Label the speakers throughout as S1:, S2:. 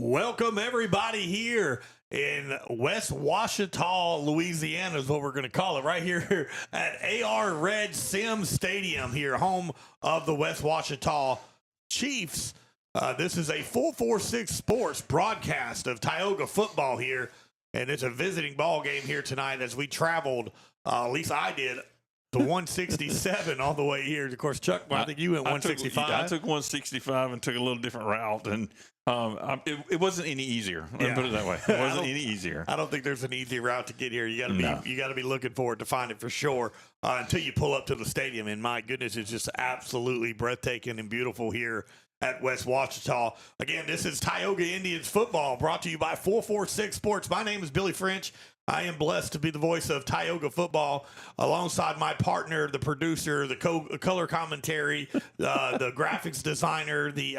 S1: Welcome everybody here in West Ouachita, Louisiana is what we're going to call it, right here at AR Red Sim Stadium here, home of the West Ouachita Chiefs. This is a 446 Sports broadcast of Tioga football here, and it's a visiting ball game here tonight as we traveled, at least I did, to 167 all the way here. Of course, Chuck, I think you went 165.
S2: I took 165 and took a little different route, and it wasn't any easier. Let me put it that way. It wasn't any easier.
S1: I don't think there's an easy route to get here. You got to be looking forward to find it for sure until you pull up to the stadium. And my goodness, it's just absolutely breathtaking and beautiful here at West Ouachita. Again, this is Tioga Indians Football, brought to you by 446 Sports. My name is Billy French. I am blessed to be the voice of Tioga football alongside my partner, the producer, the color commentary, the graphics designer, the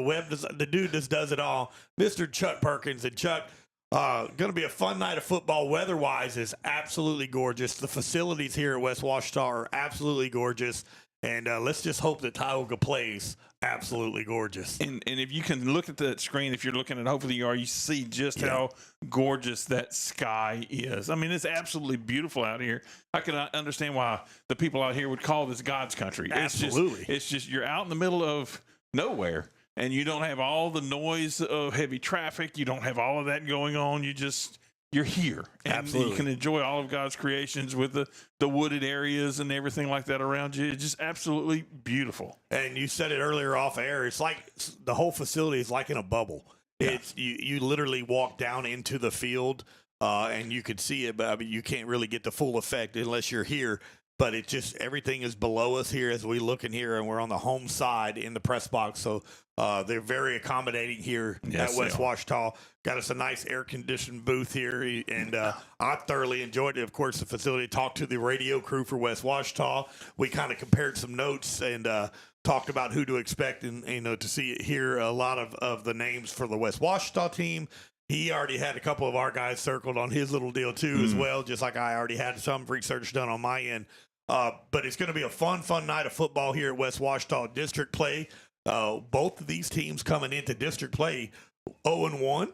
S1: web the dude that does it all, Mr. Chuck Perkins. And Chuck, going to be a fun night of football. Weather-wise is absolutely gorgeous. The facilities here at West Ouachita are absolutely gorgeous. And let's just hope that Tioga plays absolutely gorgeous.
S2: And if you can look at that screen, if you're looking at hopefully you are, you see just how gorgeous that sky is. I mean, it's absolutely beautiful out here. I can understand why the people out here would call this God's country.
S1: Absolutely.
S2: It's just you're out in the middle of nowhere, and you don't have all the noise of heavy traffic. You don't have all of that going on. You're here, and
S1: Absolutely.
S2: you can enjoy all of God's creations with the wooded areas and everything like that around you. It's just absolutely beautiful.
S1: And you said it earlier off air. It's like the whole facility is like in a bubble. Yeah. It's you literally walk down into the field, and you can see it, but I mean, you can't really get the full effect unless you're here. But it just, everything is below us here as we look in here, and we're on the home side in the press box. So they're very accommodating here at West Ouachita. Got us a nice air-conditioned booth here, and I thoroughly enjoyed it. Of course, the facility, talked to the radio crew for West Ouachita. We kind of compared some notes and talked about who to expect and to see hear a lot of the names for the West Ouachita team. He already had a couple of our guys circled on his little deal, too, as well, just like I already had some research done on my end. But it's going to be a fun night of football here at West Ouachita district play. Both of these teams coming into district play 0-1.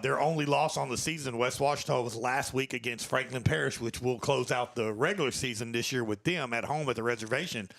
S1: Their only loss on the season, West Ouachita, was last week against Franklin Parish, which will close out the regular season this year with them at home at the reservation.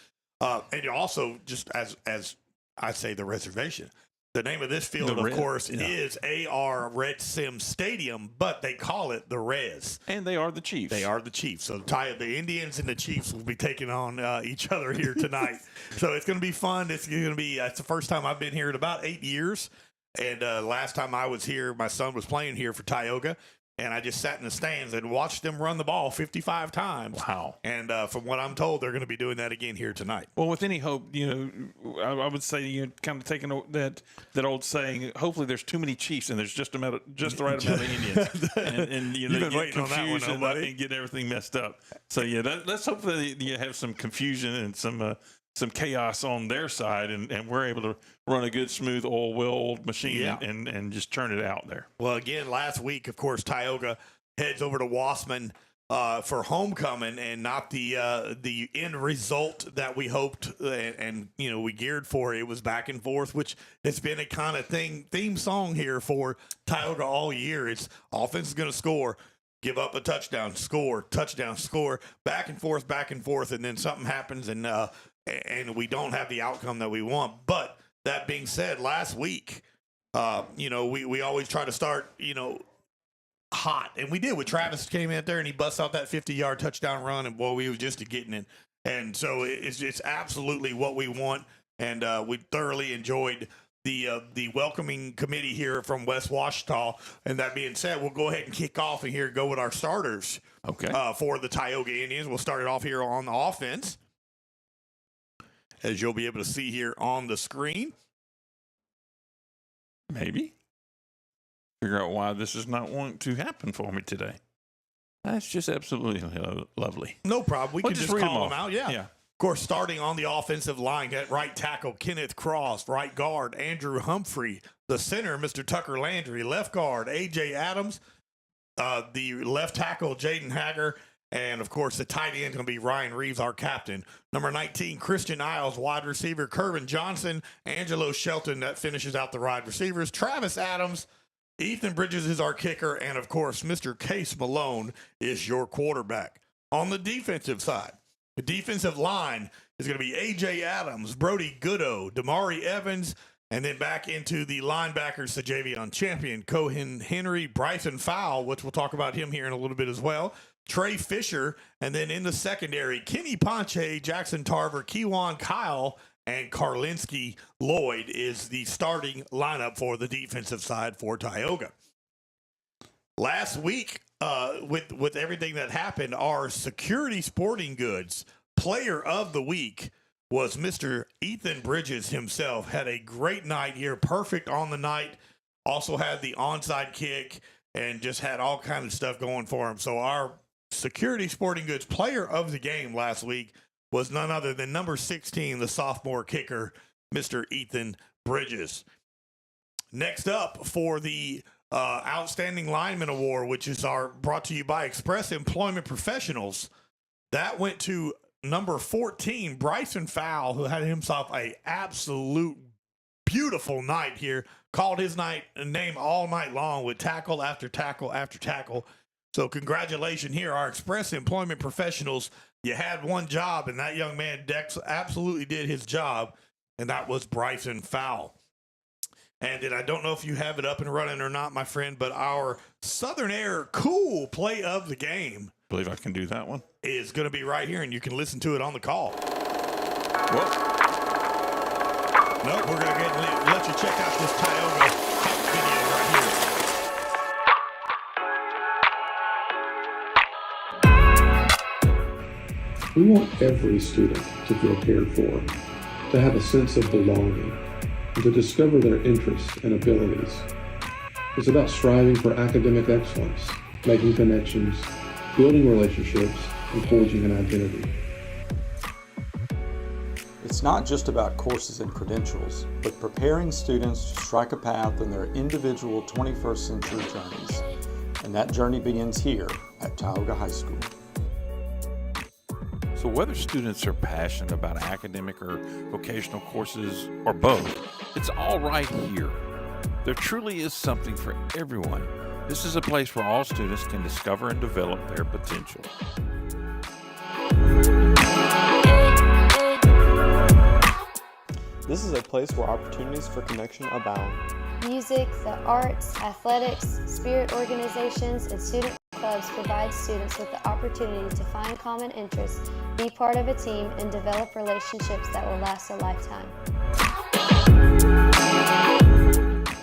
S1: And also, just as I say, the reservation. The name of this field, of course, is AR Red Sim Stadium, but they call it the Res.
S2: And they are the Chiefs.
S1: They are the Chiefs. So the Indians and the Chiefs will be taking on each other here tonight. So it's going to be fun. It's the first time I've been here in about 8 years. And last time I was here, my son was playing here for Tioga. And I just sat in the stands and watched them run the ball 55 times.
S2: Wow.
S1: And from what I'm told, they're going to be doing that again here tonight.
S2: Well, with any hope, I would say, kind of taking that old saying, hopefully there's too many Chiefs and there's just the right amount of Indians. and
S1: You've been waiting on that one, buddy.
S2: And get everything messed up. So, let's hope that you have some confusion and some chaos on their side, and we're able to run a good, smooth, oil-oiled machine and just turn it out there.
S1: Well, again, last week, of course, Tioga heads over to Wassman for homecoming, and not the end result that we hoped and we geared for. It was back and forth, which has been a kind of theme song here for Tioga all year. It's offense is going to score, give up a touchdown, score, touchdown, score, back and forth, and then something happens, and we don't have the outcome that we want. But that being said, last week, we always try to start, hot. And we did. With Travis came in there and he busts out that 50-yard touchdown run, and boy, we was just getting it. And so it's absolutely what we want. And we thoroughly enjoyed the welcoming committee here from West Ouachita. And that being said, we'll go ahead and kick off and go with our starters.
S2: Okay.
S1: For the Tioga Indians. We'll start it off here on the offense, as you'll be able to see here on the screen.
S2: Maybe. Figure out why this is not wanting to happen for me today. That's just absolutely lovely.
S1: No problem. We can just call them out. Yeah.
S2: Yeah.
S1: Of course, starting on the offensive line, at right tackle, Kenneth Cross. Right guard, Andrew Humphrey. The center, Mr. Tucker Landry. Left guard, A.J. Adams. The left tackle, Jaden Hager. And, of course, the tight end is going to be Ryan Reeves, our captain. Number 19, Christian Isles, wide receiver. Kervin Johnson, Angelo Shelton, that finishes out the wide receivers. Travis Adams, Ethan Bridges is our kicker. And, of course, Mr. Case Malone is your quarterback. On the defensive side, the defensive line is going to be A.J. Adams, Brody Goodo, Damari Evans, and then back into the linebackers, the Javion Champion, Cohen Henry, Bryson Fowle, which we'll talk about him here in a little bit as well. Trey Fisher, and then in the secondary, Kenny Ponche, Jackson Tarver, Kewan Kyle, and Karlinski Lloyd is the starting lineup for the defensive side for Tioga. Last week, with everything that happened, our Security Sporting Goods Player of the Week was Mr. Ethan Bridges himself. Had a great night here, perfect on the night. Also had the onside kick and just had all kinds of stuff going for him. So our Security Sporting Goods Player of the Game last week was none other than number 16, the sophomore kicker, Mr. Ethan Bridges. Next up for the Outstanding Lineman Award, which is brought to you by Express Employment Professionals, that went to number 14, Bryson Fowle, who had himself a absolute beautiful night here. Called his name all night long with tackle after tackle after tackle. So congratulations here, our Express Employment Professionals. You had one job, and that young man, Dex, absolutely did his job, and that was Bryson Fowle. And then I don't know if you have it up and running or not, my friend, but our Southern Air Cool Play of the Game,
S2: I believe I can do that one,
S1: is going to be right here, and you can listen to it on the call.
S2: Whoa.
S1: Nope, we're going to let you check out this Tioga video right here.
S3: We want every student to feel cared for, to have a sense of belonging, and to discover their interests and abilities. It's about striving for academic excellence, making connections, building relationships, and forging an identity.
S4: It's not just about courses and credentials, but preparing students to strike a path in their individual 21st century journeys. And that journey begins here at Tioga High School.
S2: So whether students are passionate about academic or vocational courses or both, it's all right here. There truly is something for everyone. This is a place where all students can discover and develop their potential.
S5: This is a place where opportunities for connection abound.
S6: Music, the arts, athletics, spirit organizations, and student clubs provide students with the opportunity to find common interests, be part of a team, and develop relationships that will last a lifetime.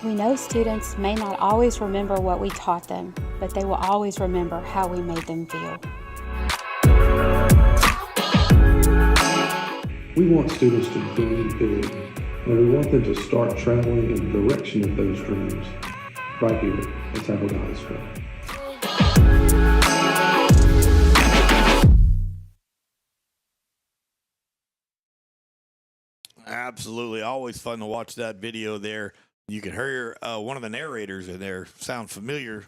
S7: We know students may not always remember what we taught them, but they will always remember how we made them feel.
S3: We want students to dream big, and we want them to start traveling in the direction of those dreams, right here at Tioga High School.
S1: Absolutely. Always fun to watch that video there. You can hear one of the narrators in there sound familiar.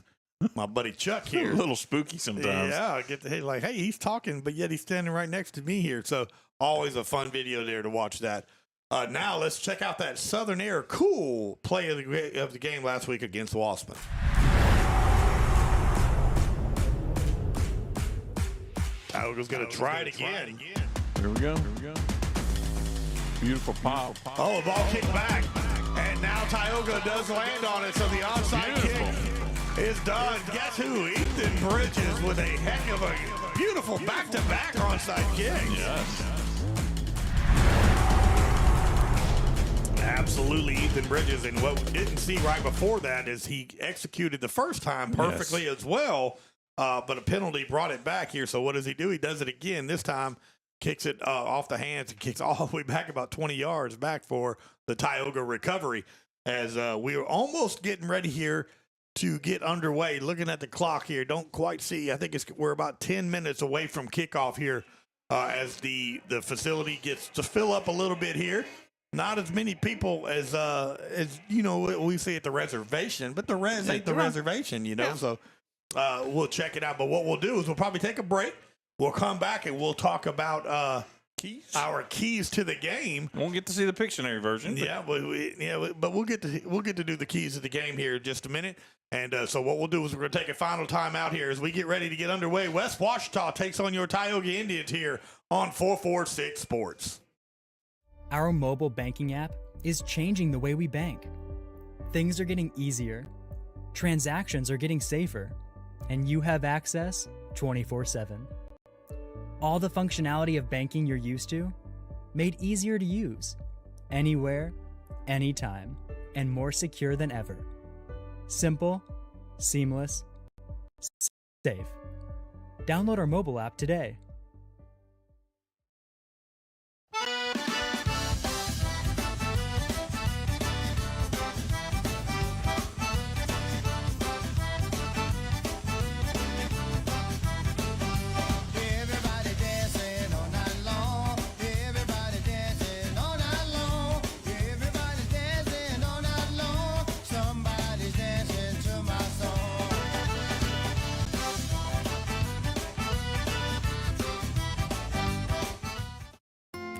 S1: My buddy Chuck here.
S2: A little spooky sometimes.
S1: Yeah, I get the like, hey, he's talking, but yet he's standing right next to me here. So always a fun video there to watch that. Now let's check out that Southern Air Cool Play of the game last week against Wassman. Tioga's going to try it again.
S2: Here we go. Beautiful pop.
S1: Oh, the ball kicked back. And now Tioga does land on it, so the onside kick is done. Guess who? Ethan Bridges with a heck of a beautiful back-to-back onside kick.
S2: Yes.
S1: Absolutely, Ethan Bridges. And what we didn't see right before that is he executed the first time perfectly as well, but a penalty brought it back here. So what does he do? He does it again. This time, kicks it off the hands and kicks all the way back about 20 yards back for the Tioga recovery. As we are almost getting ready here to get underway. Looking at the clock here, don't quite see. I think we're about 10 minutes away from kickoff here as the facility gets to fill up a little bit here. Not as many people as you know we see at the reservation, but the res ain't the reservation, you know. So we'll check it out. But what we'll do is we'll probably take a break. We'll come back and we'll talk about
S2: Keys?
S1: our keys to the game.
S2: Won't get to see the Pictionary version.
S1: But we'll get to do the keys of the game here in just a minute. And so what we'll do is we're going to take a final time out here as we get ready to get underway. West Ouachita takes on your Tioga Indians here on 446 Sports.
S8: Our mobile banking app is changing the way we bank. Things are getting easier, transactions are getting safer, and you have access 24/7. All the functionality of banking you're used to, made easier to use, anywhere, anytime, and more secure than ever. Simple, seamless, safe. Download our mobile app today.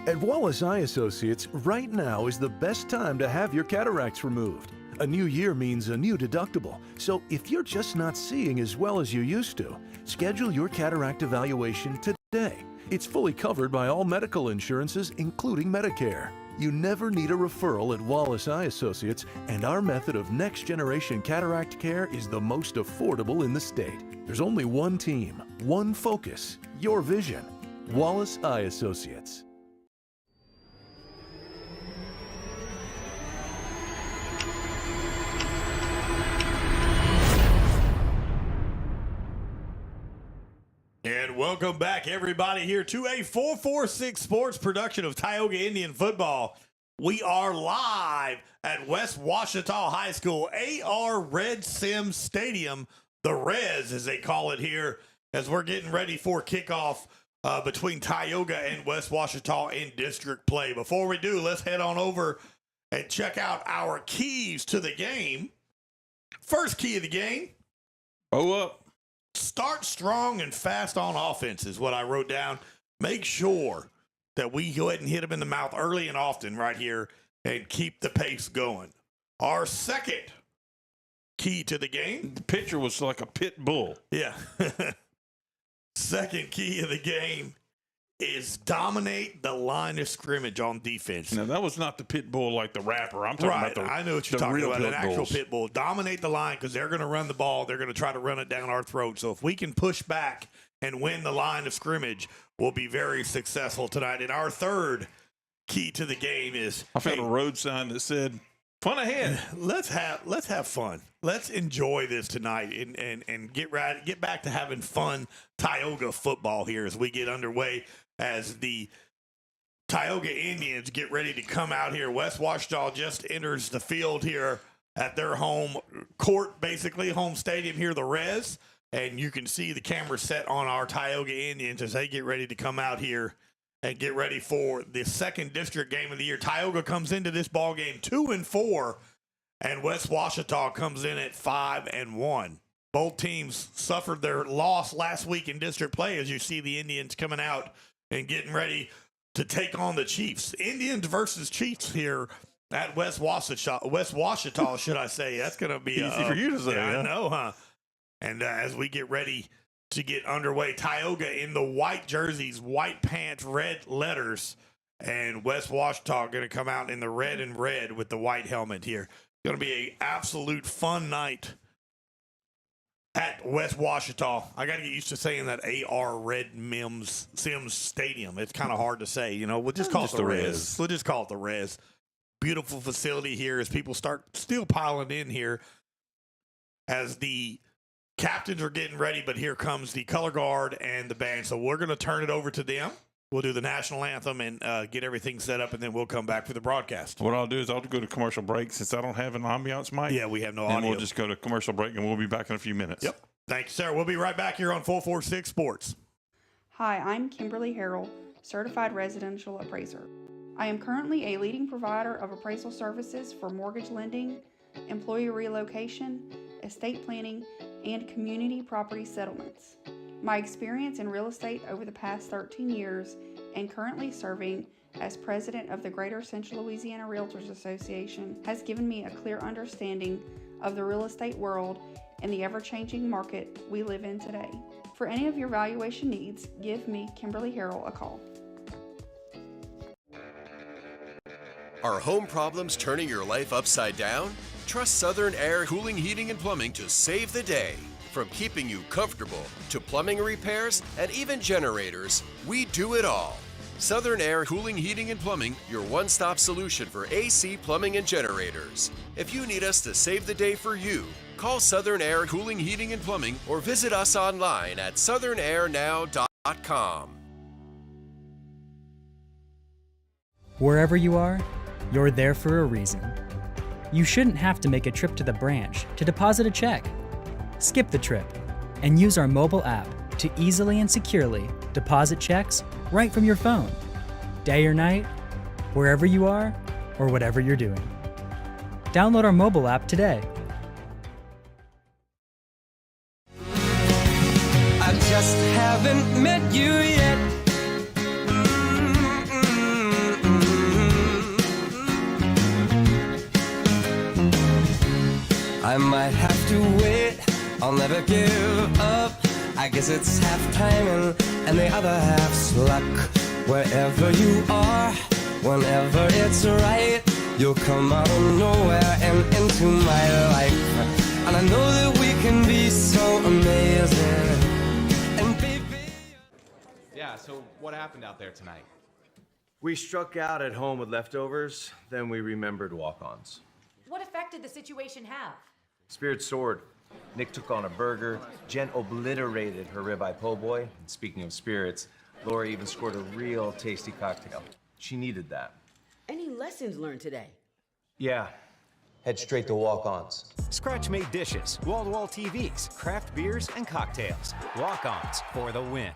S9: At Wallace Eye Associates, right now is the best time to have your cataracts removed. A new year means a new deductible, so if you're just not seeing as well as you used to, schedule your cataract evaluation today. It's fully covered by all medical insurances, including Medicare. You never need a referral at Wallace Eye Associates, and our method of next-generation cataract care is the most affordable in the state. There's only one team, one focus, your vision. Wallace Eye Associates.
S1: And welcome back, everybody, here to a 446 Sports production of Tioga Indian Football. We are live at West Ouachita High School, AR Red Sim Stadium, the Res, as they call it here, as we're getting ready for kickoff between Tioga and West Ouachita in district play. Before we do, let's head on over and check out our keys to the game. First key of the game.
S2: Oh, up.
S1: Start strong and fast on offense is what I wrote down. Make sure that we go ahead and hit them in the mouth early and often right here and keep the pace going. Our second key to the game.
S2: The picture was like a pit bull.
S1: Yeah. Second key of the game is dominate the line of scrimmage on defense.
S2: Now, that was not the pit bull like the rapper. I'm talking about
S1: I know what you're talking about, an actual pit bull. Dominate the line because they're going to run the ball. They're going to try to run it down our throat. So if we can push back and win the line of scrimmage, we'll be very successful tonight. And our third key to the game is
S2: I found a road sign that said, fun ahead.
S1: Let's have fun. Let's enjoy this tonight and get back to having fun Tioga football here as we get underway, as the Tioga Indians get ready to come out here. West Ouachita just enters the field here at their home court, basically home stadium here, the Res, and you can see the camera set on our Tioga Indians as they get ready to come out here and get ready for the second district game of the year. Tioga comes into this ball game 2-4, and West Ouachita comes in at 5-1. Both teams suffered their loss last week in district play, as you see the Indians coming out and getting ready to take on the Chiefs. Indians versus Chiefs here at West Ouachita, should I say. That's going to be
S2: easy for you to say.
S1: Yeah, I know, huh? And as we get ready to get underway, Tioga in the white jerseys, white pants, red letters, and West Ouachita going to come out in the red and red with the white helmet here. It's going to be an absolute fun night at West Ouachita. I got to get used to saying that AR Red Sims Stadium. It's kind of hard to say, you know. We'll just call it the Res. We'll just call it the Res. Beautiful facility here as people start still piling in here as the captains are getting ready, but here comes the color guard and the band. So we're going to turn it over to them. We'll do the national anthem and get everything set up, and then we'll come back for the broadcast.
S2: What I'll do is I'll go to commercial break since I don't have an ambiance mic.
S1: Yeah, we have no
S2: audio.
S1: audio.
S2: We'll just go to commercial break, and we'll be back in a few minutes.
S1: Yep. Thank you, sir. We'll be right back here on 446 Sports.
S10: Hi, I'm Kimberly Harrell, Certified Residential Appraiser. I am currently a leading provider of appraisal services for mortgage lending, employee relocation, estate planning, and community property settlements. My experience in real estate over the past 13 years and currently serving as president of the Greater Central Louisiana Realtors Association has given me a clear understanding of the real estate world and the ever-changing market we live in today. For any of your valuation needs, give me, Kimberly Harrell, a call.
S11: Are home problems turning your life upside down? Trust Southern Air Cooling, Heating, and Plumbing to save the day. From keeping you comfortable to plumbing repairs and even generators, we do it all. Southern Air Cooling, Heating, and Plumbing, your one-stop solution for AC, plumbing, and generators. If you need us to save the day for you, call Southern Air Cooling, Heating, and Plumbing or visit us online at southernairnow.com.
S8: Wherever you are, you're there for a reason. You shouldn't have to make a trip to the branch to deposit a check. Skip the trip and use our mobile app to easily and securely deposit checks right from your phone, day or night, wherever you are or whatever you're doing. Download our mobile app today.
S12: I just haven't met you yet. I might have to wait, I'll never give up. I guess it's half timing and the other half's luck. Wherever you are, whenever it's right, you'll come out of nowhere and into my life. And I know that we can be so amazing. And baby...
S13: Yeah, so what happened out there tonight?
S14: We struck out at home with leftovers, then we remembered walk-ons.
S15: What effect did the situation have?
S14: Spirit soared. Nick took on a burger. Jen obliterated her ribeye po' boy. And speaking of spirits, Laura even scored a real tasty cocktail. She needed that.
S15: Any lessons learned today?
S14: Yeah. Head straight to walk-ons.
S16: Scratch-made dishes, wall-to-wall TVs, craft beers, and cocktails. Walk-ons for the win.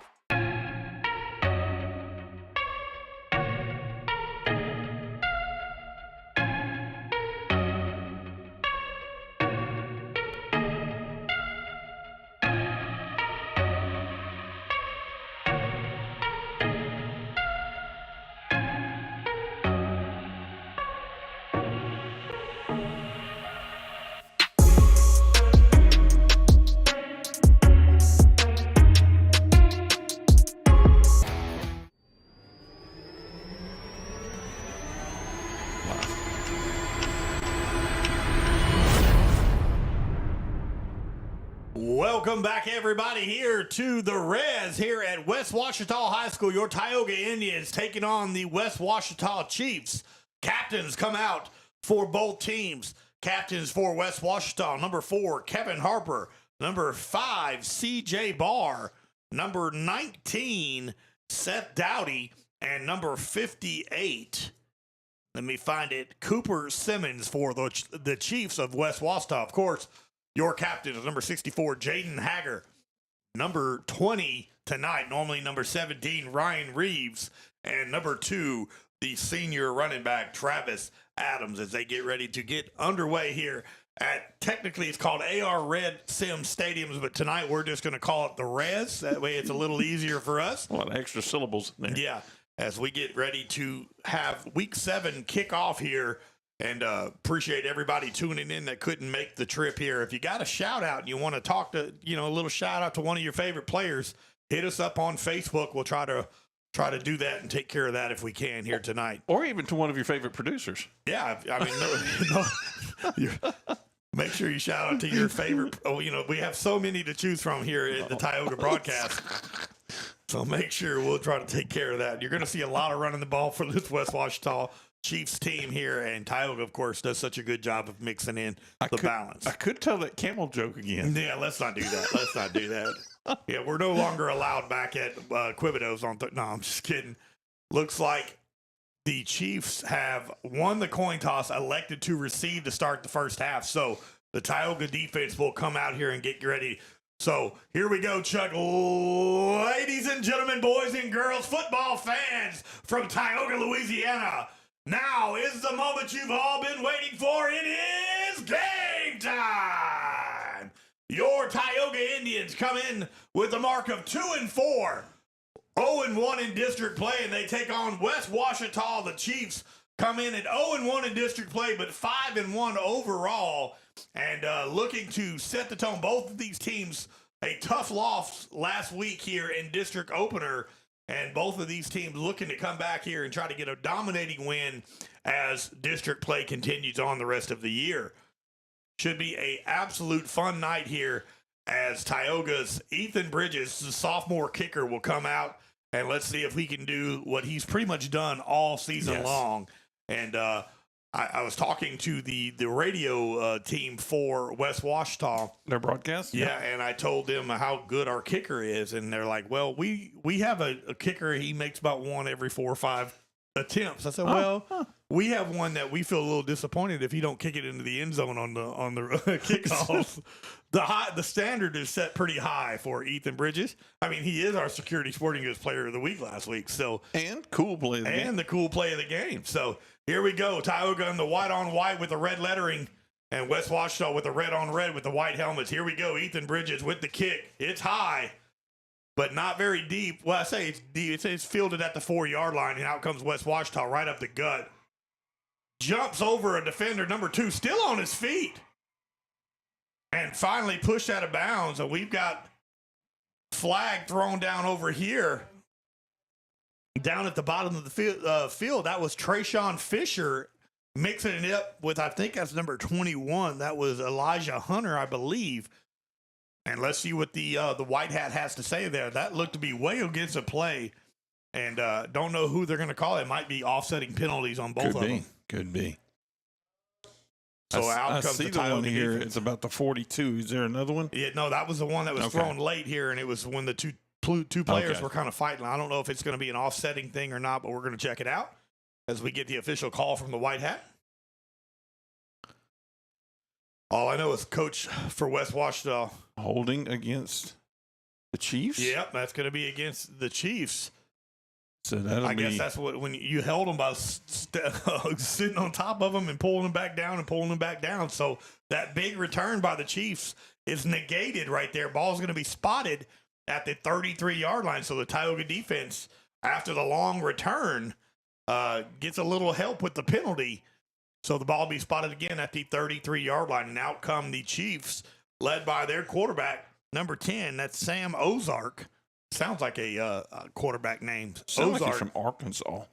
S1: Welcome back, everybody, here to the Res here at West Ouachita High School. Your Tioga Indians taking on the West Ouachita Chiefs. Captains come out for both teams. Captains for West Ouachita, number 4, Kevin Harper. Number 5, CJ Barr. Number 19, Seth Dowdy. And number 58, let me find it, Cooper Simmons for the Chiefs of West Ouachita. Of course, your captain is number 64, Jaden Hager. Number 20 tonight, normally number 17, Ryan Reeves. And number 2, the senior running back, Travis Adams, as they get ready to get underway here at, technically it's called AR Red Sim Stadiums, but tonight we're just going to call it the Res. That way it's a little easier for us.
S2: A lot of extra syllables in there.
S1: Yeah, as we get ready to have Week 7 kick off here. And appreciate everybody tuning in that couldn't make the trip here. If you got a shout out and you want to talk to, a little shout out to one of your favorite players, hit us up on Facebook. We'll try to do that and take care of that if we can here tonight.
S2: Or even to one of your favorite producers.
S1: Yeah, I mean, make sure you shout out to your favorite. We have so many to choose from here at the Tioga broadcast. So make sure we'll try to take care of that. You're going to see a lot of running the ball for this West Ouachita Chiefs team here, and Tioga, of course, does such a good job of mixing in the balance.
S2: I could tell that camel joke again.
S1: Yeah, let's not do that. Yeah, we're no longer allowed back at Quibido's on. No, I'm just kidding. Looks like the Chiefs have won the coin toss, elected to receive to start the first half. So the Tioga defense will come out here and get ready. So here we go, Chuck. Ladies and gentlemen, boys and girls, football fans from Tioga, Louisiana. Now is the moment you've all been waiting for. It is game time. Your Tioga Indians come in with a mark of 2-4. 0-1 in district play, and they take on West Ouachita. The Chiefs come in at 0-1 in district play, but 5-1 overall, and looking to set the tone. Both of these teams, a tough loss last week here in district opener, and both of these teams looking to come back here and try to get a dominating win as district play continues on the rest of the year. Should be an absolute fun night here as Tioga's Ethan Bridges, the sophomore kicker, will come out, and let's see if he can do what he's pretty much done all season long. And I was talking to the radio team for West Ouachita.
S2: Their broadcast?
S1: Yeah, and I told them how good our kicker is, and they're like, well, we have a kicker. He makes about one every 4 or 5 attempts. I said, we have one that we feel a little disappointed if you don't kick it into the end zone on the kickoff. The standard is set pretty high for Ethan Bridges. I mean, he is our Security Sporting Goods Player of the Week last week.
S2: And cool play of the game.
S1: And the cool play of the game. So here we go. Tioga in the white on white with the red lettering, and West Ouachita with the red on red with the white helmets. Here we go. Ethan Bridges with the kick. It's high, but not very deep. Well, I say it's deep. It's fielded at the 4-yard line, and out comes West Ouachita right up the gut. Jumps over a defender, number 2, still on his feet, and finally pushed out of bounds. And we've got flag thrown down over here. Down at the bottom of the field, that was Trayshawn Fisher mixing it up with, I think that's number 21. That was Elijah Hunter, I believe. And let's see what the white hat has to say there. That looked to be way against the play, and don't know who they're going to call. It might be offsetting penalties on both of them.
S2: Could be.
S1: So out comes
S2: the
S1: Tioga
S2: one here.
S1: defense.
S2: It's about the 42. Is there another one?
S1: Yeah, no, that was the one that was thrown late here, and it was when the two players were kind of fighting. I don't know if it's going to be an offsetting thing or not, but we're going to check it out as we get the official call from the white hat. All I know is coach for West Ouachita
S2: holding against the Chiefs.
S1: Yep, that's going to be against the Chiefs.
S2: So that'll
S1: I guess that's what, when you held them by sitting on top of them and pulling them back down and pulling them back down. So that big return by the Chiefs is negated right there. Ball's going to be spotted at the 33-yard line. So the Tioga defense, after the long return, gets a little help with the penalty. So the ball will be spotted again at the 33-yard line. And out come the Chiefs, led by their quarterback, number 10. That's Sam Ozark. Sounds like a quarterback name.
S2: Sounds like he's from Arkansas.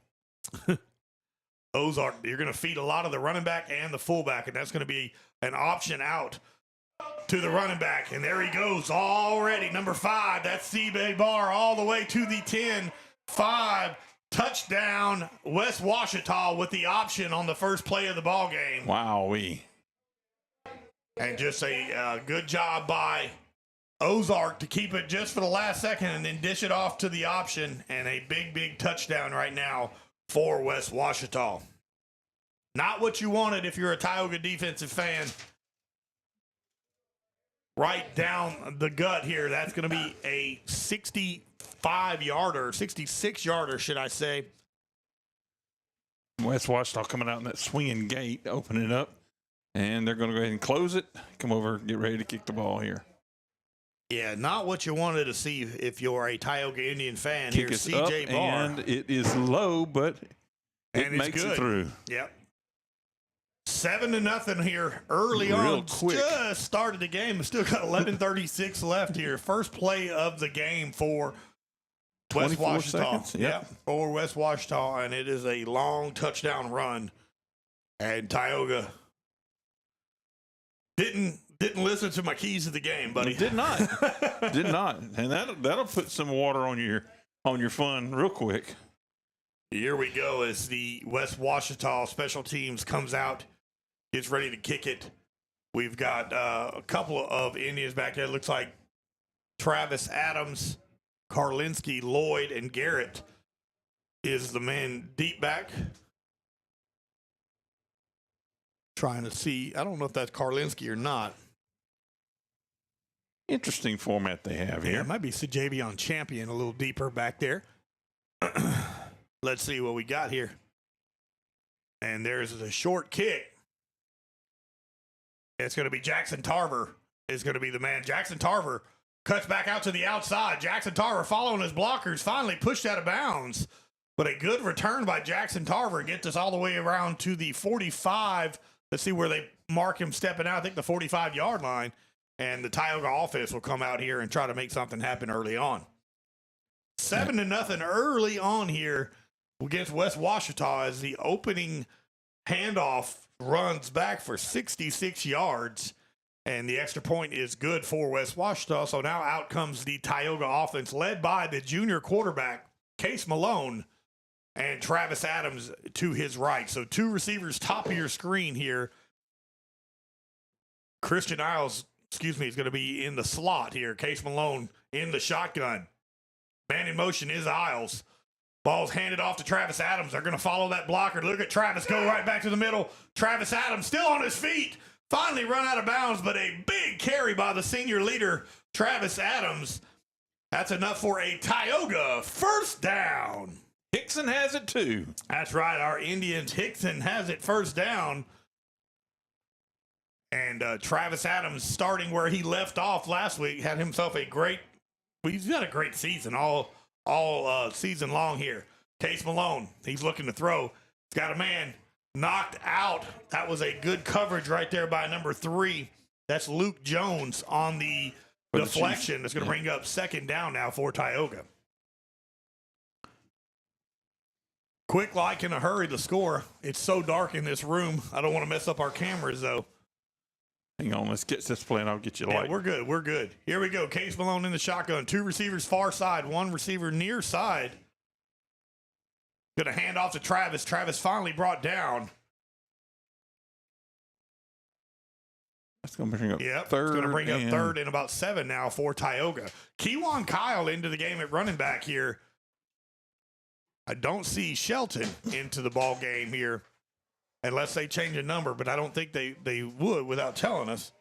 S1: Ozark, you're going to feed a lot of the running back and the fullback, and that's going to be an option out to the running back. And there he goes already, number 5. That's C-Bay Barr all the way to the 10-5. Touchdown, West Ouachita with the option on the first play of the ball game.
S2: Wowee.
S1: And just a good job by Ozark to keep it just for the last second and then dish it off to the option, and a big touchdown right now for West Ouachita. Not what you wanted if you're a Tioga defensive fan. Right down the gut here. That's going to be a 65-yarder, 66-yarder, should I say.
S2: West Ouachita coming out in that swinging gate, opening it up, and they're going to go ahead and close it. Come over, get ready to kick the ball here.
S1: Yeah, not what you wanted to see if you're a Tioga Indian fan.
S2: Kick
S1: Here's
S2: us up,
S1: CJ Barr.
S2: and it is low, but it makes it through.
S1: Yep. 7-0 here early on.
S2: Quick.
S1: Just started the game. We still got 11:36 left here. First play of the game for West
S2: 24
S1: Ouachita.
S2: seconds. Yep.
S1: For West Ouachita, and it is a long touchdown run. And Tioga didn't listen to my keys to the game, buddy.
S2: Did not. Did not. And that'll put some water on your fun real quick.
S1: Here we go as the West Ouachita special teams comes out, gets ready to kick it. We've got a couple of Indians back there. It looks like Travis Adams, Karlinski, Lloyd, and Garrett is the man deep back. Trying to see. I don't know if that's Karlinski or not.
S2: Interesting format they have here.
S1: Yeah, it might be Sajavion Champion a little deeper back there. Let's see what we got here. And there's a short kick. It's going to be Jackson Tarver is going to be the man. Jackson Tarver cuts back out to the outside. Jackson Tarver following his blockers, finally pushed out of bounds. But a good return by Jackson Tarver gets us all the way around to the 45. Let's see where they mark him stepping out. I think the 45-yard line. And the Tioga offense will come out here and try to make something happen early on. 7-0 early on here against West Ouachita as the opening handoff runs back for 66 yards. And the extra point is good for West Ouachita. So now out comes the Tioga offense led by the junior quarterback, Case Malone, and Travis Adams to his right. So two receivers top of your screen here. Christian Isles, is going to be in the slot here. Case Malone in the shotgun. Man in motion is Isles. Ball's handed off to Travis Adams. They're going to follow that blocker. Look at Travis go right back to the middle. Travis Adams still on his feet. Finally run out of bounds, but a big carry by the senior leader, Travis Adams. That's enough for a Tioga first down.
S2: Hickson has it too.
S1: That's right. Our Indians, Hickson has it first down. And Travis Adams, starting where he left off last week, had himself he's had a great season all season long here. Case Malone, he's looking to throw. He's got a man knocked out. That was a good coverage right there by number 3. That's Luke Jones on the deflection. That's going to bring up second down now for Tioga. Quick like in a hurry to score. It's so dark in this room. I don't want to mess up our cameras, though.
S2: Hang on, let's get this playing. I'll get you light.
S1: We're good. We're good. Here we go. Case Malone in the shotgun. 2 receivers far side, 1 receiver near side. Going to hand off to Travis. Travis finally brought down.
S2: That's going to bring up
S1: third. It's going to bring up third and about 7 now for Tioga. Keewan Kyle into the game at running back here. I don't see Shelton into the ball game here. Unless they change a number, but I don't think they would without telling us.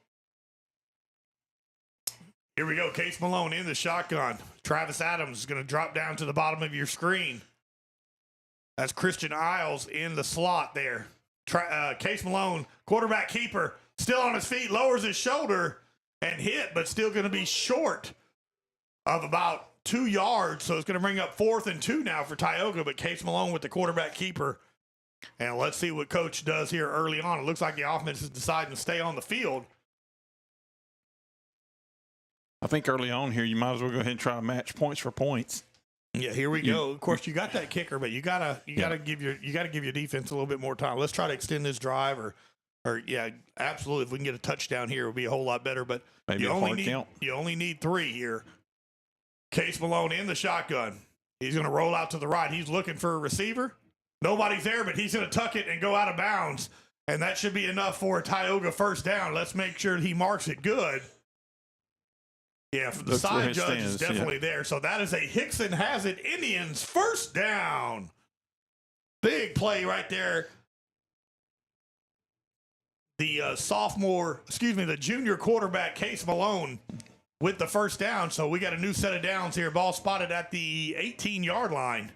S1: Here we go. Case Malone in the shotgun. Travis Adams is going to drop down to the bottom of your screen. That's Christian Isles in the slot there. Case Malone, quarterback keeper, still on his feet, lowers his shoulder and hit, but still going to be short of about 2 yards. So it's going to bring up 4th and 2 now for Tioga, but Case Malone with the quarterback keeper. And let's see what Coach does here early on. It looks like the offense is deciding to stay on the field.
S2: I think early on here, you might as well go ahead and try to match points for points.
S1: Yeah, here we go. Of course, you got that kicker, but you gotta give your defense a little bit more time. Let's try to extend this drive, or absolutely. If we can get a touchdown here, it would be a whole lot better. But
S2: maybe
S1: you only need 3 here. Case Malone in the shotgun. He's going to roll out to the right. He's looking for a receiver. Nobody's there, but he's going to tuck it and go out of bounds. And that should be enough for a Tioga first down. Let's make sure he marks it good. Yeah, the side judge is definitely there. So that is a Hickson has it Indians first down. Big play right there. The the junior quarterback, Case Malone, with the first down. So we got a new set of downs here. Ball spotted at the 18-yard line.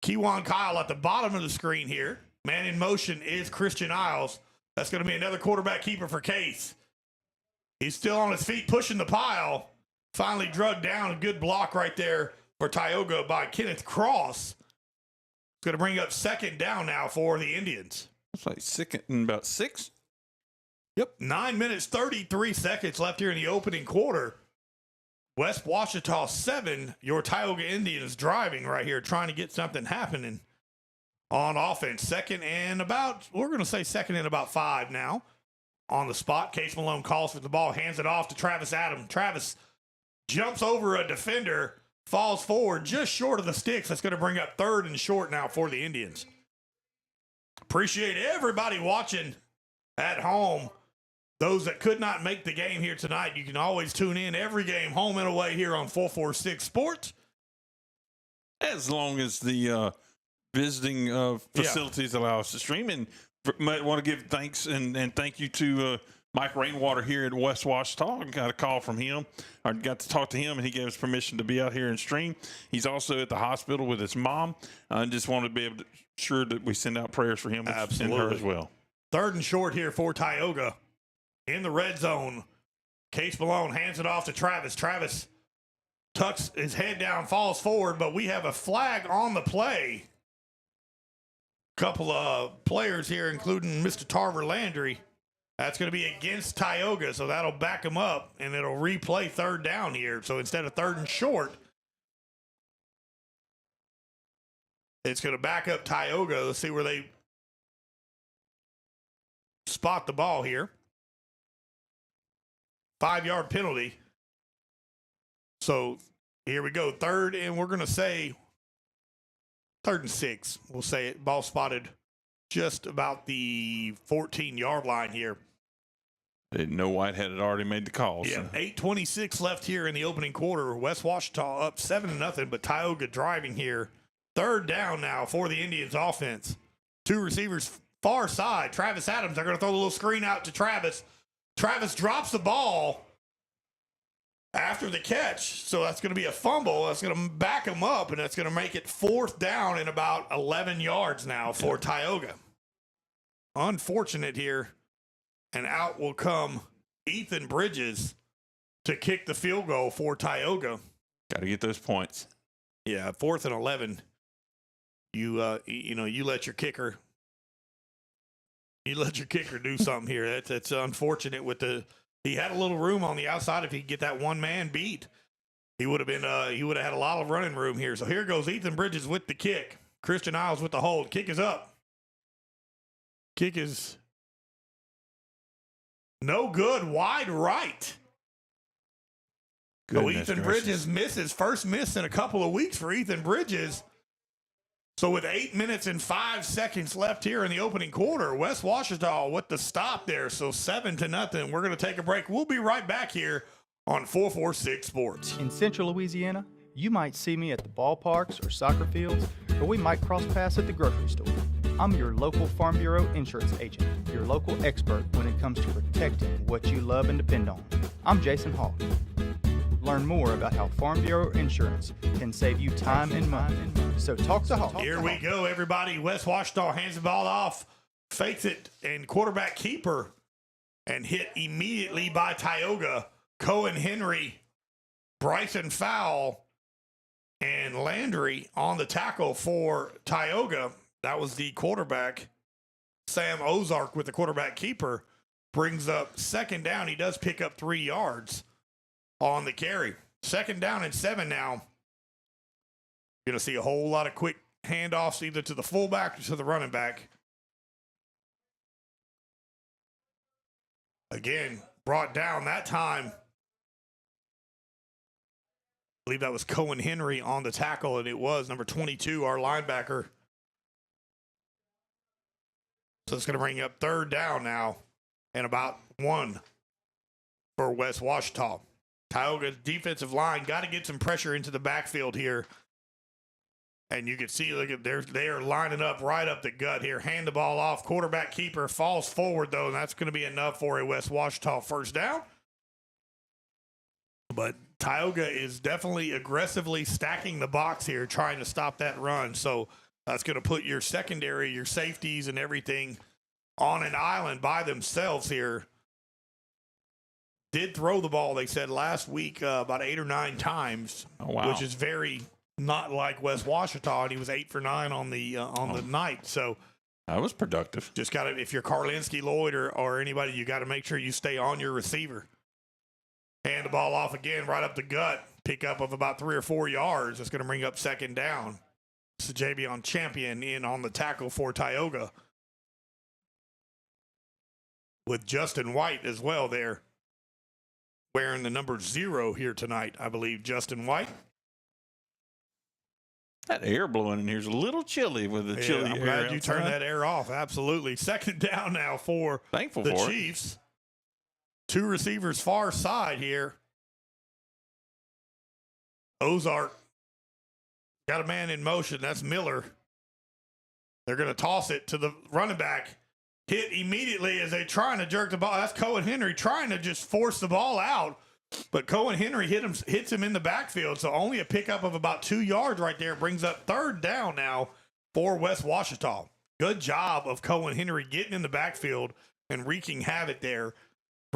S1: Keewan Kyle at the bottom of the screen here. Man in motion is Christian Isles. That's going to be another quarterback keeper for Case. He's still on his feet pushing the pile. Finally drugged down. A good block right there for Tioga by Kenneth Cross. It's going to bring up second down now for the Indians.
S2: It's like second and about 6.
S1: Yep. 9 minutes, 33 seconds left here in the opening quarter. West Ouachita 7, your Tioga Indians driving right here, trying to get something happening on offense. Second and about 5 now. On the spot, Case Malone calls for the ball, hands it off to Travis Adams. Travis jumps over a defender, falls forward just short of the sticks. That's going to bring up 3rd and short now for the Indians. Appreciate everybody watching at home. Those that could not make the game here tonight, you can always tune in every game, home and away, here on 446 Sports.
S2: As long as the visiting facilities allow us to stream. And might want to give thanks and thank you to Mike Rainwater here at West Ouachita. I got a call from him. I got to talk to him, and he gave us permission to be out here and stream. He's also at the hospital with his mom. I just wanted to be able to sure that we send out prayers for him and her as well.
S1: 3rd and short here for Tioga in the red zone. Case Malone hands it off to Travis. Travis tucks his head down, falls forward, but we have a flag on the play. Couple of players here, including Mr. Tarver Landry. That's going to be against Tioga, so that'll back him up, and it'll replay third down here. So instead of third and short, it's going to back up Tioga. Let's see where they spot the ball here. 5-yard penalty. So here we go. Third, and we're going to say third and 6. We'll say it. Ball spotted just about the 14-yard line here.
S2: Didn't know Whitehead had already made the call.
S1: Yeah,
S2: So.
S1: 8:26 left here in the opening quarter. West Ouachita up 7-0, but Tioga driving here. Third down now for the Indians offense. 2 receivers far side. Travis Adams, they're going to throw a little screen out to Travis. Travis drops the ball after the catch, so that's going to be a fumble. That's going to back him up, and that's going to make it 4th down and about 11 yards now for Tioga. Unfortunate here, and out will come Ethan Bridges to kick the field goal for Tioga.
S2: Got to get those points.
S1: Yeah, 4th and 11. You let your kicker. You let your kicker do something here. That's unfortunate. He had a little room on the outside. If he could get that one man beat, he would have had a lot of running room here. So here goes Ethan Bridges with the kick. Christian Isles with the hold. Kick is up. Kick is no good. Wide right. So Ethan Bridges misses. First miss in a couple of weeks for Ethan Bridges. So with 8 minutes and 5 seconds left here in the opening quarter, West Ouachita with the stop there. So 7-0. We're going to take a break. We'll be right back here on 446 Sports.
S17: In Central Louisiana, you might see me at the ballparks or soccer fields, or we might cross paths at the grocery store. I'm your local Farm Bureau insurance agent, your local expert when it comes to protecting what you love and depend on. I'm Jason Hall. Learn more about how Farm Bureau Insurance can save you time and money. So talk to Hall.
S1: Here we go, everybody. West Ouachita hands the ball off, fakes it, and quarterback keeper, and hit immediately by Tioga. Cohen Henry, Bryson Fowle, and Landry on the tackle for Tioga. That was the quarterback. Sam Ozark with the quarterback keeper brings up 2nd down. He does pick up 3 yards on the carry. 2nd down and 7 now. You're going to see a whole lot of quick handoffs either to the fullback or to the running back. Again, brought down that time. I believe that was Cohen Henry on the tackle, and it was number 22, our linebacker. So it's going to bring up 3rd down now and about 1 for West Ouachita. Tioga's defensive line got to get some pressure into the backfield here. And you can see, look at they are lining up right up the gut here. Hand the ball off. Quarterback keeper falls forward, though, and that's going to be enough for a West Ouachita 1st down. But Tioga is definitely aggressively stacking the box here, trying to stop that run. So that's going to put your secondary, your safeties, and everything on an island by themselves here. Did throw the ball, they said, last week about 8 or 9 times, which is very not like West Ouachita. And he was 8 for 9 on the night. So
S2: that was productive.
S1: Just got to, if you're Karlinski, Lloyd, or anybody, you got to make sure you stay on your receiver. Hand the ball off again, right up the gut. Pickup of about 3 or 4 yards. That's going to bring up 2nd down. So Javion Champion in on the tackle for Tioga. With Justin White as well there. Wearing the number 0 here tonight, I believe, Justin White.
S2: That air blowing in here is a little chilly with the chilly air.
S1: I'm glad you turned that air off. Absolutely. 2nd down now for the Chiefs. 2 receivers far side here. Ozark got a man in motion. That's Miller. They're going to toss it to the running back. Hit immediately as they're trying to jerk the ball. That's Cohen Henry trying to just force the ball out. But Cohen Henry hits him in the backfield. So only a pickup of about 2 yards right there. Brings up 3rd down now for West Ouachita. Good job of Cohen Henry getting in the backfield and wreaking havoc there.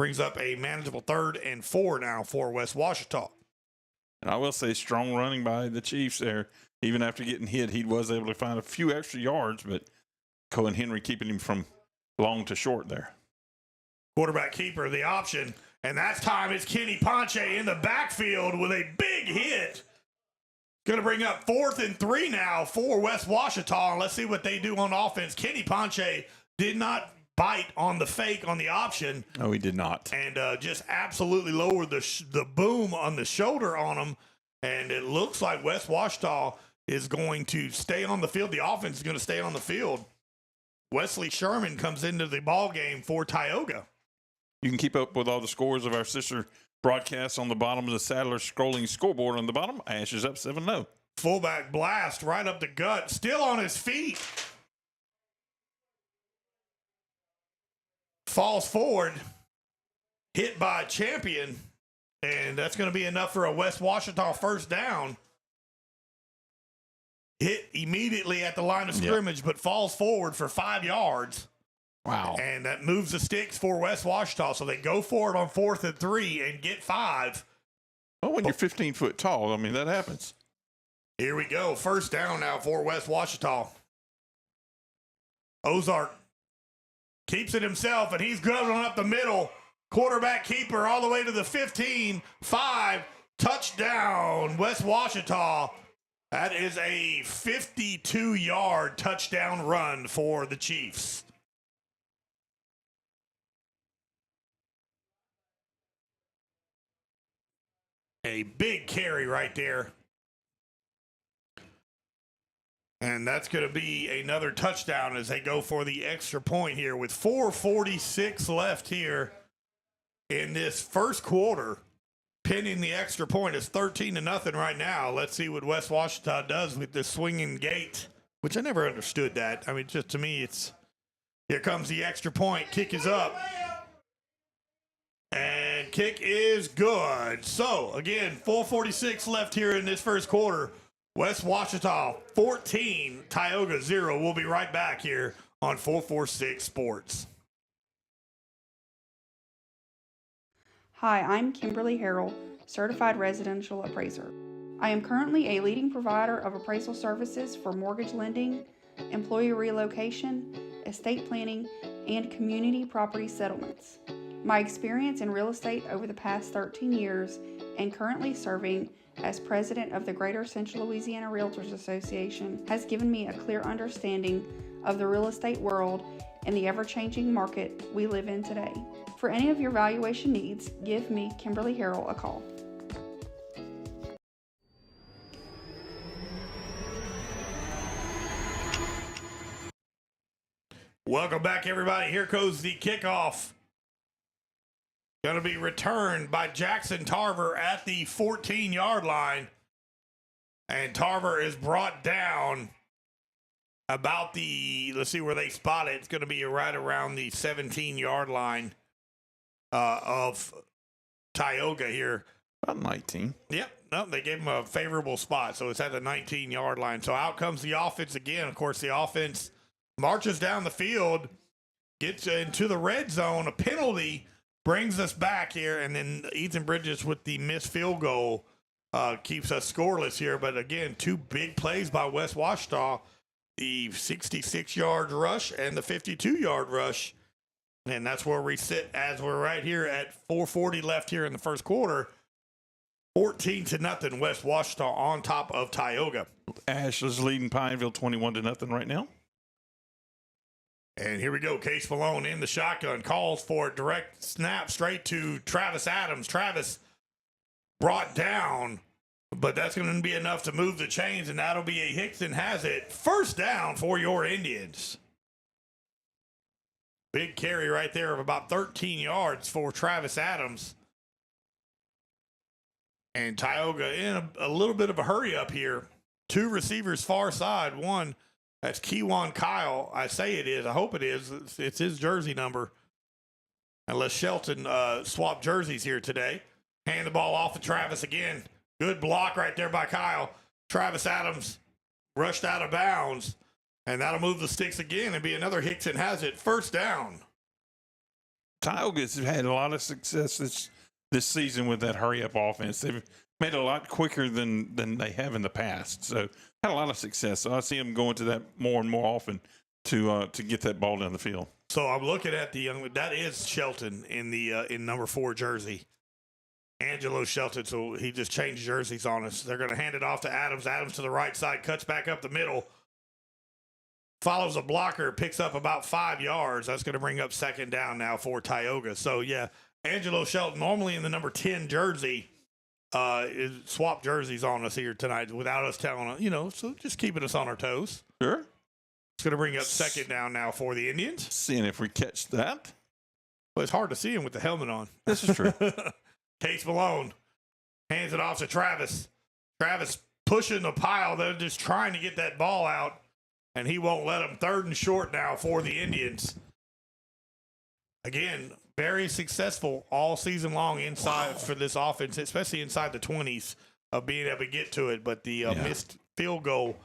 S1: Brings up a manageable 3rd and 4 now for West Ouachita.
S2: And I will say strong running by the Chiefs there. Even after getting hit, he was able to find a few extra yards, but Cohen Henry keeping him from long to short there.
S1: Quarterback keeper, the option. And that time it's Kenny Ponche in the backfield with a big hit. Going to bring up 4th and 3 now for West Ouachita. Let's see what they do on offense. Kenny Ponche did not bite on the fake on the option.
S2: No, he did not.
S1: And just absolutely lowered the boom on the shoulder on him. And it looks like West Ouachita is going to stay on the field. The offense is going to stay on the field. Wesley Sherman comes into the ball game for Tioga.
S2: You can keep up with all the scores of our sister broadcasts on the bottom of the Sadler scrolling scoreboard on the bottom. Ash is up 7-0.
S1: Fullback blast right up the gut. Still on his feet. Falls forward. Hit by a champion. And that's going to be enough for a West Ouachita first down. Hit immediately at the line of scrimmage, but falls forward for 5 yards.
S2: Wow.
S1: And that moves the sticks for West Ouachita. So they go for it on 4th and 3 and get 5.
S2: Well, when you're 15 foot tall, I mean, that happens.
S1: Here we go. First down now for West Ouachita. Ozark keeps it himself, and he's grubbing up the middle. Quarterback keeper all the way to the 15. 5. Touchdown, West Ouachita. That is a 52-yard touchdown run for the Chiefs. A big carry right there. And that's going to be another touchdown as they go for the extra point here with 4:46 left here in this first quarter. Pinning the extra point is 13-0 right now. Let's see what West Ouachita does with this swinging gate, which I never understood that. I mean, just to me, it's here comes the extra point. Kick is up. And kick is good. So, again, 4:46 left here in this first quarter. West Ouachita 14, Tioga 0. We'll be right back here on 446 Sports.
S10: Hi, I'm Kimberly Harrell, Certified Residential Appraiser. I am currently a leading provider of appraisal services for mortgage lending, employee relocation, estate planning, and community property settlements. My experience in real estate over the past 13 years and currently serving as president of the Greater Central Louisiana Realtors Association has given me a clear understanding of the real estate world and the ever-changing market we live in today. For any of your valuation needs, give me, Kimberly Harrell, a call.
S1: Welcome back, everybody. Here goes the kickoff. Going to be returned by Jackson Tarver at the 14-yard line. And Tarver is brought down about the, let's see where they spot it. It's going to be right around the 17-yard line of Tioga here.
S2: About 19.
S1: Yep. No, they gave him a favorable spot. So it's at the 19-yard line. So out comes the offense again. Of course, the offense marches down the field, gets into the red zone. A penalty brings us back here. And then Ethan Bridges with the missed field goal keeps us scoreless here. But again, two big plays by West Ouachita. The 66-yard rush and the 52-yard rush. And that's where we sit as we're right here at 4:40 left here in the first quarter. 14-0 West Ouachita on top of Tioga.
S2: Ash is leading Pineville 21-0 right now.
S1: And here we go. Case Malone in the shotgun. Calls for a direct snap straight to Travis Adams. Travis brought down, but that's going to be enough to move the chains, and that'll be a Hickson has it. First down for your Indians. Big carry right there of about 13 yards for Travis Adams. And Tioga in a little bit of a hurry up here. Two receivers far side. One, that's Kewan Kyle. I say it is. I hope it is. It's his jersey number. Unless Shelton swapped jerseys here today. Hand the ball off to Travis again. Good block right there by Kyle. Travis Adams rushed out of bounds. And that'll move the sticks again and be another Hickson has it. First down.
S2: Tioga's had a lot of success this season with that hurry-up offense. They've made it a lot quicker than they have in the past. So had a lot of success. So I see them going to that more and more often to get that ball down the field.
S1: So I'm looking at that is Shelton in number 4 jersey. Angelo Shelton, so he just changed jerseys on us. They're going to hand it off to Adams. Adams to the right side, cuts back up the middle. Follows a blocker, picks up about 5 yards. That's going to bring up second down now for Tioga. So, yeah, Angelo Shelton, normally in the number 10 jersey, is swapped jerseys on us here tonight without us telling us, so just keeping us on our toes.
S2: Sure.
S1: It's going to bring up second down now for the Indians.
S2: Seeing if we catch that.
S1: Well, it's hard to see him with the helmet on.
S2: This is true.
S1: Case Malone hands it off to Travis. Travis pushing the pile. They're just trying to get that ball out, and he won't let them. 3rd and short now for the Indians. Again, very successful all season long inside for this offense, especially inside the 20s of being able to get to it. But the missed field goal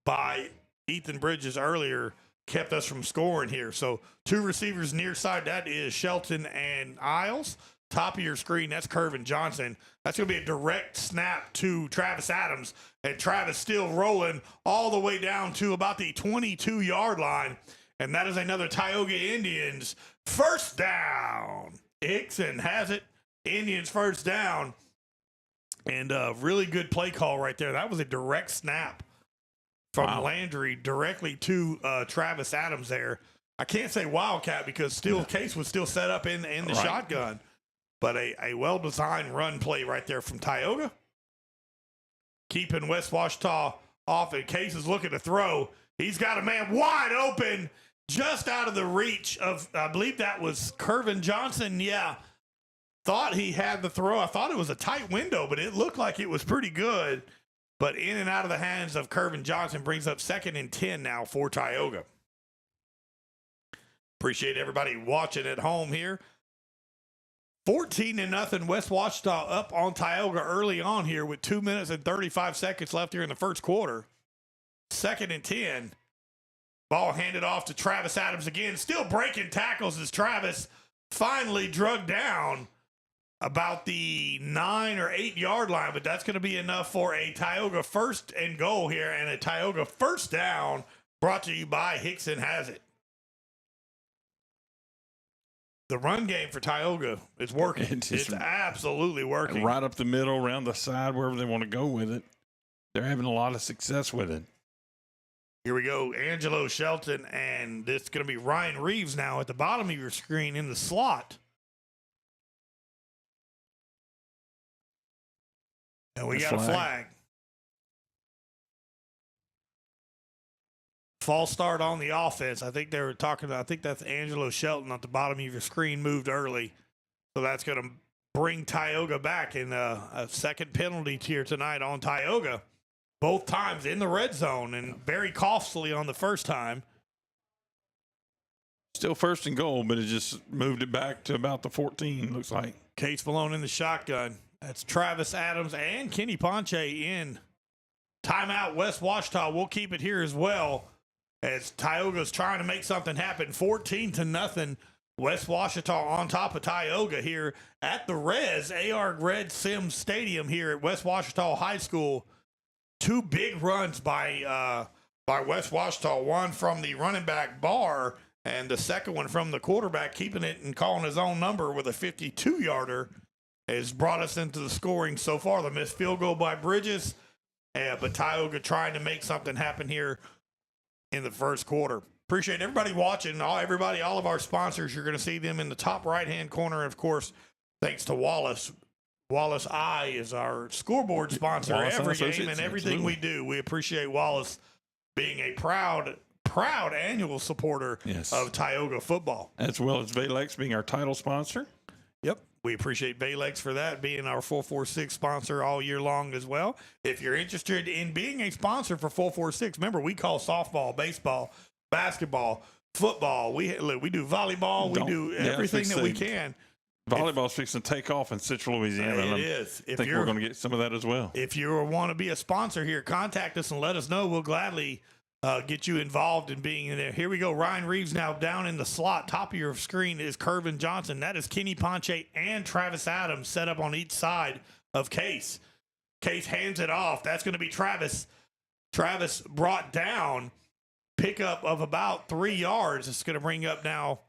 S1: by Ethan Bridges earlier kept us from scoring here. So 2 receivers near side. That is Shelton and Isles. Top of your screen, that's Curvin Johnson. That's going to be a direct snap to Travis Adams. And Travis still rolling all the way down to about the 22-yard line. And that is another Tioga Indians first down. Hickson has it. Indians first down. And a really good play call right there. That was a direct snap from Landry directly to Travis Adams there. I can't say Wildcat because Case was still set up in the shotgun. But a well-designed run play right there from Tioga. Keeping West Ouachita off, and Case is looking to throw. He's got a man wide open, just out of the reach of, I believe that was Curvin Johnson. Yeah. Thought he had the throw. I thought it was a tight window, but it looked like it was pretty good. But in and out of the hands of Curvin Johnson brings up 2nd and 10 now for Tioga. Appreciate everybody watching at home here. 14-0 West Ouachita up on Tioga early on here with 2 minutes and 35 seconds left here in the first quarter. 2nd and 10. Ball handed off to Travis Adams again. Still breaking tackles as Travis finally drugged down about the 9 or 8 yard line, but that's going to be enough for a Tioga 1st and goal here, and a Tioga first down brought to you by Hickson Has It. The run game for Tioga is working. It's absolutely working.
S2: Right up the middle, around the side, wherever they want to go with it. They're having a lot of success with it.
S1: Here we go. Angelo Shelton, and this is going to be Ryan Reeves now at the bottom of your screen in the slot. And we got a flag. False start on the offense. I think they were talking about, I think that's Angelo Shelton at the bottom of your screen moved early. So that's going to bring Tioga back in a second penalty here tonight on Tioga. Both times in the red zone and very costly on the first time.
S2: Still 1st and goal, but it just moved it back to about the 14, looks like.
S1: Case Malone in the shotgun. That's Travis Adams and Kenny Ponche in. Timeout, West Ouachita. We'll keep it here as well, as Tioga's trying to make something happen. 14-0. West Ouachita on top of Tioga here at the AR Red Sims Stadium here at West Ouachita High School. 2 big runs by West Ouachita. One from the running back Barr, and the second one from the quarterback, keeping it and calling his own number with a 52-yarder, has brought us into the scoring so far. The missed field goal by Bridges, but Tioga trying to make something happen here in the first quarter. Appreciate everybody watching. All of our sponsors, you're going to see them in the top right-hand corner. Of course, thanks to Wallace. Wallace I is our scoreboard sponsor every game and everything we do. We appreciate Wallace being a proud annual supporter of Tioga football.
S2: As well as Valex being our title sponsor.
S1: Yep. We appreciate Valex for that, being our 446 sponsor all year long as well. If you're interested in being a sponsor for 446, remember, we call softball, baseball, basketball, football. We do volleyball. We do everything that we can.
S2: Volleyball's fixing to take off in Central Louisiana.
S1: It is.
S2: I think we're going to get some of that as well.
S1: If you want to be a sponsor here, contact us and let us know. We'll gladly get you involved in being in there. Here we go. Ryan Reeves now down in the slot. Top of your screen is Kervin Johnson. That is Kenny Ponche and Travis Adams set up on each side of Case. Case hands it off. That's going to be Travis. Travis brought down. Pickup of about 3 yards. It's going to bring up now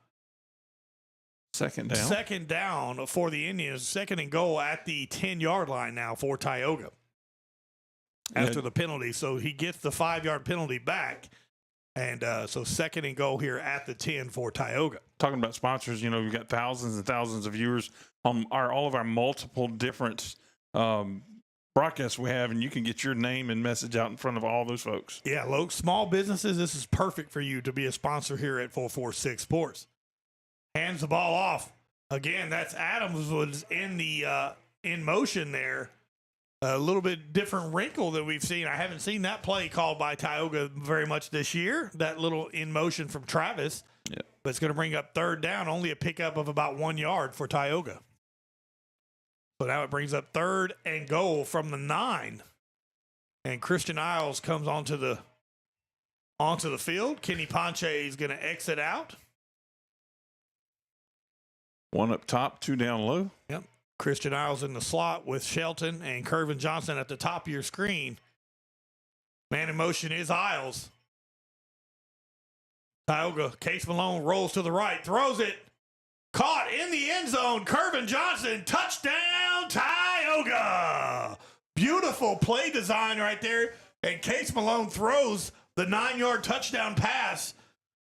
S2: second down.
S1: Second down for the Indians. Second and goal at the 10-yard line now for Tioga after the penalty. So he gets the 5-yard penalty back. And so second and goal here at the 10 for Tioga.
S2: Talking about sponsors, you know, we've got thousands and thousands of viewers on all of our multiple different broadcasts we have, and you can get your name and message out in front of all those folks.
S1: Yeah, small businesses, this is perfect for you to be a sponsor here at 446 Sports. Hands the ball off. Again, that's Adams was in the in motion there. A little bit different wrinkle that we've seen. I haven't seen that play called by Tioga very much this year. That little in motion from Travis.
S2: Yeah.
S1: But it's going to bring up third down, only a pickup of about 1 yard for Tioga. So now it brings up third and goal from the 9. And Christian Isles comes onto the field. Kenny Ponche is going to exit out.
S2: One up top, 2 down low.
S1: Yep. Christian Isles in the slot with Shelton and Kervin Johnson at the top of your screen. Man in motion is Isles. Tioga, Case Malone rolls to the right, throws it. Caught in the end zone. Kervin Johnson, touchdown, Tioga. Beautiful play design right there. And Case Malone throws the 9-yard touchdown pass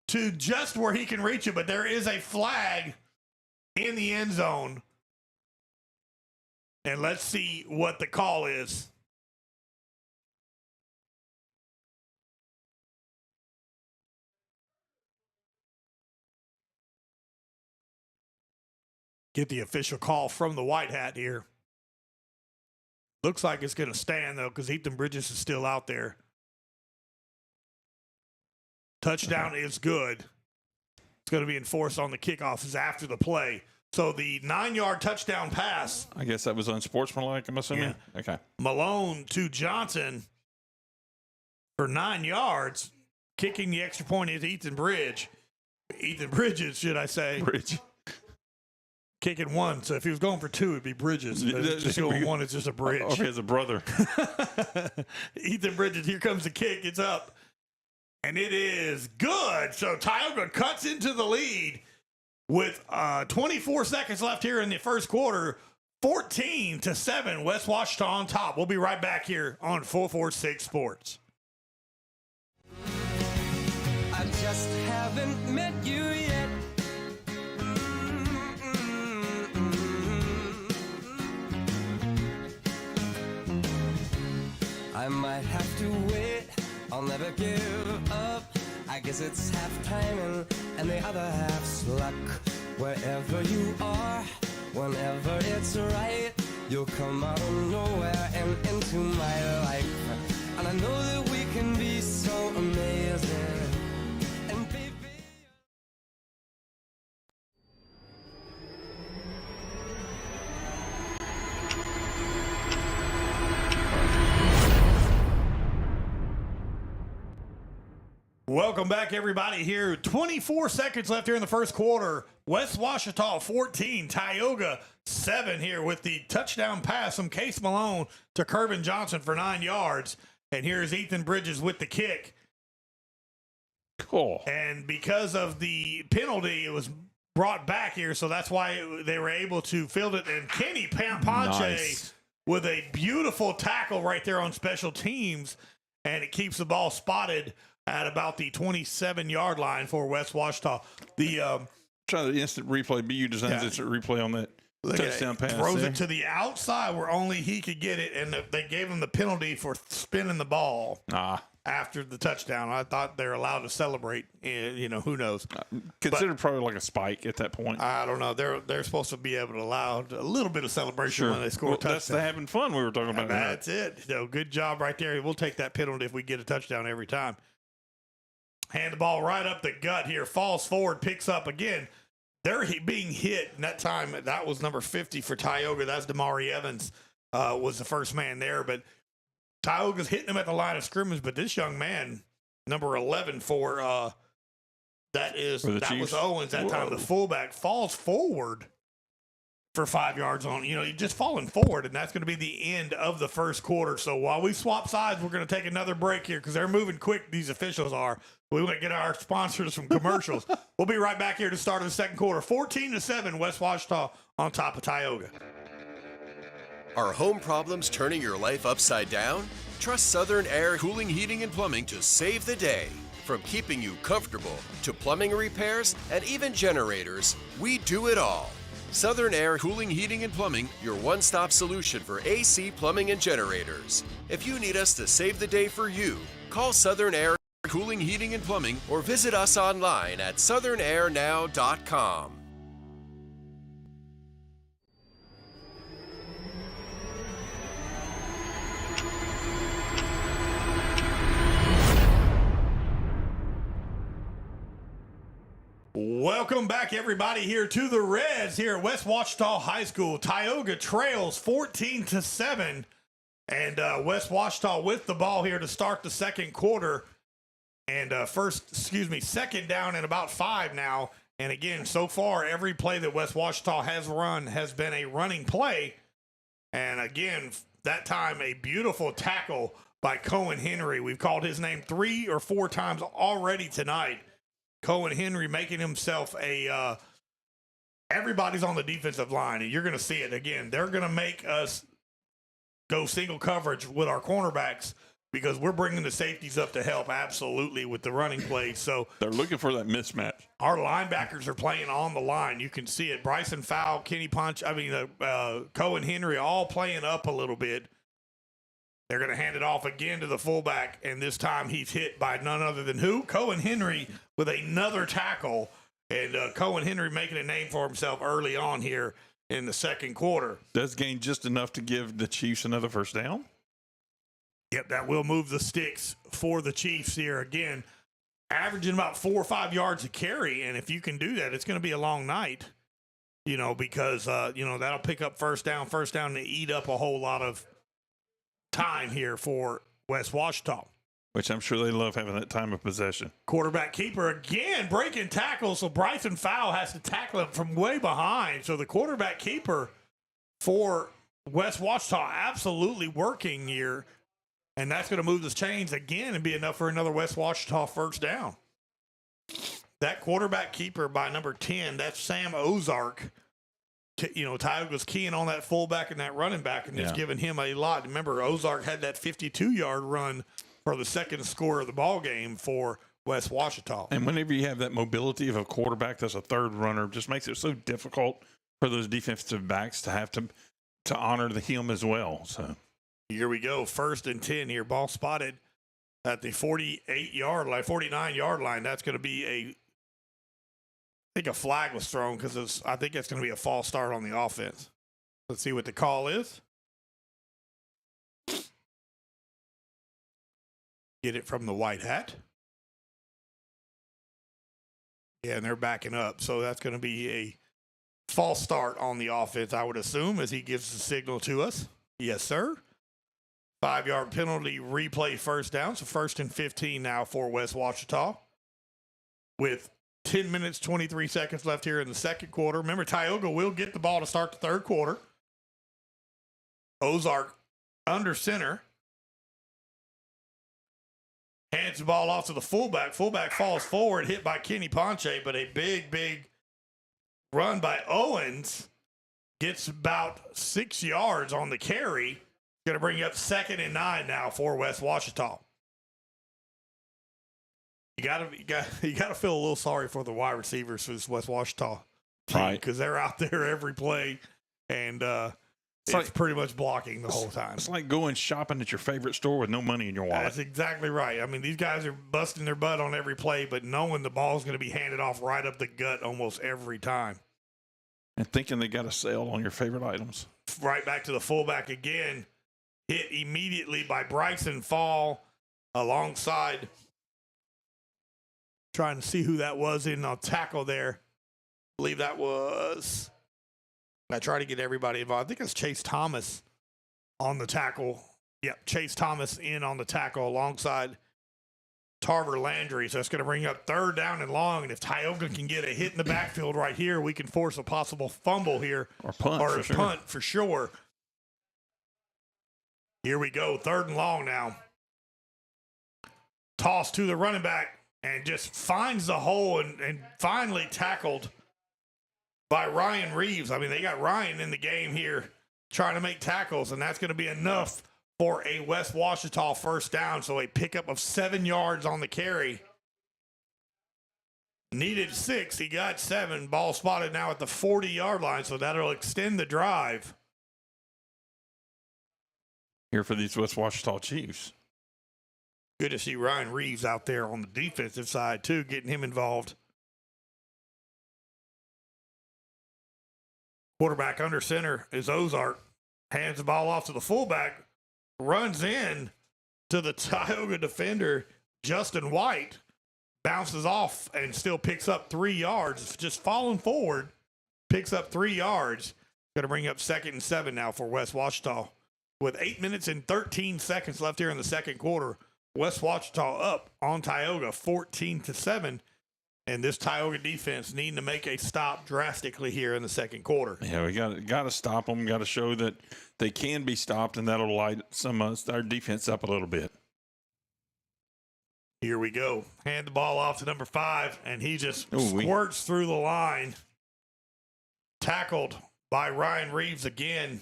S1: to just where he can reach it. But there is a flag in the end zone. And let's see what the call is. Get the official call from the white hat here. Looks like it's going to stand, though, because Ethan Bridges is still out there. Touchdown is good. It's going to be enforced on the kickoff is after the play. So the 9-yard touchdown pass.
S2: I guess that was unsportsmanlike, I'm assuming.
S1: Yeah.
S2: Okay.
S1: Malone to Johnson for 9 yards. Kicking the extra point is Ethan Bridges, should I say.
S2: Bridge.
S1: Kicking 1. So if he was going for 2, it'd be Bridges. Just going 1, it's just a bridge.
S2: Oh, he has a brother.
S1: Ethan Bridges, here comes the kick. It's up. And it is good. So Tioga cuts into the lead with 24 seconds left here in the first quarter. 14-7, West Ouachita on top. We'll be right back here on 446 Sports.
S12: I just haven't met you yet. I might have to wait, I'll never give up. I guess it's half timing and the other half's luck. Wherever you are, whenever it's right, you'll come out of nowhere and into my life. And I know that we can be so amazing. And baby,
S1: Welcome back, everybody. Here, 24 seconds left here in the first quarter. West Ouachita 14, Tioga 7 here with the touchdown pass from Case Malone to Kervin Johnson for 9 yards. And here's Ethan Bridges with the kick.
S2: Cool.
S1: And because of the penalty, it was brought back here, so that's why they were able to field it. And Kenny Ponche with a beautiful tackle right there on special teams, and it keeps the ball spotted at about the 27-yard line for West Ouachita.
S2: Try the instant replay. BU designs instant replay on that touchdown pass.
S1: Throws it to the outside where only he could get it, and they gave him the penalty for spinning the ball after the touchdown. I thought they're allowed to celebrate. You know, who knows?
S2: Considered probably like a spike at that point.
S1: I don't know. They're supposed to be able to allow a little bit of celebration when they score a touchdown.
S2: That's the having fun we were talking about.
S1: That's it. So good job right there. We'll take that penalty if we get a touchdown every time. Hand the ball right up the gut here. Falls forward, picks up again. They're being hit. And that time, that was number 50 for Tioga. That's Damari Evans was the first man there. But Tioga's hitting him at the line of scrimmage. But this young man number 11 for that
S2: Chiefs.
S1: was Owens that time. The fullback falls forward for 5 yards on, you're just falling forward, and that's going to be the end of the first quarter. So while we swap sides, we're going to take another break here because they're moving quick, these officials are. We want to get our sponsors from commercials. We'll be right back here to start of the second quarter. 14-7, West Ouachita on top of Tioga.
S11: Are home problems turning your life upside down? Trust Southern Air Cooling, Heating, and Plumbing to save the day. From keeping you comfortable to plumbing repairs and even generators, we do it all. Southern Air Cooling, Heating, and Plumbing, your one-stop solution for AC, plumbing, and generators. If you need us to save the day for you, call Southern Air Cooling, Heating, and Plumbing or visit us online at southernairnow.com.
S1: Welcome back, everybody, here to the Reds here at West Ouachita High School. Tioga trails 14-7, and West Ouachita with the ball here to start the second quarter. And second down and about 5 now. And again, so far, every play that West Ouachita has run has been a running play. And again, that time, a beautiful tackle by Cohen Henry. We've called his name 3 or 4 times already tonight. Cohen Henry making himself everybody's on the defensive line, and you're going to see it again. They're going to make us go single coverage with our cornerbacks because we're bringing the safeties up to help absolutely with the running plays. So
S2: they're looking for that mismatch.
S1: Our linebackers are playing on the line. You can see it. Bryson Fowl, Cohen Henry all playing up a little bit. They're going to hand it off again to the fullback, and this time he's hit by none other than who? Cohen Henry with another tackle, and Cohen Henry making a name for himself early on here in the second quarter.
S2: Does gain just enough to give the Chiefs another first down?
S1: Yep, that will move the sticks for the Chiefs here again, averaging about 4 or 5 yards a carry, and if you can do that, it's going to be a long night, because, that'll pick up first down to eat up a whole lot of time here for West Ouachita.
S2: Which I'm sure they love having that time of possession.
S1: Quarterback keeper again breaking tackles, so Bryson Fowl has to tackle him from way behind. So the quarterback keeper for West Ouachita absolutely working here, and that's going to move the chains again and be enough for another West Ouachita first down. That quarterback keeper by number 10, that's Sam Ozark. Tioga's keying on that fullback and that running back, and it's giving him a lot. Remember, Ozark had that 52-yard run for the second score of the ball game for West Ouachita.
S2: And whenever you have that mobility of a quarterback that's a third runner, just makes it so difficult for those defensive backs to have to honor him as well. So
S1: here we go, 1st and 10 here. Ball spotted at the 49-yard line. That's going to be I think a flag was thrown because I think it's going to be a false start on the offense. Let's see what the call is. Get it from the white hat. Yeah, and they're backing up. So that's going to be a false start on the offense, I would assume, as he gives the signal to us. Yes, sir. 5-yard penalty, replay first down. So 1st and 15 now for West Ouachita with 10 minutes, 23 seconds left here in the second quarter. Remember, Tioga will get the ball to start the third quarter. Ozark under center. Hands the ball off to the fullback. Fullback falls forward, hit by Kenny Ponche, but a big run by Owens gets about 6 yards on the carry. Going to bring you up 2nd and 9 now for West Ouachita. You gotta feel a little sorry for the wide receivers for this West Ouachita team,
S2: right?
S1: Because they're out there every play, and it's pretty much blocking the whole time.
S2: It's like going shopping at your favorite store with no money in your wallet.
S1: That's exactly right. I mean, these guys are busting their butt on every play, but knowing the ball's going to be handed off right up the gut almost every time.
S2: And thinking they got a sale on your favorite items.
S1: Right back to the fullback again. Hit immediately by Bryson Fall alongside. Trying to see who that was in the tackle there. I believe that was. I try to get everybody involved. I think it's Chase Thomas on the tackle. Yep, Chase Thomas in on the tackle alongside Tarver Landry. So it's going to bring up 3rd down and long. And if Tioga can get a hit in the backfield right here, we can force a possible fumble here.
S2: Or punt,
S1: or
S2: for
S1: a
S2: sure.
S1: punt for sure. Here we go, 3rd and long now. Toss to the running back and just finds the hole and finally tackled by Ryan Reeves. I mean, they got Ryan in the game here trying to make tackles, and that's going to be enough for a West Ouachita 1st down. So a pickup of 7 yards on the carry. Needed 6. He got 7. Ball spotted now at the 40-yard line, so that'll extend the drive.
S2: Here for these West Ouachita Chiefs.
S1: Good to see Ryan Reeves out there on the defensive side, too, getting him involved. Quarterback under center is Ozark. Hands the ball off to the fullback. Runs in to the Tioga defender, Justin White. Bounces off and still picks up 3 yards. Just falling forward. Picks up 3 yards. Going to bring up 2nd and 7 now for West Ouachita. With 8 minutes and 13 seconds left here in the second quarter. West Ouachita up on Tioga 14-7. And this Tioga defense needing to make a stop drastically here in the second quarter.
S2: Yeah, we got to stop them. Got to show that they can be stopped, and that'll light our defense up a little bit.
S1: Here we go. Hand the ball off to number 5, and he just squirts through the line. Tackled by Ryan Reeves again.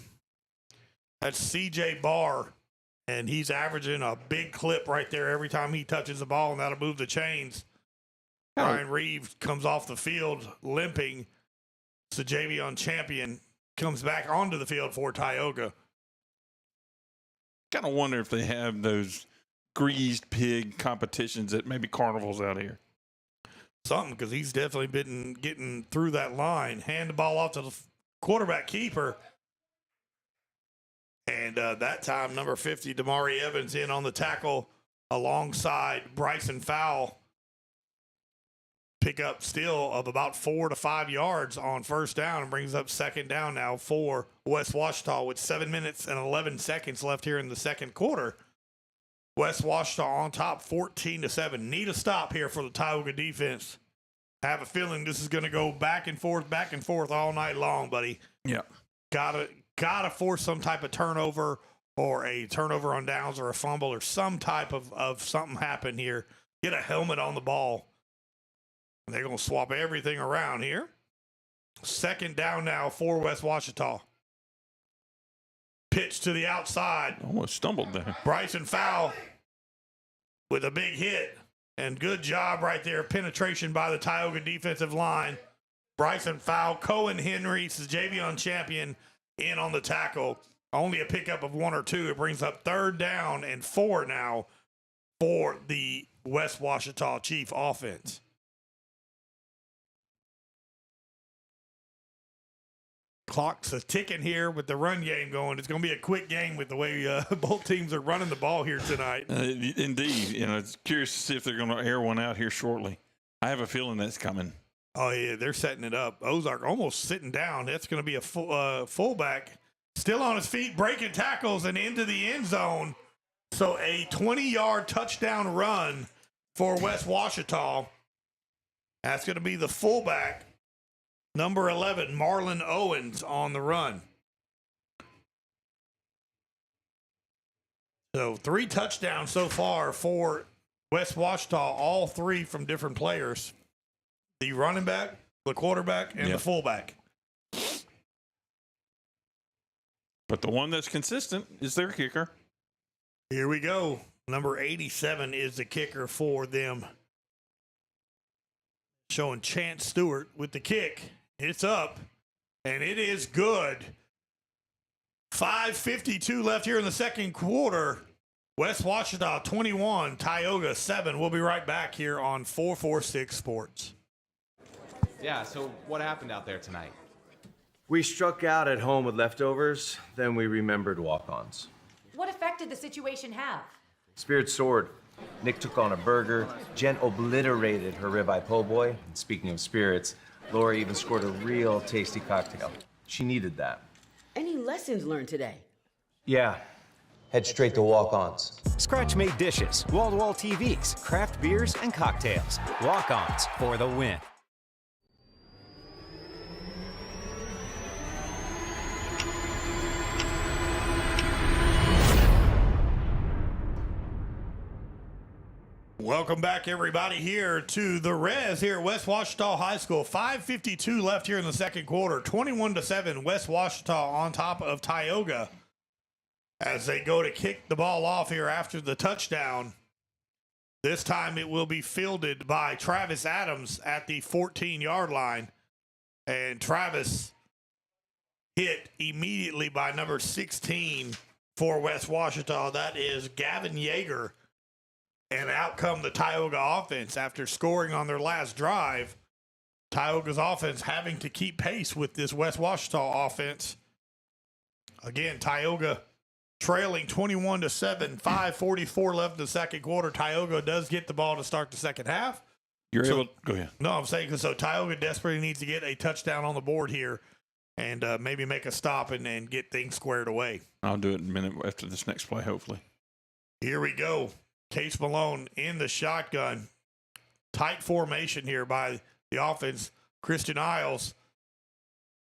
S1: That's C.J. Barr, and he's averaging a big clip right there every time he touches the ball, and that'll move the chains. Ryan Reeves comes off the field limping. Javion Champion comes back onto the field for Tioga.
S2: Kind of wonder if they have those greased pig competitions at maybe carnivals out here.
S1: Something, because he's definitely been getting through that line. Hand the ball off to the quarterback keeper. And that time, number 50, Damari Evans in on the tackle alongside Bryson Fowle. Pick up still of about 4 to 5 yards on 1st down and brings up 2nd down now for West Ouachita with 7 minutes and 11 seconds left here in the second quarter. West Ouachita on top 14-7. Need a stop here for the Tioga defense. I have a feeling this is going to go back and forth all night long, buddy.
S2: Yeah.
S1: Gotta force some type of turnover or a turnover on downs or a fumble or some type of something happen here. Get a helmet on the ball. They're going to swap everything around here. 2nd down now for West Ouachita. Pitch to the outside.
S2: Almost stumbled there.
S1: Bryson Fowle with a big hit. And good job right there. Penetration by the Tioga defensive line. Bryson Fowle, Cohen Henry, Javion Champion in on the tackle. Only a pickup of 1 or 2. It brings up 3rd down and 4 now for the West Ouachita Chief offense. Clock's a ticking here with the run game going. It's going to be a quick game with the way both teams are running the ball here tonight.
S2: Indeed. It's curious to see if they're going to air one out here shortly. I have a feeling that's coming.
S1: Oh, yeah, they're setting it up. Ozark almost sitting down. That's going to be a fullback. Still on his feet, breaking tackles and into the end zone. So a 20-yard touchdown run for West Ouachita. That's going to be the fullback. Number 11, Marlon Owens on the run. So 3 touchdowns so far for West Ouachita, all 3 from different players. The running back, the quarterback, and the fullback.
S2: But the one that's consistent is their kicker.
S1: Here we go. Number 87 is the kicker for them. Showing Chance Stewart with the kick. It's up, and it is good. 5:52 left here in the second quarter. West Ouachita 21, Tioga 7. We'll be right back here on 446 Sports.
S13: Yeah, so what happened out there tonight?
S14: We struck out at home with leftovers, then we remembered walk-ons.
S15: What effect did the situation have?
S14: Spirit soared. Nick took on a burger. Jen obliterated her ribeye po' boy. And speaking of spirits, Laura even scored a real tasty cocktail. She needed that.
S15: Any lessons learned today?
S14: Yeah. head straight to walk-ons.
S16: Scratch-made dishes, wall-to-wall TVs, craft beers, and cocktails. Walk-ons for the win.
S1: Welcome back, everybody, here to the Res here at West Ouachita High School. 5:52 left here in the second quarter. 21-7, West Ouachita on top of Tioga as they go to kick the ball off here after the touchdown. This time it will be fielded by Travis Adams at the 14-yard line. And Travis hit immediately by number 16 for West Ouachita. That is Gavin Yeager. And out come the Tioga offense after scoring on their last drive. Tioga's offense having to keep pace with this West Ouachita offense. Again, Tioga trailing 21-7, 5:44 left in the second quarter. Tioga does get the ball to start the second half.
S2: You're able to go ahead.
S1: No, I'm saying so Tioga desperately needs to get a touchdown on the board here and maybe make a stop and get things squared away.
S2: I'll do it in a minute after this next play, hopefully.
S1: Here we go. Case Malone in the shotgun. Tight formation here by the offense. Christian Isles.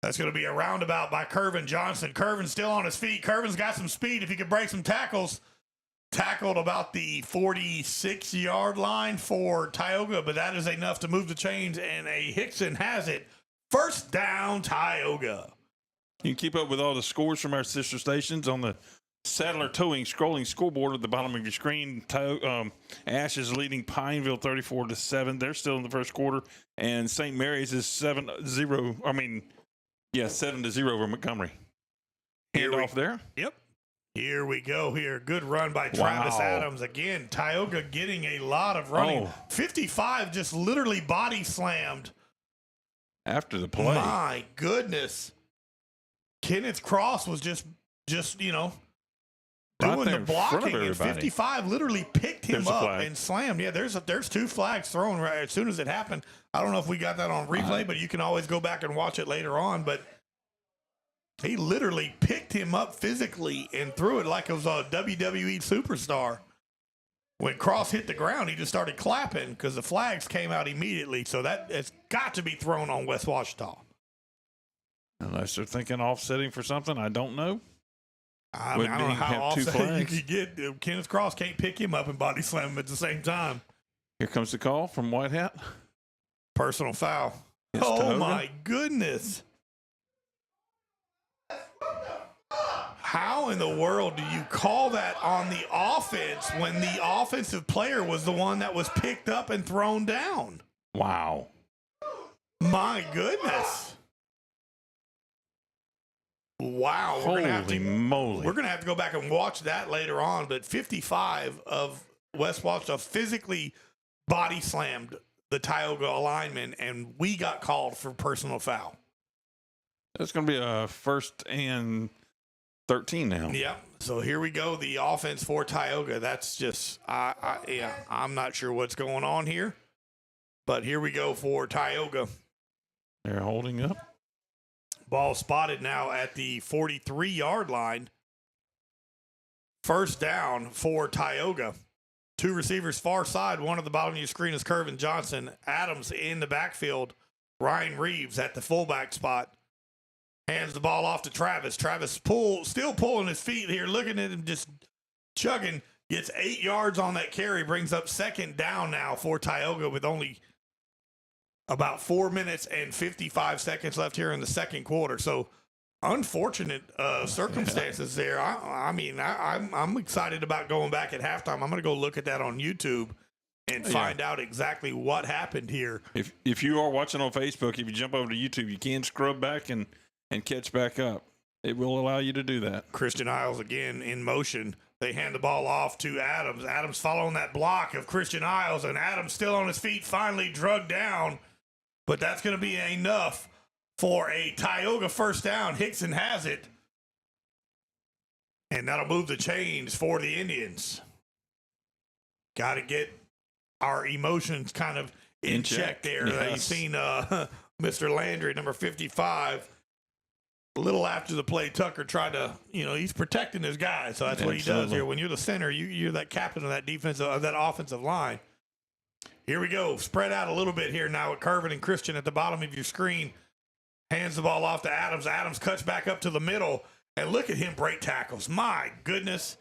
S1: That's going to be a roundabout by Kervin Johnson. Kervin's still on his feet. Kervin's got some speed if he could break some tackles. Tackled about the 46-yard line for Tioga, but that is enough to move the chains, and a Hickson has it. First down, Tioga.
S2: You can keep up with all the scores from our sister stations on the Saddler Towing scrolling scoreboard at the bottom of your screen. Ash is leading Pineville 34-7. They're still in the first quarter, and St. Mary's is 7-0. 7-0 over Montgomery. Handoff there.
S1: Yep. Here we go. Here, good run by Travis Adams again. Tioga getting a lot of running. 55 just literally body slammed
S2: after the play.
S1: My goodness. Kenneth Cross was just doing the blocking, and 55 literally picked him up and slammed. Yeah, there's two flags thrown right as soon as it happened. I don't know if we got that on replay, but you can always go back and watch it later on. But he literally picked him up physically and threw it like it was a WWE superstar. When Cross hit the ground, he just started clapping because the flags came out immediately. So that it's got to be thrown on West Ouachita.
S2: Unless they're thinking offsetting for something, I don't know.
S1: I don't know how offset you could get. Kenneth Cross can't pick him up and body slam him at the same time.
S2: Here comes the call from White Hat.
S1: Personal foul.
S2: Tioga.
S1: My goodness. How in the world do you call that on the offense when the offensive player was the one that was picked up and thrown down?
S2: Wow.
S1: My goodness. Wow.
S2: Holy moly.
S1: We're going to have to go back and watch that later on, but 55 of West Ouachita physically body slammed the Tioga lineman, and we got called for personal foul.
S2: That's going to be a 1st and 13 now.
S1: Yeah. So here we go. The offense for Tioga. That's just, I'm not sure what's going on here, but here we go for Tioga.
S2: They're holding up.
S1: Ball spotted now at the 43-yard line. First down for Tioga. Two receivers far side. One at the bottom of your screen is Kervin Johnson. Adams in the backfield. Ryan Reeves at the fullback spot. Hands the ball off to Travis. Travis still pulling his feet here, looking at him just chugging. Gets 8 yards on that carry. Brings up second down now for Tioga with only about 4 minutes and 55 seconds left here in the second quarter. So unfortunate circumstances there. I'm excited about going back at halftime. I'm going to go look at that on YouTube and find out exactly what happened here.
S2: If you are watching on Facebook, if you jump over to YouTube, you can scrub back and catch back up. It will allow you to do that.
S1: Christian Isles again in motion. They hand the ball off to Adams. Adams following that block of Christian Isles, and Adams still on his feet, finally drugged down. But that's going to be enough for a Tioga first down. Hickson has it. And that'll move the chains for the Indians. Got to get our emotions kind of in check there.
S2: Yes.
S1: You've seen Mr. Landry, number 55, A little after the play, Tucker tried to, he's protecting his guy. So that's what he does here. When you're the center, you're that captain of that that offensive line. Here we go. Spread out a little bit here now with Kervin and Christian at the bottom of your screen. Hands the ball off to Adams. Adams cuts back up to the middle. And look at him break tackles. My goodness.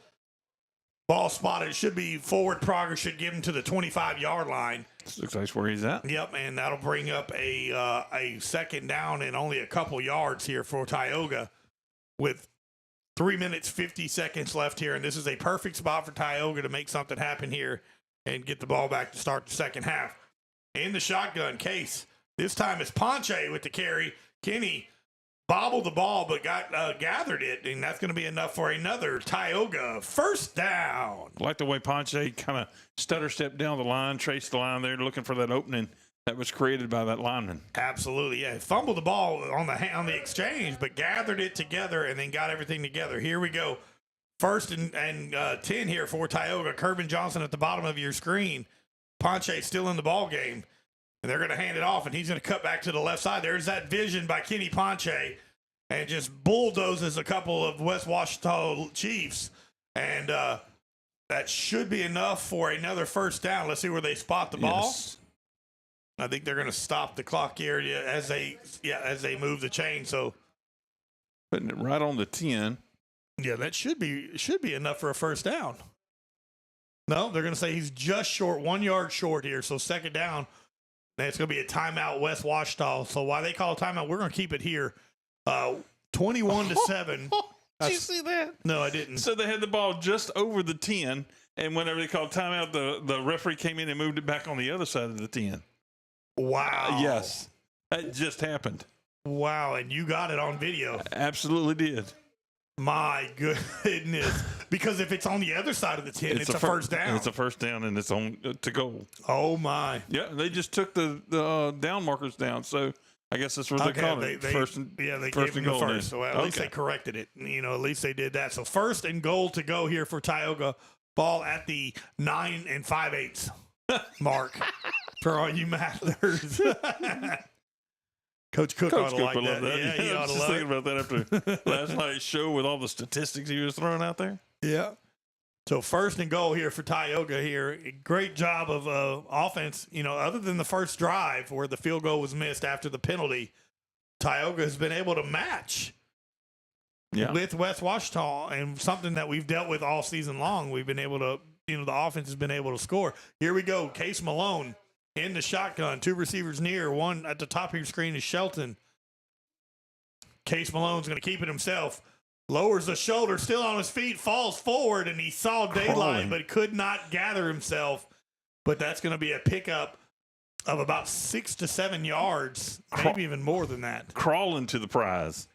S1: Ball spotted. Should be forward progress. Should give him to the 25-yard line.
S2: This looks like where he's at.
S1: Yep, and that'll bring up a second down and only a couple yards here for Tioga with 3 minutes, 50 seconds left here. And this is a perfect spot for Tioga to make something happen here and get the ball back to start the second half. In the shotgun case, this time it's Ponche with the carry. Kenny bobbled the ball but gathered it, and that's going to be enough for another Tioga first down.
S2: I like the way Ponche kind of stutter stepped down the line, traced the line there, looking for that opening that was created by that lineman.
S1: Absolutely, yeah. Fumbled the ball on the exchange, but gathered it together and then got everything together. Here we go. First and 10 here for Tioga. Kervin Johnson at the bottom of your screen. Ponche still in the ball game. And they're going to hand it off, and he's going to cut back to the left side. There's that vision by Kenny Ponche, and just bulldozes a couple of West Ouachita Chiefs. And that should be enough for another first down. Let's see where they spot the ball.
S2: Yes.
S1: I think they're going to stop the clock here as they move the chain. So
S2: putting it right on the 10.
S1: Yeah, that should be enough for a first down. No, they're going to say he's just short, 1 yard short here. So second down. And it's going to be a timeout, West Ouachita. So why they call a timeout, we're going to keep it here. 21-7.
S2: Did you see that?
S1: No, I didn't.
S2: So they had the ball just over the 10, and whenever they called timeout, the referee came in and moved it back on the other side of the 10.
S1: Wow.
S2: Yes. That just happened.
S1: Wow, and you got it on video.
S2: Absolutely did.
S1: My goodness. Because if it's on the other side of the 10, it's a first down.
S2: It's a first down, and it's on to goal.
S1: Oh, my.
S2: Yeah, they just took the down markers down, so I guess that's what they call it.
S1: They gave him the first. So at least they corrected it. At least they did that. So first and goal to go here for Tioga. Ball at the 9 5/8 mark for all you mathers. Coach Cook ought to like that. Yeah, he ought to love it.
S2: I was just thinking about that after last night's show with all the statistics he was throwing out there.
S1: Yeah. So first and goal here for Tioga here. Great job of offense. Other than the first drive where the field goal was missed after the penalty, Tioga has been able to match with West Ouachita, and something that we've dealt with all season long. We've been able to, the offense has been able to score. Here we go. Case Malone in the shotgun. Two receivers near. One at the top of your screen is Shelton. Case Malone's going to keep it himself. Lowers the shoulder, still on his feet, falls forward, and he saw daylight, but could not gather himself. But that's going to be a pickup of about 6 to 7 yards, maybe even more than that.
S2: Crawling to the prize,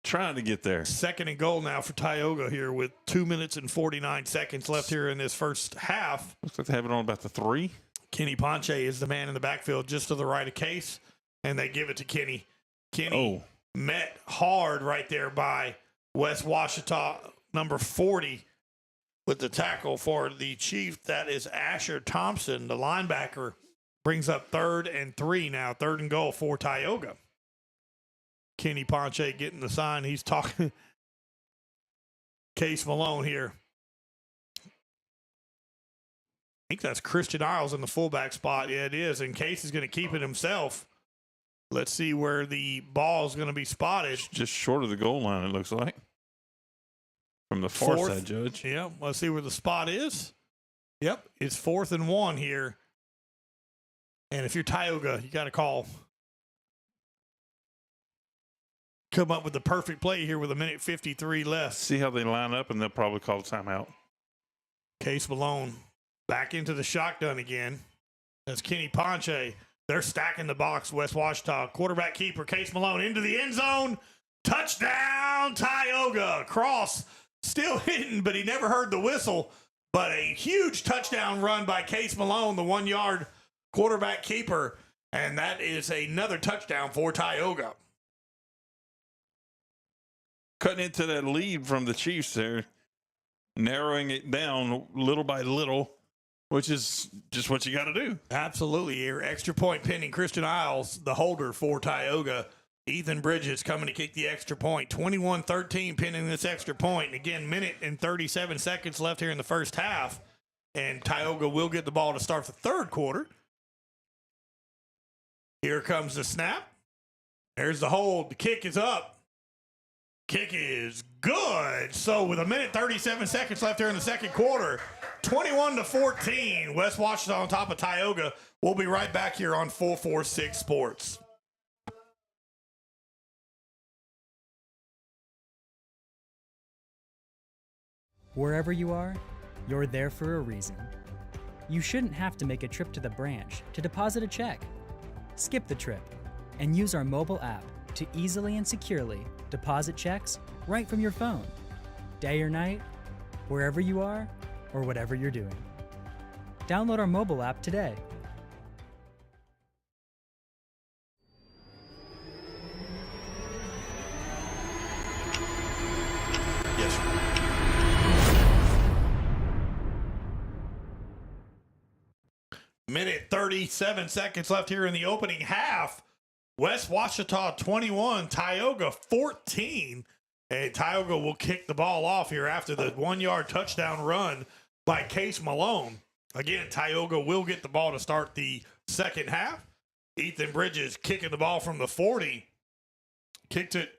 S2: trying to get there.
S1: Second and goal now for Tioga here with 2 minutes and 49 seconds left here in this first half.
S2: Looks like they have it on about the 3.
S1: Kenny Ponche is the man in the backfield just to the right of Case, and they give it to Kenny. Kenny met hard right there by West Ouachita, number 40, with the tackle for the Chief. That is Asher Thompson, the linebacker. Brings up 3rd and 3 now. 3rd and goal for Tioga. Kenny Ponche getting the sign. He's talking Case Malone here. I think that's Christian Isles in the fullback spot. Yeah, it is. And Case is going to keep it himself. Let's see where the ball is going to be spotted.
S2: Just short of the goal line, it looks like. From the far side, Judge.
S1: Yep. Let's see where the spot is. Yep. It's 4th and 1 here. And if you're Tioga, you got to come up with the perfect play here with 1:53 left.
S2: See how they line up, and they'll probably call a timeout.
S1: Case Malone back into the shotgun again. That's Kenny Ponche. They're stacking the box, West Ouachita. Quarterback keeper, Case Malone into the end zone. Touchdown, Tioga. Cross still hidden, but he never heard the whistle. But a huge touchdown run by Case Malone, the 1 yard quarterback keeper. And that is another touchdown for Tioga.
S2: Cutting into that lead from the Chiefs there, narrowing it down little by little, which is just what you got to do.
S1: Absolutely. Your extra point pending. Christian Isles, the holder for Tioga, Ethan Bridges coming to kick the extra point. 21-13 pinning this extra point. And again, minute and 37 seconds left here in the first half. And Tioga will get the ball to start the third quarter. Here comes the snap. There's the hold. The kick is up. Kick is good. So with a minute 37 seconds left here in the second quarter, 21-14, West Ouachita on top of Tioga. We'll be right back here on 446 Sports.
S8: Wherever you are, you're there for a reason. You shouldn't have to make a trip to the branch to deposit a check. Skip the trip and use our mobile app to easily and securely deposit checks right from your phone. Day or night, wherever you are, or whatever you're doing. Download our mobile app today.
S1: Yes. Minute 37 seconds left here in the opening half. West Ouachita 21, Tioga 14. And Tioga will kick the ball off here after the 1-yard touchdown run by Case Malone. Again, Tioga will get the ball to start the second half. Ethan Bridges kicking the ball from the 40. Kicked it.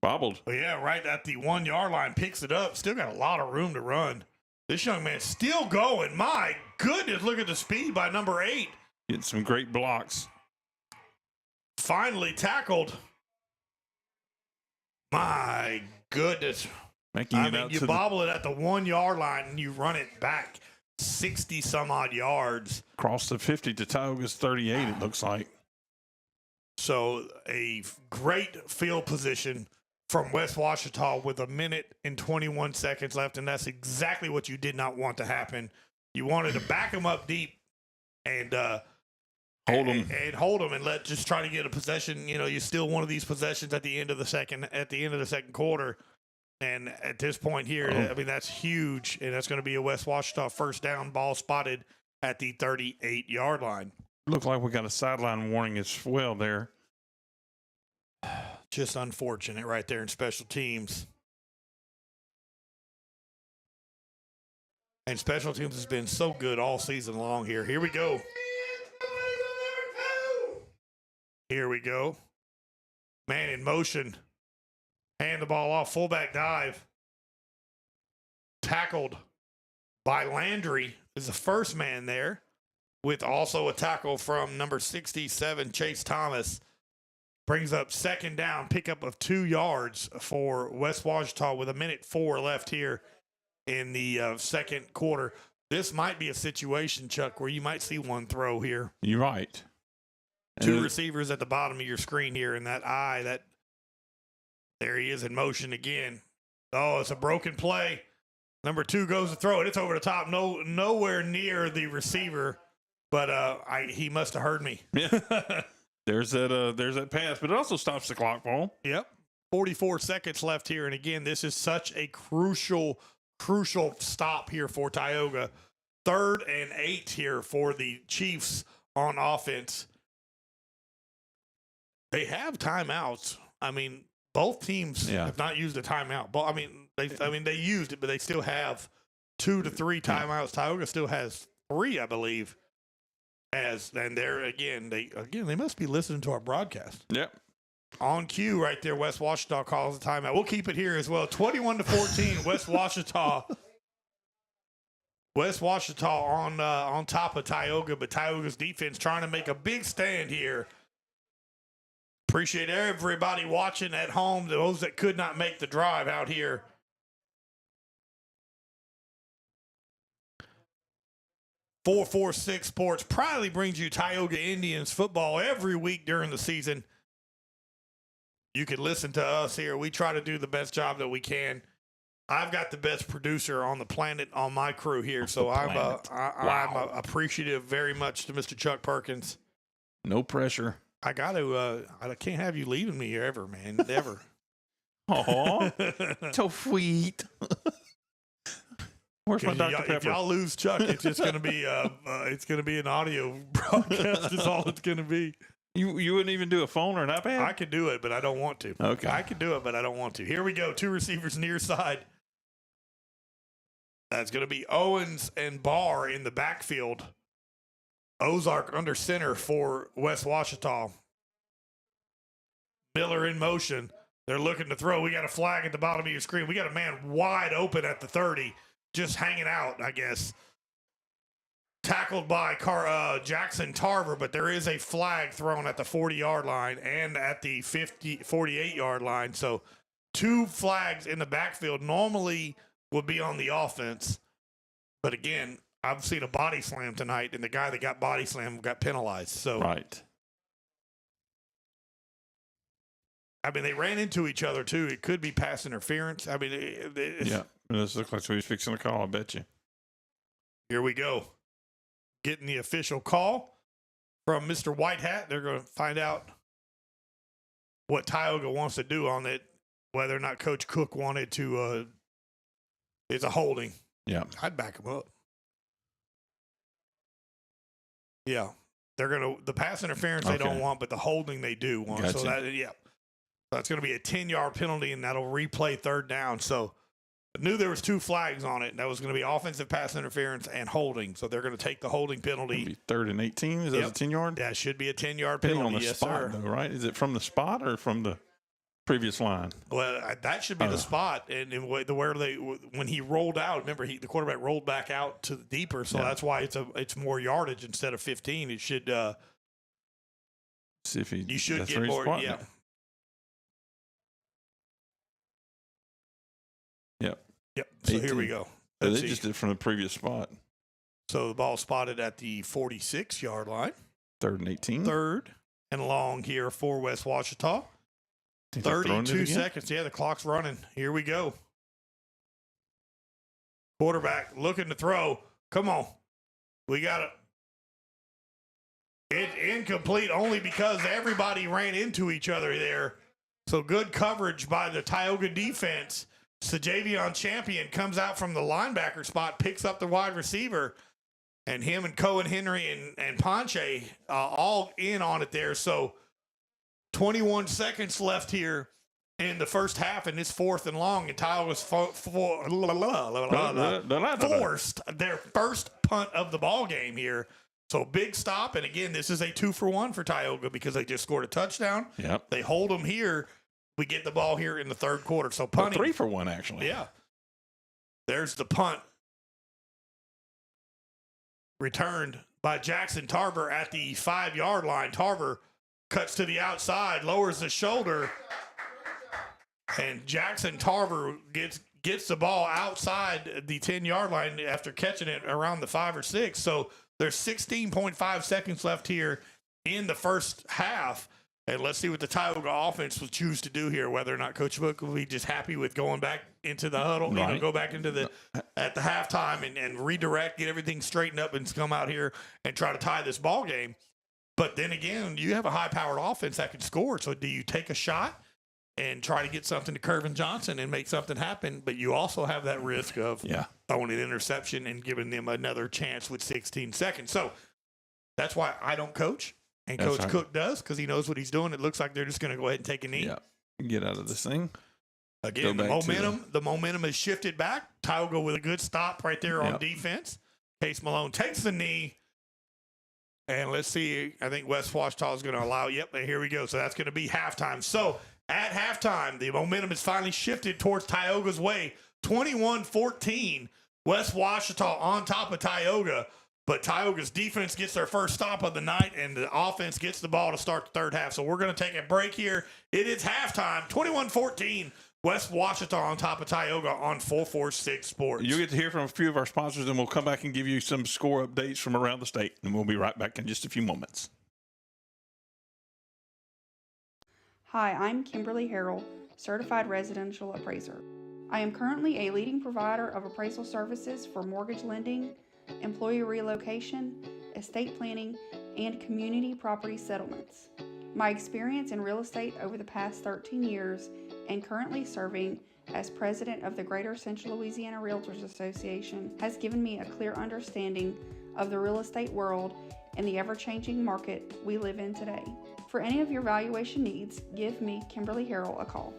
S2: Bobbled.
S1: Yeah, right at the 1-yard line. Picks it up. Still got a lot of room to run. This young man's still going. My goodness, look at the speed by number 8.
S2: Getting some great blocks.
S1: Finally tackled. My goodness. You bobble it at the 1-yard line and you run it back 60 some odd yards.
S2: Across the 50 to Tioga's 38, it looks like.
S1: So a great field position from West Ouachita with a minute and 21 seconds left, and that's exactly what you did not want to happen. You wanted to back them up deep and hold them and just try to get a possession. You know, you still one of these possessions at the end of the second quarter. And at this point here, I mean, that's huge, and that's going to be a West Ouachita first down, ball spotted at the 38-yard line.
S2: Look like we got a sideline warning as well there.
S1: Just unfortunate right there in special teams. And special teams has been so good all season long here. Here we go. Here we go. Man in motion. Hand the ball off. Fullback dive. Tackled by Landry is the first man there, with also a tackle from number 67, Chase Thomas. Brings up second down, pickup of 2 yards for West Ouachita with a minute 4 left here in the second quarter. This might be a situation, Chuck, where you might see one throw here.
S2: You're right.
S1: 2 receivers at the bottom of your screen here, and that eye, there he is in motion again. Oh, it's a broken play. Number 2 goes to throw it. It's over the top. Nowhere near the receiver, but he must have heard me.
S2: Yeah. There's that pass, but it also stops the clock, Paul.
S1: Yep. 44 seconds left here. And again, this is such a crucial stop here for Tioga. 3rd and 8 here for the Chiefs on offense. They have timeouts. I mean, both teams have not used a timeout. But they used it, but they still have 2 to 3 timeouts. Tioga still has 3, I believe. And they must be listening to our broadcast.
S2: Yep.
S1: On cue right there, West Ouachita calls the timeout. We'll keep it here as well. 21-14, West Ouachita. West Ouachita on top of Tioga, but Tioga's defense trying to make a big stand here. Appreciate everybody watching at home, those that could not make the drive out here. .446 Sports proudly brings you Tioga Indians football every week during the season. You can listen to us here. We try to do the best job that we can. I've got the best producer on the planet on my crew here, so I'm appreciative very much to Mr. Chuck Perkins.
S2: No pressure.
S1: I can't have you leaving me ever, man. Never.
S2: Oh, so sweet. Where's my Dr. Pepper?
S1: If y'all lose Chuck, it's just gonna be an audio broadcast. Is all it's gonna be.
S2: You wouldn't even do a phone or an iPad?
S1: I could do it, but I don't want to.
S2: Okay.
S1: I could do it, but I don't want to. Here we go. 2 receivers near side. That's going to be Owens and Barr in the backfield. Ozark under center for West Ouachita. Miller in motion. They're looking to throw. We got a flag at the bottom of your screen. We got a man wide open at the 30, just hanging out, I guess. Tackled by Jackson Tarver, but there is a flag thrown at the 40-yard line and at the 48-yard line. So 2 flags in the backfield normally would be on the offense. But again, I've seen a body slam tonight, and the guy that got body slammed got penalized. So
S2: right.
S1: I mean, they ran into each other, too. It could be pass interference. I mean,
S2: yeah. This looks like so he's fixing the call, I bet you.
S1: Here we go. Getting the official call from Mr. White Hat. They're going to find out what Tioga wants to do on it, whether or not Coach Cook wanted to. It's a holding.
S2: Yeah.
S1: I'd back him up. Yeah. They're going to, the pass interference they don't want, but the holding they do want.
S2: Gotcha.
S1: So that's going to be a 10-yard penalty, and that'll replay third down. So I knew there was 2 flags on it. That was going to be offensive pass interference and holding. So they're going to take the holding penalty.
S2: It'll be 3rd and 18. Is that a 10-yard?
S1: That should be a 10-yard
S2: Depending
S1: penalty.
S2: on the
S1: Yes,
S2: spot,
S1: sir.
S2: though, right? Is it from the spot or from the previous line?
S1: Well, that should be the spot. And where they, when he rolled out, remember the quarterback rolled back out to the deeper, so that's why it's more yardage instead of 15. It should
S2: see if
S1: you should get more. Yeah. Yep. So
S2: 18.
S1: here we go.
S2: So they just did it from the previous spot.
S1: So the ball spotted at the 46-yard line.
S2: 3rd and 18.
S1: 3rd and long here for West Ouachita. 32 seconds. Yeah, the clock's running. Here we go. Quarterback looking to throw. Come on. We got it. It's incomplete only because everybody ran into each other there. So good coverage by the Tioga defense. Sajavion Champion comes out from the linebacker spot, picks up the wide receiver, and him and Cohen Henry and Ponche all in on it there. So 21 seconds left here in the first half, and it's 4th and long, and Tioga's forced their first punt of the ball game here. So big stop, and again, this is a 2-for-1 for Tioga because they just scored a touchdown.
S2: Yep.
S1: They hold them here. We get the ball here in the 3rd quarter. So punting.
S2: 3-for-1, actually.
S1: Yeah. There's the punt. Returned by Jackson Tarver at the 5-yard line. Tarver cuts to the outside, lowers the shoulder, and Jackson Tarver gets the ball outside the 10-yard line after catching it around the 5 or 6. So there's 16.5 seconds left here in the first half. And let's see what the Tioga offense will choose to do here, whether or not Coach Book will be just happy with going back into the huddle,
S2: right.
S1: Go back into at the halftime and redirect, get everything straightened up and come out here and try to tie this ball game. But then again, you have a high-powered offense that can score. So do you take a shot and try to get something to Kervin Johnson and make something happen? But you also have that risk of throwing an interception and giving them another chance with 16 seconds. So that's why I don't coach. And Coach Cook does because he knows what he's doing. It looks like they're just going to go ahead and take a knee.
S2: Yeah, get out of this thing.
S1: Again, the momentum is shifted back. Tioga with a good stop right there on defense. Case Malone takes the knee. And let's see. I think West Ouachita is going to allow. Yep, here we go. So that's going to be halftime. So at halftime, the momentum is finally shifted towards Tioga's way. 21-14. West Ouachita on top of Tioga. But Tioga's defense gets their first stop of the night, and the offense gets the ball to start the 3rd half. So we're going to take a break here. It is halftime, 21-14. West Ouachita on top of Tioga on 446 Sports.
S2: You'll get to hear from a few of our sponsors, and we'll come back and give you some score updates from around the state. And we'll be right back in just a few moments.
S10: Hi, I'm Kimberly Harrell, Certified Residential Appraiser. I am currently a leading provider of appraisal services for mortgage lending, employee relocation, estate planning, and community property settlements. My experience in real estate over the past 13 years and currently serving as president of the Greater Central Louisiana Realtors Association has given me a clear understanding of the real estate world in the ever-changing market we live in today. For any of your valuation needs, give me, Kimberly Harrell, a call.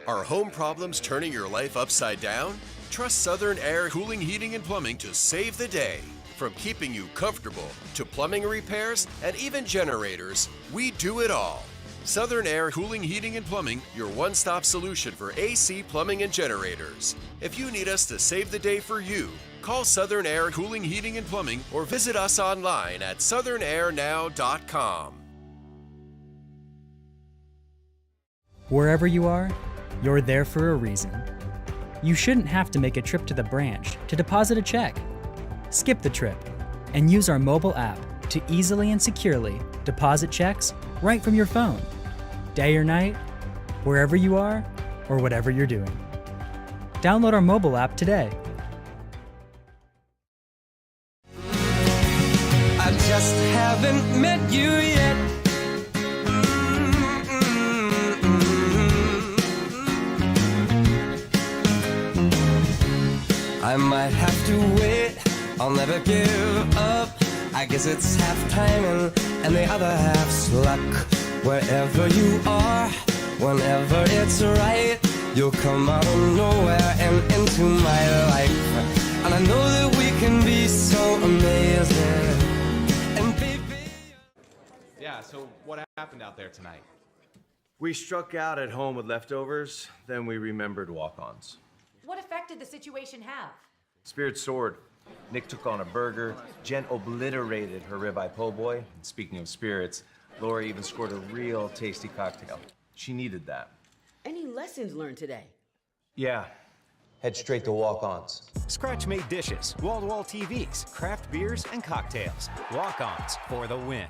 S11: Are home problems turning your life upside down? Trust Southern Air Cooling, Heating, and Plumbing to save the day. From keeping you comfortable to plumbing repairs and even generators, we do it all. Southern Air Cooling, Heating, and Plumbing, your one-stop solution for AC, plumbing, and generators. If you need us to save the day for you, call Southern Air Cooling, Heating, and Plumbing or visit us online at southernairnow.com.
S8: Wherever you are, you're there for a reason. You shouldn't have to make a trip to the branch to deposit a check. Skip the trip and use our mobile app to easily and securely deposit checks right from your phone, day or night, wherever you are or whatever you're doing. Download our mobile app today.
S12: I just haven't met you yet. I might have to wait, I'll never give up. I guess it's half timing and the other half's luck. Wherever you are, whenever it's right, you'll come out of nowhere and into my life. And I know that we can be so amazing. And baby,
S13: Yeah, so what happened out there tonight?
S14: We struck out at home with leftovers, then we remembered walk-ons.
S15: What effect did the situation have?
S14: Spirit soared. Nick took on a burger. Jen obliterated her ribeye po' boy. And speaking of spirits, Lori even scored a real tasty cocktail. She needed that.
S18: Any lessons learned today?
S14: Yeah. Head straight to walk-ons.
S16: Scratch-made dishes, wall-to-wall TVs, craft beers, and cocktails. Walk-ons for the win.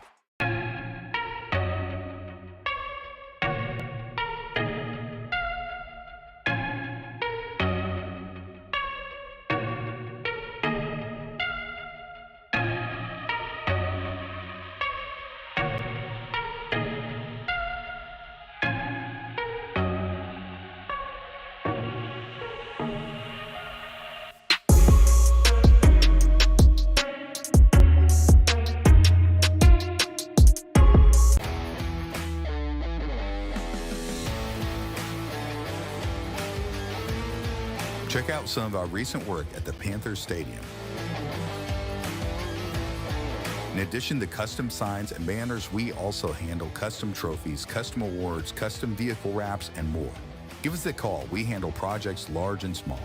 S19: Check out some of our recent work at the Panthers Stadium. In addition to custom signs and banners, we also handle custom trophies, custom awards, custom vehicle wraps, and more. Give us a call. We handle projects large and small.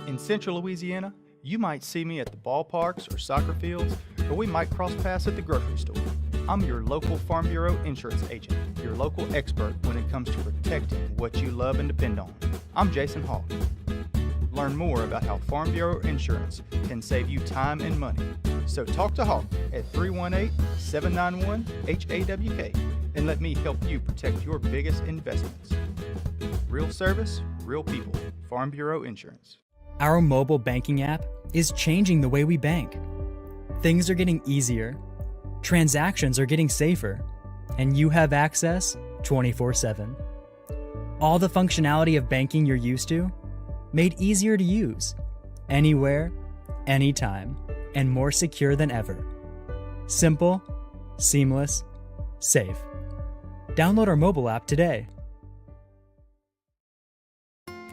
S17: In Central Louisiana, you might see me at the ballparks or soccer fields, or we might cross paths at the grocery store. I'm your local Farm Bureau insurance agent, your local expert when it comes to protecting what you love and depend on. I'm Jason Hawk. Learn more about how Farm Bureau insurance can save you time and money. So talk to Hawk at 318-791-HAWK and let me help you protect your biggest investments. Real service, real people. Farm Bureau Insurance.
S8: Our mobile banking app is changing the way we bank. Things are getting easier, transactions are getting safer, and you have access 24/7. All the functionality of banking you're used to, made easier to use, anywhere, anytime, and more secure than ever. Simple, seamless, safe. Download our mobile app today.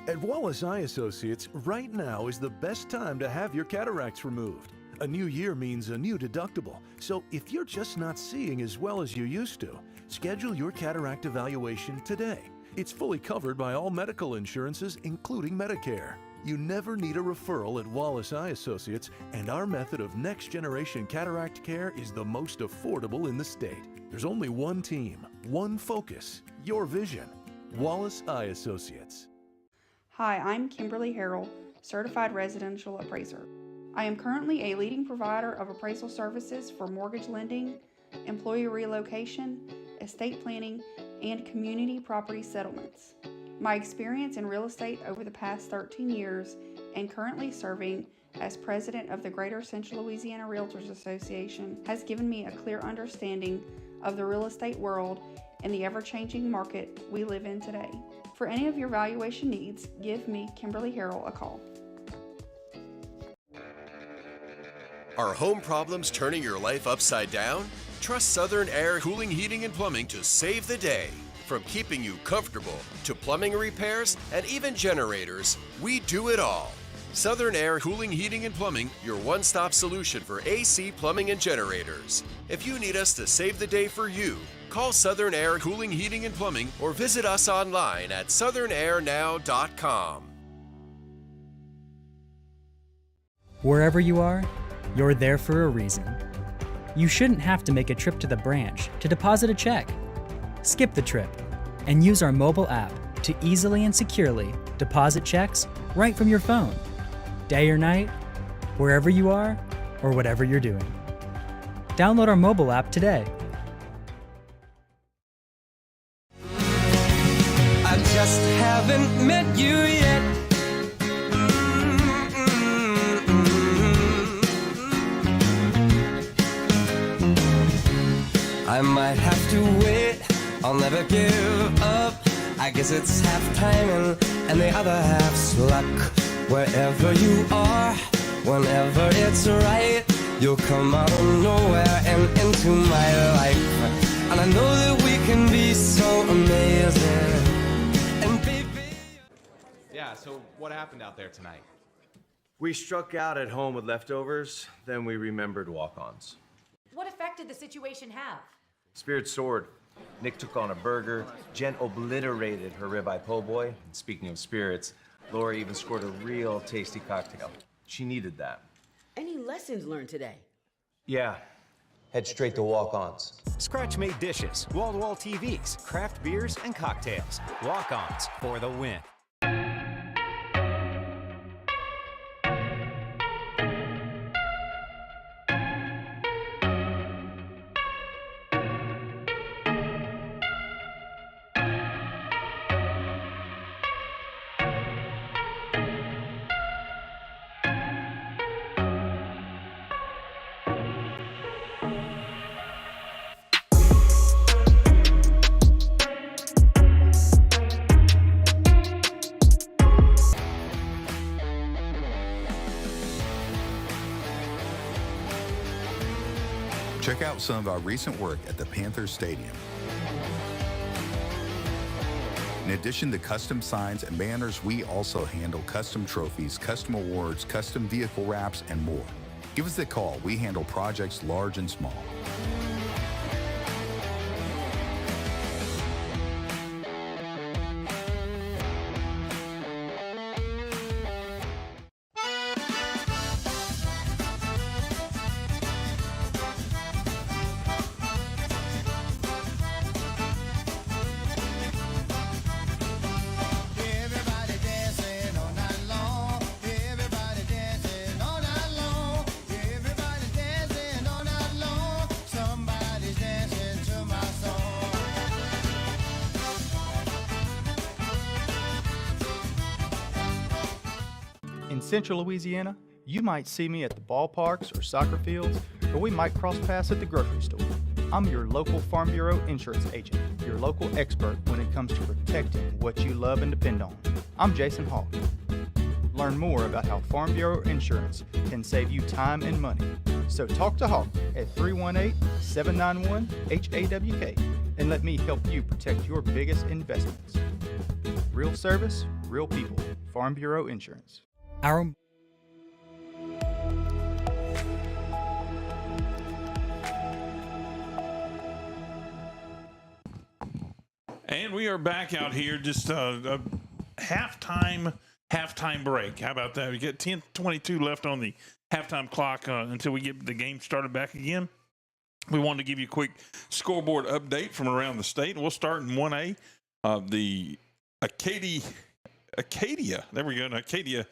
S9: At Wallace Eye Associates, right now is the best time to have your cataracts removed. A new year means a new deductible, so if you're just not seeing as well as you used to, schedule your cataract evaluation today. It's fully covered by all medical insurances, including Medicare. You never need a referral at Wallace Eye Associates, and our method of next-generation cataract care is the most affordable in the state. There's only one team, one focus, your vision. Wallace Eye Associates.
S10: Hi, I'm Kimberly Harrell, Certified Residential Appraiser. I am currently a leading provider of appraisal services for mortgage lending, employee relocation, estate planning, and community property settlements. My experience in real estate over the past 13 years and currently serving as president of the Greater Central Louisiana Realtors Association has given me a clear understanding of the real estate world and the ever-changing market we live in today. For any of your valuation needs, give me, Kimberly Harrell, a call.
S11: Are home problems turning your life upside down? Trust Southern Air Cooling, Heating, and Plumbing to save the day. From keeping you comfortable to plumbing repairs and even generators, we do it all. Southern Air Cooling, Heating, and Plumbing, your one-stop solution for AC, plumbing, and generators. If you need us to save the day for you, call Southern Air Cooling, Heating, and Plumbing or visit us online at southernairnow.com.
S8: Wherever you are, you're there for a reason. You shouldn't have to make a trip to the branch to deposit a check. Skip the trip and use our mobile app to easily and securely deposit checks right from your phone. Day or night, wherever you are, or whatever you're doing. Download our mobile app today.
S12: I just haven't met you yet. I might have to wait, I'll never give up. I guess it's half timing and the other half's luck. Wherever you are, whenever it's right, you'll come out of nowhere and into my life. And I know that we can be so amazing. And baby...
S13: Yeah, so what happened out there tonight?
S14: We struck out at home with leftovers, then we remembered walk-ons.
S15: What effect did the situation have?
S14: Spirit soared. Nick took on a burger. Jen obliterated her ribeye po' boy. And speaking of spirits, Laura even scored a real tasty cocktail. She needed that.
S18: Any lessons learned today?
S14: Yeah. Head straight to walk-ons.
S16: Scratch-made dishes, wall-to-wall TVs, craft beers, and cocktails. Walk-ons for the win.
S19: Check out some of our recent work at the Panthers Stadium. In addition to custom signs and banners, we also handle custom trophies, custom awards, custom vehicle wraps, and more. Give us a call. We handle projects large and small.
S17: In Central Louisiana, you might see me at the ballparks or soccer fields, or we might cross paths at the grocery store. I'm your local Farm Bureau insurance agent, your local expert when it comes to protecting what you love and depend on. I'm Jason Hawk. Learn more about how Farm Bureau insurance can save you time and money. So talk to Hawk at 318-791-HAWK and let me help you protect your biggest investments. Real service, real people. Farm Bureau Insurance.
S2: And we are back out here, just a halftime break. How about that? We got 10:22 left on the halftime clock until we get the game started back again. We wanted to give you a quick scoreboard update from around the state. We'll start in 1A. The Acadia, there we go, Acadia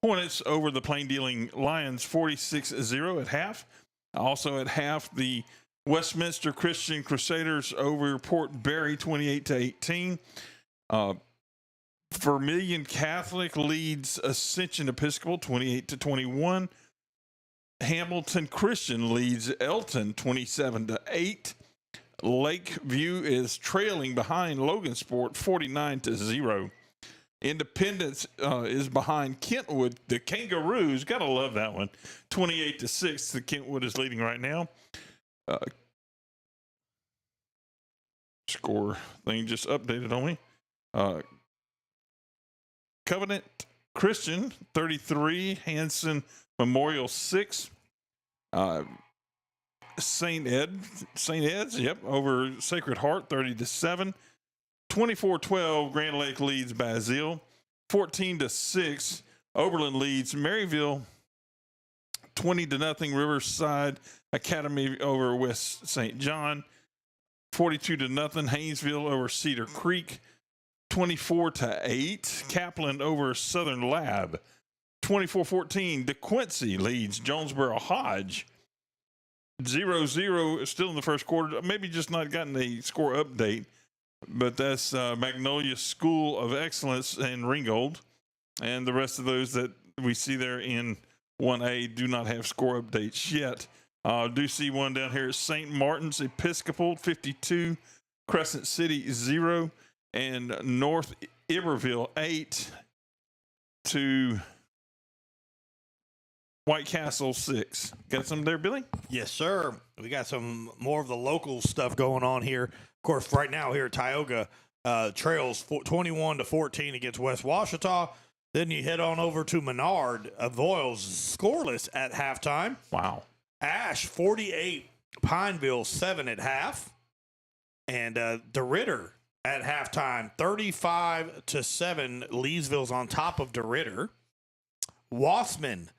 S2: Hornets over the plain dealing Lions 46-0 at half. Also at half, the Westminster Christian Crusaders over Port Barry 28-18. Vermilion Catholic leads Ascension Episcopal 28-21. Hamilton Christian leads Elton 27-8. Lakeview is trailing behind Logansport 49-0. Independence is behind Kentwood. The Kangaroos, gotta love that one, 28-6. The Kentwood is leading right now. Score thing just updated on me. Covenant Christian 33, Hanson Memorial 6. St. Ed's, over Sacred Heart 30-7. 24-12, Grand Lake leads Basile. 14-6, Oberlin leads Maryville. 20-0, Riverside Academy over West St. John. 42-0, Haynesville over Cedar Creek. 24-8, Kaplan over Southern Lab. 24-14, DeQuincy leads Jonesboro Hodge. 0-0 still in the first quarter. Maybe just not gotten a score update, but that's Magnolia School of Excellence and Ringgold. And the rest of those that we see there in 1A do not have score updates yet. Do see one down here at St. Martin's Episcopal 52, Crescent City 0, and North Iberville 8 to White Castle 6. Got some there, Billy?
S1: Yes, sir. We got some more of the local stuff going on here. Of course, right now here at Tioga, trails 21-14 against West Ouachita. Then you head on over to Menard. Avoyles scoreless at halftime.
S2: Wow.
S1: Ash 48, Pineville 7 at half. And DeRidder at halftime 35-7. Leesville's on top of DeRidder. Wassman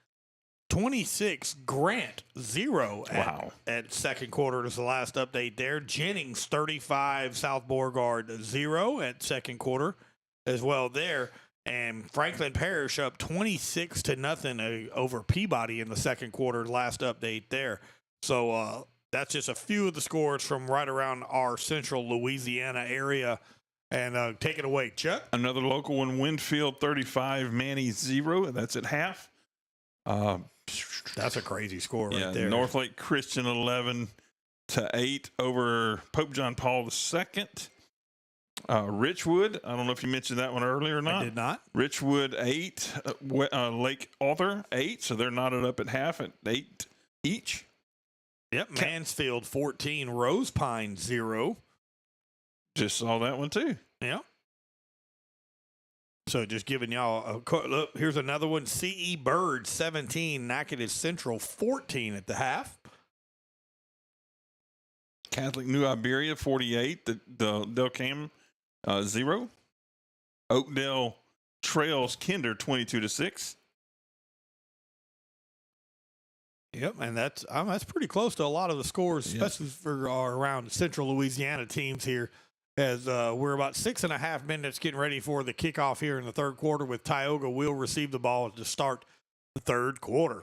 S1: 26, Grant 0 at second quarter is the last update there. Jennings 35, South Beauregard 0 at second quarter as well there. And Franklin Parish up 26-0 over Peabody in the second quarter, last update there. So that's just a few of the scores from right around our central Louisiana area. And take it away, Chuck.
S2: Another local one, Winfield 35, Manny 0. That's at half.
S1: That's a crazy score right there.
S2: Northlake Christian 11-8 over Pope John Paul II. Richwood, I don't know if you mentioned that one earlier or not.
S1: I did not.
S2: Richwood 8, Lake Arthur 8, so they're knotted up at half at 8 each.
S1: Yep, Mansfield 14, Rose Pine 0.
S2: Just saw that one too.
S1: Yeah. So just giving y'all a look. Here's another one. C.E. Bird 17, Natchitoches Central 14 at the half.
S2: Catholic New Iberia 48, the Del Cam 0. Oakdale Trails Kinder 22-6.
S1: Yep, and that's pretty close to a lot of the scores, especially for our around Central Louisiana teams here. As we're about 6.5 minutes getting ready for the kickoff here in the third quarter, with Tioga will receive the ball to start the third quarter.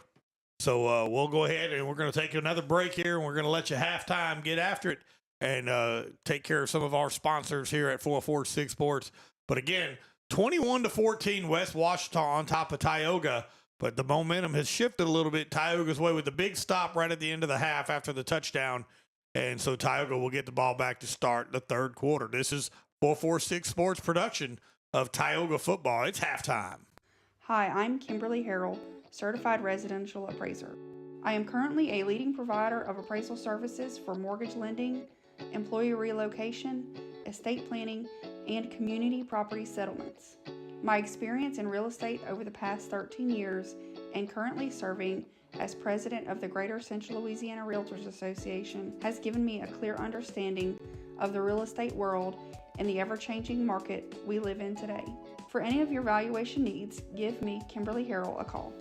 S1: So we'll go ahead and we're going to take another break here, and we're going to let you halftime get after it and take care of some of our sponsors here at 446 Sports. But again, 21-14 West Ouachita on top of Tioga, but the momentum has shifted a little bit Tioga's way with the big stop right at the end of the half after the touchdown. And so Tioga will get the ball back to start the third quarter. This is 446 Sports production of Tioga football. It's halftime.
S10: Hi, I'm Kimberly Harrell, Certified Residential Appraiser. I am currently a leading provider of appraisal services for mortgage lending, employee relocation, estate planning, and community property settlements. My experience in real estate over the past 13 years and currently serving as president of the Greater Central Louisiana Realtors Association has given me a clear understanding of the real estate world and the ever-changing market we live in today. For any of your valuation needs, give me, Kimberly Harrell, a call.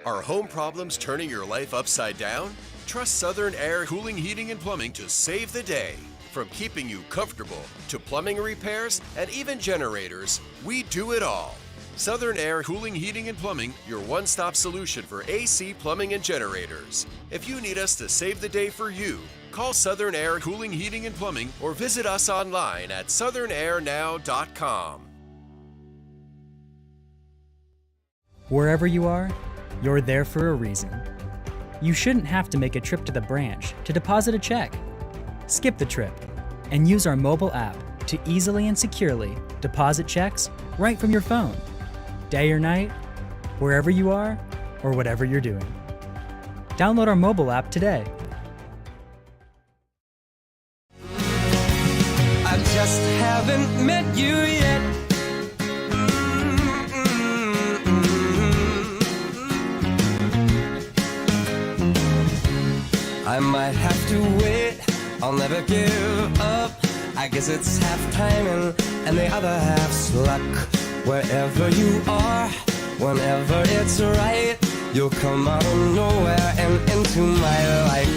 S11: Are home problems turning your life upside down? Trust Southern Air Cooling, Heating, and Plumbing to save the day. From keeping you comfortable to plumbing repairs and even generators, we do it all. Southern Air Cooling, Heating, and Plumbing, your one-stop solution for AC, plumbing, and generators. If you need us to save the day for you, call Southern Air Cooling, Heating, and Plumbing or visit us online at southernairnow.com.
S8: Wherever you are, you're there for a reason. You shouldn't have to make a trip to the branch to deposit a check. Skip the trip and use our mobile app to easily and securely deposit checks right from your phone. Day or night, wherever you are, or whatever you're doing. Download our mobile app today.
S12: I just haven't met you yet. I might have to wait, I'll never give up. I guess it's half timing and the other half's luck. Wherever you are, whenever it's right, you'll come out of nowhere and into my life.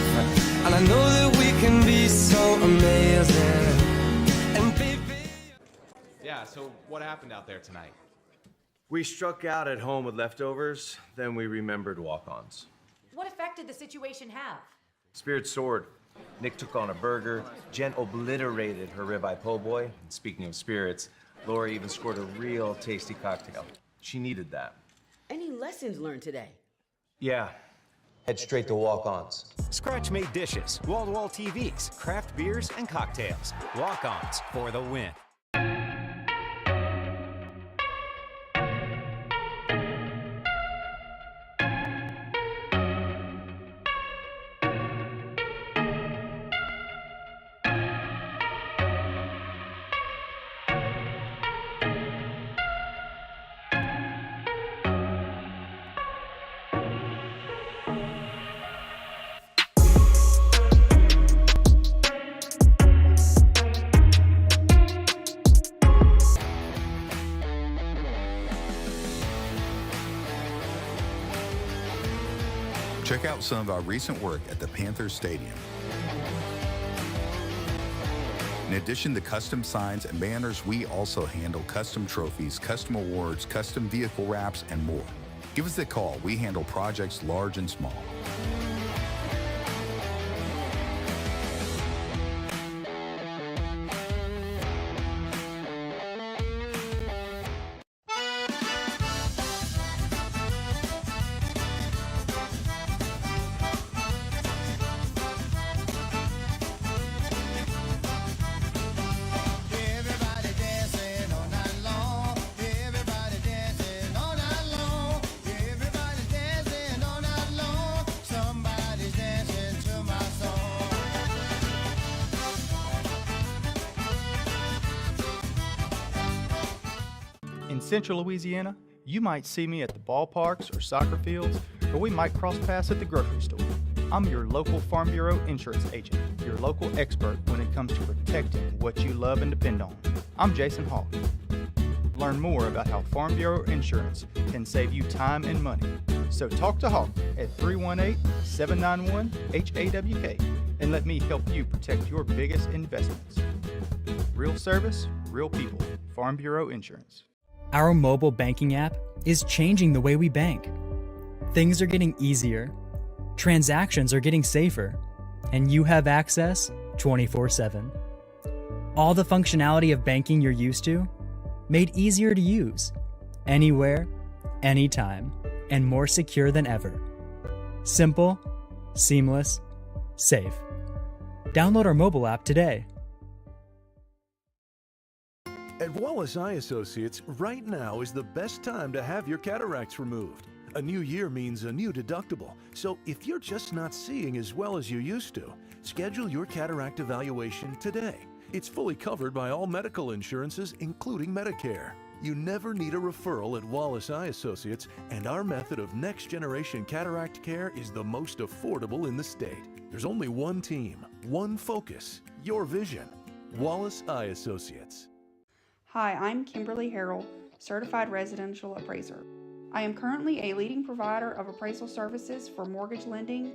S12: And I know that we can be so amazing. And baby...
S13: Yeah, so what happened out there tonight?
S14: We struck out at home with leftovers, then we remembered walk-ons.
S15: What effect did the situation have?
S14: Spirit soared. Nick took on a burger. Jen obliterated her ribeye po' boy. And speaking of spirits, Lori even scored a real tasty cocktail. She needed that.
S18: Any lessons learned today?
S14: Yeah. Head straight to walk-ons.
S16: Scratch-made dishes, wall-to-wall TVs, craft beers, and cocktails. Walk-ons for the win.
S19: Check out some of our recent work at the Panthers Stadium. In addition to custom signs and banners, we also handle custom trophies, custom awards, custom vehicle wraps, and more. Give us a call. We handle projects large and small.
S17: In Central Louisiana, you might see me at the ballparks or soccer fields, or we might cross paths at the grocery store. I'm your local Farm Bureau insurance agent, your local expert when it comes to protecting what you love and depend on. I'm Jason Hawk. Learn more about how Farm Bureau insurance can save you time and money. So talk to Hawk at 318-791-HAWK and let me help you protect your biggest investments. Real service, real people. Farm Bureau Insurance.
S8: Our mobile banking app is changing the way we bank. Things are getting easier, transactions are getting safer, and you have access 24/7. All the functionality of banking you're used to, made easier to use, anywhere, anytime, and more secure than ever. Simple, seamless, safe. Download our mobile app today.
S9: At Wallace Eye Associates, right now is the best time to have your cataracts removed. A new year means a new deductible, so if you're just not seeing as well as you used to, schedule your cataract evaluation today. It's fully covered by all medical insurances, including Medicare. You never need a referral at Wallace Eye Associates, and our method of next-generation cataract care is the most affordable in the state. There's only one team, one focus, your vision. Wallace Eye Associates.
S10: Hi, I'm Kimberly Harrell, Certified Residential Appraiser. I am currently a leading provider of appraisal services for mortgage lending,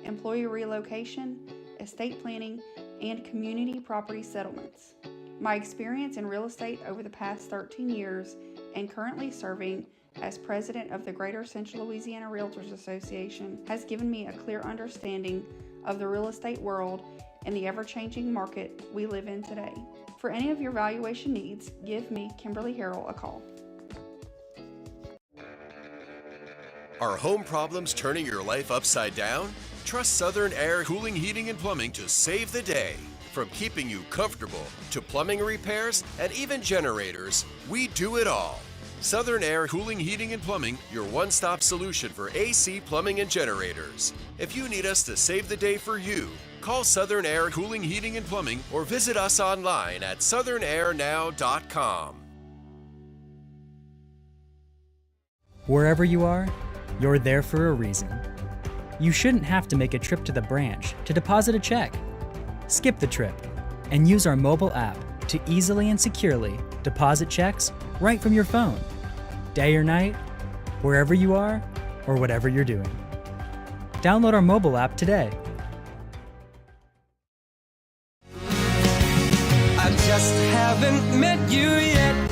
S10: employee relocation, estate planning, and community property settlements. My experience in real estate over the past 13 years and currently serving as president of the Greater Central Louisiana Realtors Association has given me a clear understanding of the real estate world and the ever-changing market we live in today. For any of your valuation needs, give me, Kimberly Harrell, a call.
S11: Are home problems turning your life upside down? Trust Southern Air Cooling, Heating, and Plumbing to save the day. From keeping you comfortable to plumbing repairs and even generators, we do it all. Southern Air Cooling, Heating, and Plumbing, your one-stop solution for AC, plumbing, and generators. If you need us to save the day for you, call Southern Air Cooling, Heating, and Plumbing or visit us online at southernairnow.com.
S8: Wherever you are, you're there for a reason. You shouldn't have to make a trip to the branch to deposit a check. Skip the trip and use our mobile app to easily and securely deposit checks right from your phone, day or night, wherever you are or whatever you're doing. Download our mobile app today.
S12: I just haven't met you yet.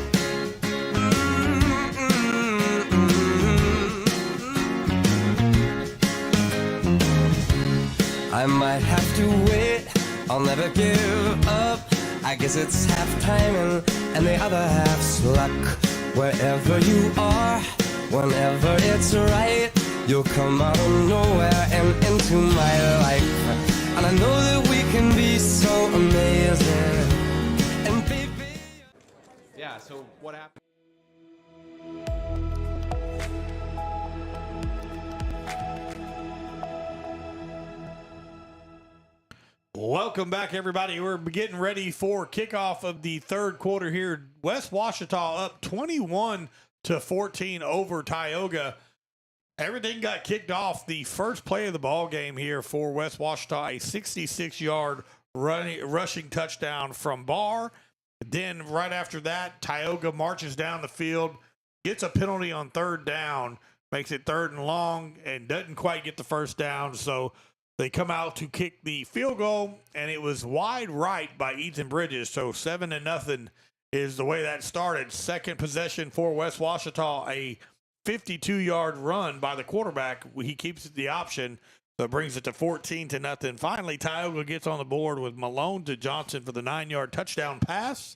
S12: I might have to wait, I'll never give up. I guess it's half timing and the other half's luck. Wherever you are, whenever it's right, you'll come out of nowhere and into my life. And I know that we can be so amazing. And baby,
S13: Yeah, so what happened?
S1: Welcome back, everybody. We're getting ready for kickoff of the third quarter here. West Ouachita up 21-14 over Tioga. Everything got kicked off. The first play of the ball game here for West Ouachita, a 66-yard rushing touchdown from Barr. Then right after that, Tioga marches down the field, gets a penalty on third down, makes it 3rd and long, and doesn't quite get the first down. So they come out to kick the field goal, and it was wide right by Ethan Bridges. So 7-0 is the way that started. Second possession for West Ouachita, a 52-yard run by the quarterback. He keeps the option, so it brings it to 14-0. Finally, Tioga gets on the board with Malone to Johnson for the 9-yard touchdown pass.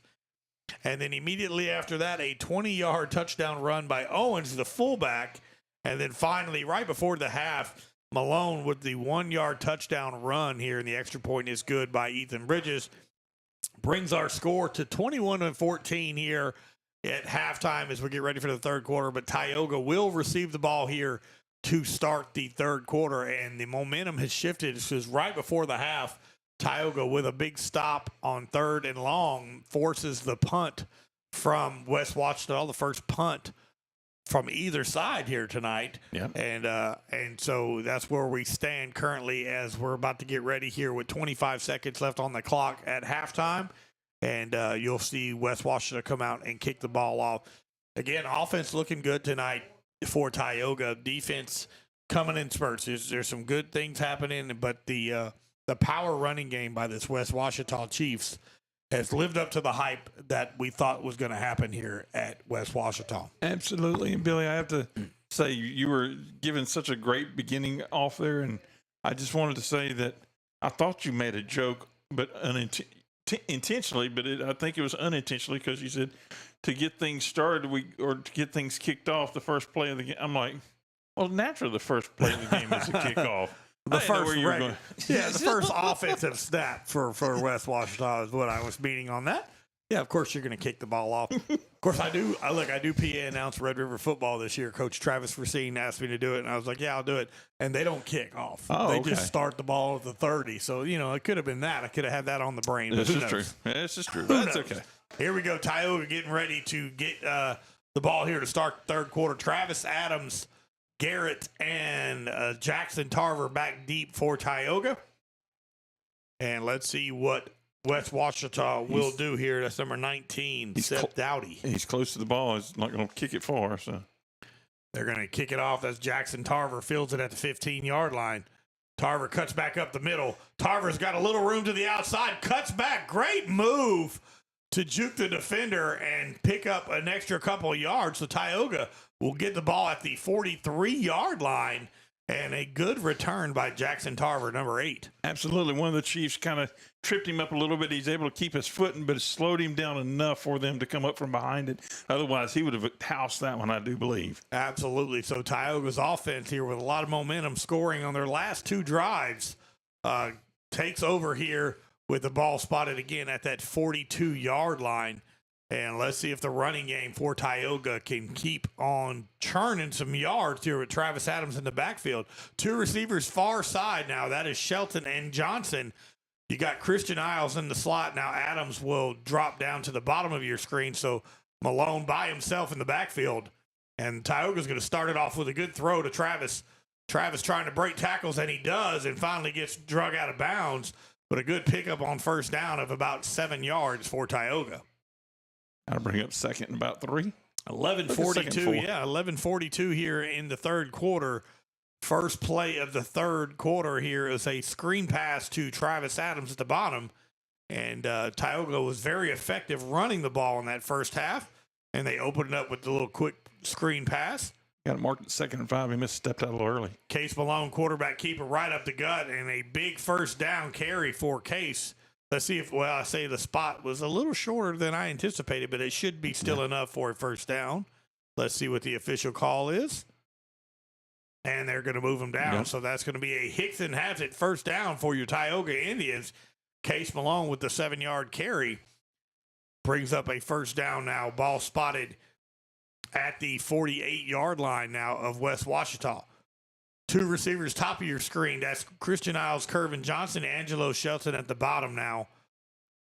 S1: And then immediately after that, a 20-yard touchdown run by Owens, the fullback. And then finally, right before the half, Malone with the 1-yard touchdown run here, and the extra point is good by Ethan Bridges. Brings our score to 21-14 here at halftime as we get ready for the third quarter. But Tioga will receive the ball here to start the third quarter, and the momentum has shifted. This is right before the half. Tioga with a big stop on 3rd and long forces the punt from West Ouachita, the first punt from either side here tonight.
S2: Yep.
S1: And so that's where we stand currently as we're about to get ready here with 25 seconds left on the clock at halftime. And you'll see West Ouachita come out and kick the ball off. Again, offense looking good tonight for Tioga. Defense coming in spurts. There's some good things happening, but the power running game by this West Ouachita Chiefs has lived up to the hype that we thought was going to happen here at West Ouachita.
S2: Absolutely. And Billy, I have to say you were given such a great beginning off there, and I just wanted to say that I thought you made a joke, but intentionally, but I think it was unintentionally, because you said to get things started, or to get things kicked off, the first play of the game. I'm like, well, naturally, the first play of the game is a kickoff.
S1: The first offensive snap for West Ouachita is what I was meaning on that. Yeah, of course you're going to kick the ball off. Of course I do. I do PA announce Red River football this year. Coach Travis Racine asked me to do it, and I was like, yeah, I'll do it. And they don't kick off. They just start the ball at the 30. So, it could have been that. I could have had that on the brain.
S2: This is true. This is true. That's okay.
S1: Here we go. Tioga getting ready to get the ball here to start the third quarter. Travis Adams, Garrett, and Jackson Tarver back deep for Tioga. And let's see what West Ouachita will do here. That's number 19, Seth Dowdy.
S2: He's close to the ball. He's not going to kick it far. So
S1: They're going to kick it off as Jackson Tarver fields it at the 15-yard line. Tarver cuts back up the middle. Tarver's got a little room to the outside, cuts back. Great move to juke the defender and pick up an extra couple of yards. So Tioga will get the ball at the 43-yard line, and a good return by Jackson Tarver, number 8.
S2: Absolutely. One of the Chiefs kind of tripped him up a little bit. He's able to keep his footing, but it slowed him down enough for them to come up from behind it. Otherwise, he would have housed that one, I do believe.
S1: Absolutely. So Tioga's offense here with a lot of momentum, scoring on their last 2 drives, takes over here with the ball spotted again at that 42-yard line. And let's see if the running game for Tioga can keep on churning some yards here with Travis Adams in the backfield. 2 receivers far side now. That is Shelton and Johnson. You got Christian Isles in the slot. Now Adams will drop down to the bottom of your screen. So Malone by himself in the backfield. And Tioga's going to start it off with a good throw to Travis. Travis trying to break tackles, and he does, and finally gets drug out of bounds. But a good pickup on first down of about 7 yards for Tioga.
S2: I'll bring up second and about 3.
S1: 11:42, yeah, 11:42 here in the third quarter. First play of the third quarter here is a screen pass to Travis Adams at the bottom. And Tioga was very effective running the ball in that first half. And they opened it up with the little quick screen pass.
S2: Got it marked at 2nd and 5. He misstepped out a little early.
S1: Case Malone, quarterback keeper, right up the gut, and a big first down carry for Case. Let's see if, I say the spot was a little shorter than I anticipated, but it should be still enough for a first down. Let's see what the official call is. And they're going to move him down.
S2: Yep.
S1: So that's going to be a Hickson has it first down for your Tioga Indians. Case Malone with the 7-yard carry brings up a first down now. Ball spotted at the 48-yard line now of West Ouachita. 2 receivers top of your screen. That's Christian Isles, Kervin Johnson, Angelo Shelton at the bottom now.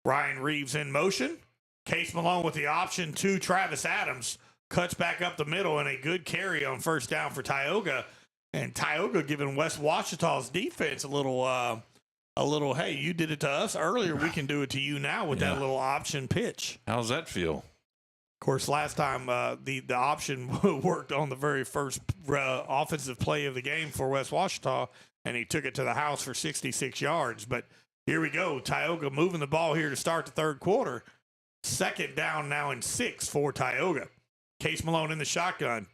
S1: Ryan Reeves in motion. Case Malone with the option to Travis Adams. Cuts back up the middle, and a good carry on first down for Tioga. And Tioga giving West Ouachita's defense a little, hey, you did it to us earlier. We can do it to you now with that little option pitch.
S2: How's that feel?
S1: Of course, last time the option worked on the very first offensive play of the game for West Ouachita, and he took it to the house for 66 yards. But here we go. Tioga moving the ball here to start the third quarter. Second down now and 6 for Tioga. Case Malone in the shotgun.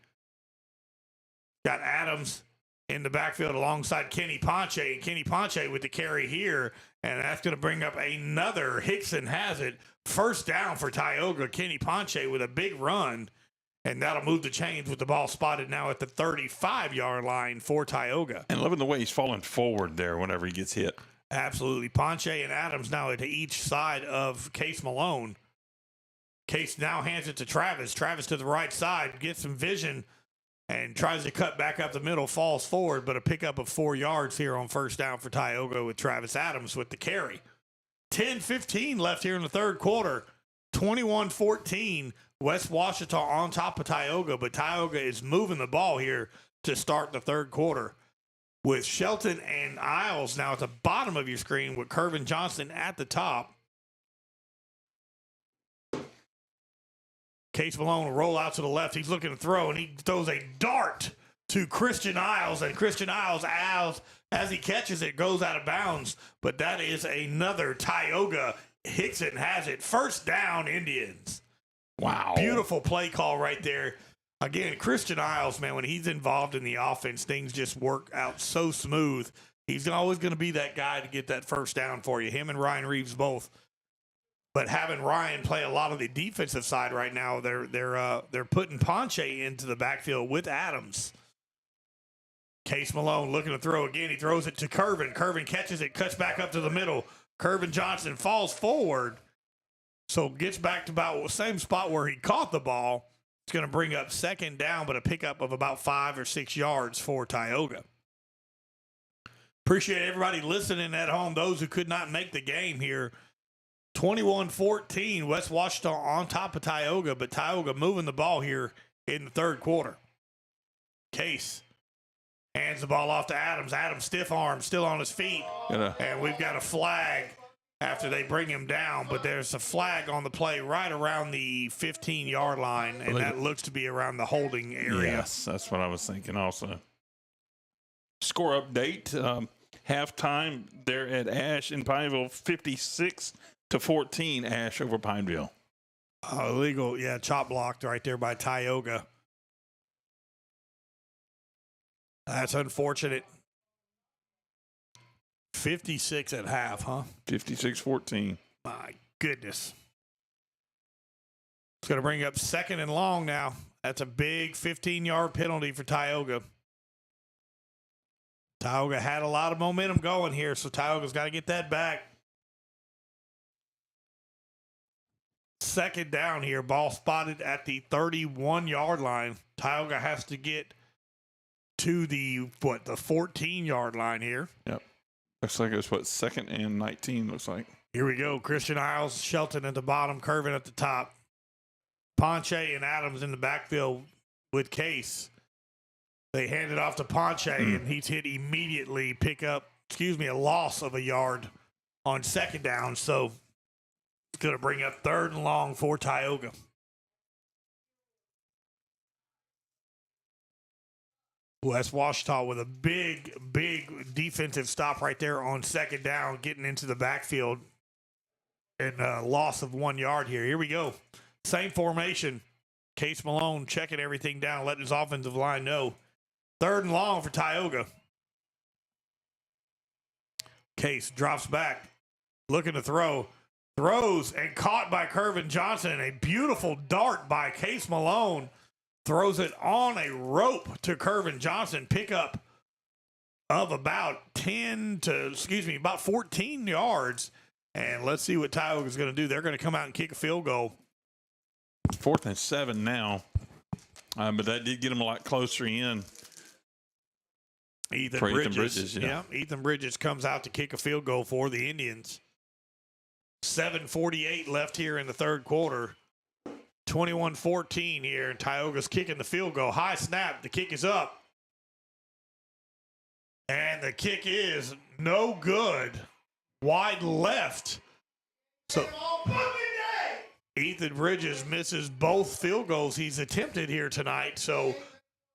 S1: Got Adams in the backfield alongside Kenny Ponche. And Kenny Ponche with the carry here. And that's going to bring up another Hickson has it. First down for Tioga. Kenny Ponche with a big run. And that'll move the chains with the ball spotted now at the 35-yard line for Tioga.
S2: And loving the way he's falling forward there whenever he gets hit.
S1: Absolutely. Ponche and Adams now to each side of Case Malone. Case now hands it to Travis. Travis to the right side, gets some vision and tries to cut back up the middle, falls forward, but a pickup of 4 yards here on first down for Tioga with Travis Adams with the carry. 10-15 left here in the third quarter. 21-14, West Ouachita on top of Tioga, but Tioga is moving the ball here to start the third quarter. With Shelton and Isles now at the bottom of your screen with Kervin Johnson at the top. Case Malone will roll out to the left. He's looking to throw, and he throws a dart to Christian Isles. And Christian Isles, as he catches it, goes out of bounds. But that is another Tioga. Hickson has it. First down, Indians.
S2: Wow.
S1: Beautiful play call right there. Again, Christian Isles, man, when he's involved in the offense, things just work out so smooth. He's always going to be that guy to get that first down for you. Him and Ryan Reeves both. But having Ryan play a lot of the defensive side right now, they're putting Ponche into the backfield with Adams. Case Malone looking to throw again. He throws it to Kervin. Kervin catches it, cuts back up to the middle. Kervin Johnson falls forward, so gets back to about the same spot where he caught the ball. It's going to bring up second down, but a pickup of about 5 or 6 yards for Tioga. Appreciate everybody listening at home, those who could not make the game here. 21-14, West Ouachita on top of Tioga, but Tioga moving the ball here in the third quarter. Case hands the ball off to Adams. Adams stiff arm, still on his feet. And we've got a flag after they bring him down, but there's a flag on the play right around the 15-yard line, and that looks to be around the holding area.
S2: Yes, that's what I was thinking also. Score update, halftime there at Ash in Pineville, 56-14, Ash over Pineville.
S1: Illegal, chop blocked right there by Tioga. That's unfortunate. 56 at half, huh?
S2: 56-14.
S1: My goodness. It's going to bring up 2nd and long now. That's a big 15-yard penalty for Tioga. Tioga had a lot of momentum going here, so Tioga's got to get that back. 2nd down here. Ball spotted at the 31-yard line. Tioga has to get to the 14-yard line here.
S2: Yep. Looks like it's 2nd and 19, looks like.
S1: Here we go. Christian Isles, Shelton at the bottom, Curvin at the top. Ponche and Adams in the backfield with Case. They hand it off to Ponche, and he's hit immediately. Pick up, a loss of a yard on 2nd down. So it's going to bring up 3rd and long for Tioga. West Ouachita with a big defensive stop right there on 2nd down, getting into the backfield, and a loss of 1 yard here. Here we go. Same formation. Case Malone checking everything down, letting his offensive line know. 3rd and long for Tioga. Case drops back, looking to throw. Throws and caught by Curvin Johnson. A beautiful dart by Case Malone. Throws it on a rope to Curvin Johnson. Pickup of about 14 yards. And let's see what Tioga's going to do. They're going to come out and kick a field goal.
S2: 4th and 7 now. But that did get them a lot closer in.
S1: Ethan Bridges. Ethan Bridges comes out to kick a field goal for the Indians. 7:48 left here in the 3rd quarter. 21-14 here, and Tioga's kicking the field goal. High snap. The kick is up. And the kick is no good. Wide left. So Ethan Bridges misses both field goals he's attempted here tonight. So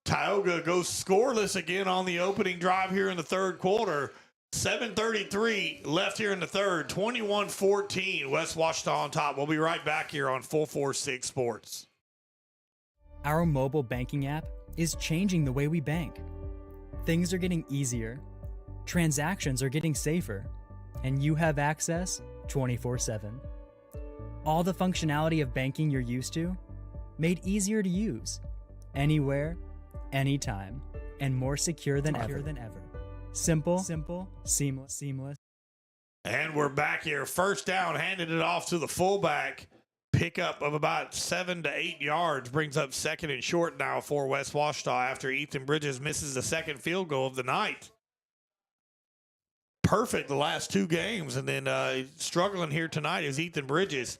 S1: Tioga goes scoreless again on the opening drive here in the 3rd quarter. 7:33 left here in the 3rd. 21-14. West Ouachita on top. We'll be right back here on 446 Sports.
S8: Our mobile banking app is changing the way we bank. Things are getting easier, transactions are getting safer, and you have access 24/7. All the functionality of banking you're used to, made easier to use, anywhere, anytime, and more secure than ever. Simple, seamless.
S1: And we're back here. 1st down, handed it off to the fullback. Pickup of about 7 to 8 yards brings up 2nd and short now for West Ouachita after Ethan Bridges misses the 2nd field goal of the night. Perfect the last 2 games, and then struggling here tonight is Ethan Bridges.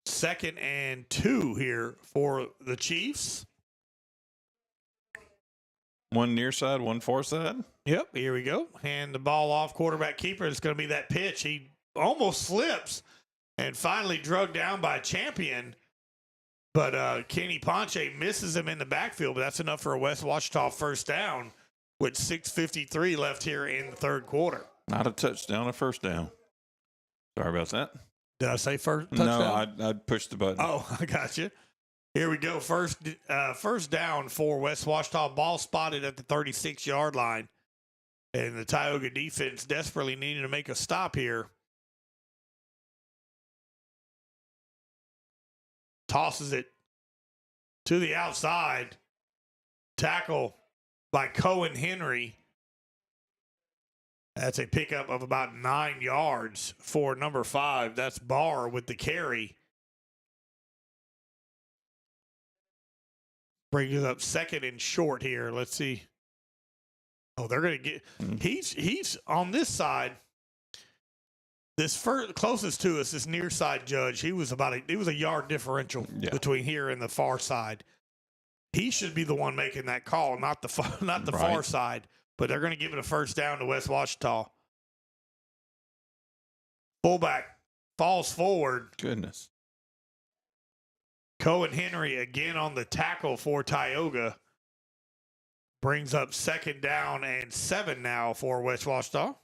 S1: 2nd and 2 here for the Chiefs.
S2: 1 near side, 1 far side.
S1: Yep, here we go. Hand the ball off, quarterback keeper. It's going to be that pitch. He almost slips and finally drugged down by Champion. But Kenny Ponche misses him in the backfield, but that's enough for a West Ouachita 1st down with 6:53 left here in the 3rd quarter.
S2: Not a touchdown, a 1st down. Sorry about that.
S1: Did I say first touchdown?
S2: No, I'd push the button.
S1: Oh, I got you. Here we go. First down for West Ouachita. Ball spotted at the 36-yard line. And the Tioga defense desperately needed to make a stop here. Tosses it to the outside. Tackle by Cohen Henry. That's a pickup of about 9 yards for number 5. That's Barr with the carry. Brings up 2nd and short here. Let's see. Oh, they're going to get. He's on this side. This closest to us, this near side judge. It was a yard differential between here and the far side. He should be the one making that call, not the far side. But they're going to give it a 1st down to West Ouachita. Fullback falls forward.
S2: Goodness.
S1: Cohen Henry again on the tackle for Tioga. Brings up 2nd down and 7 now for West Ouachita.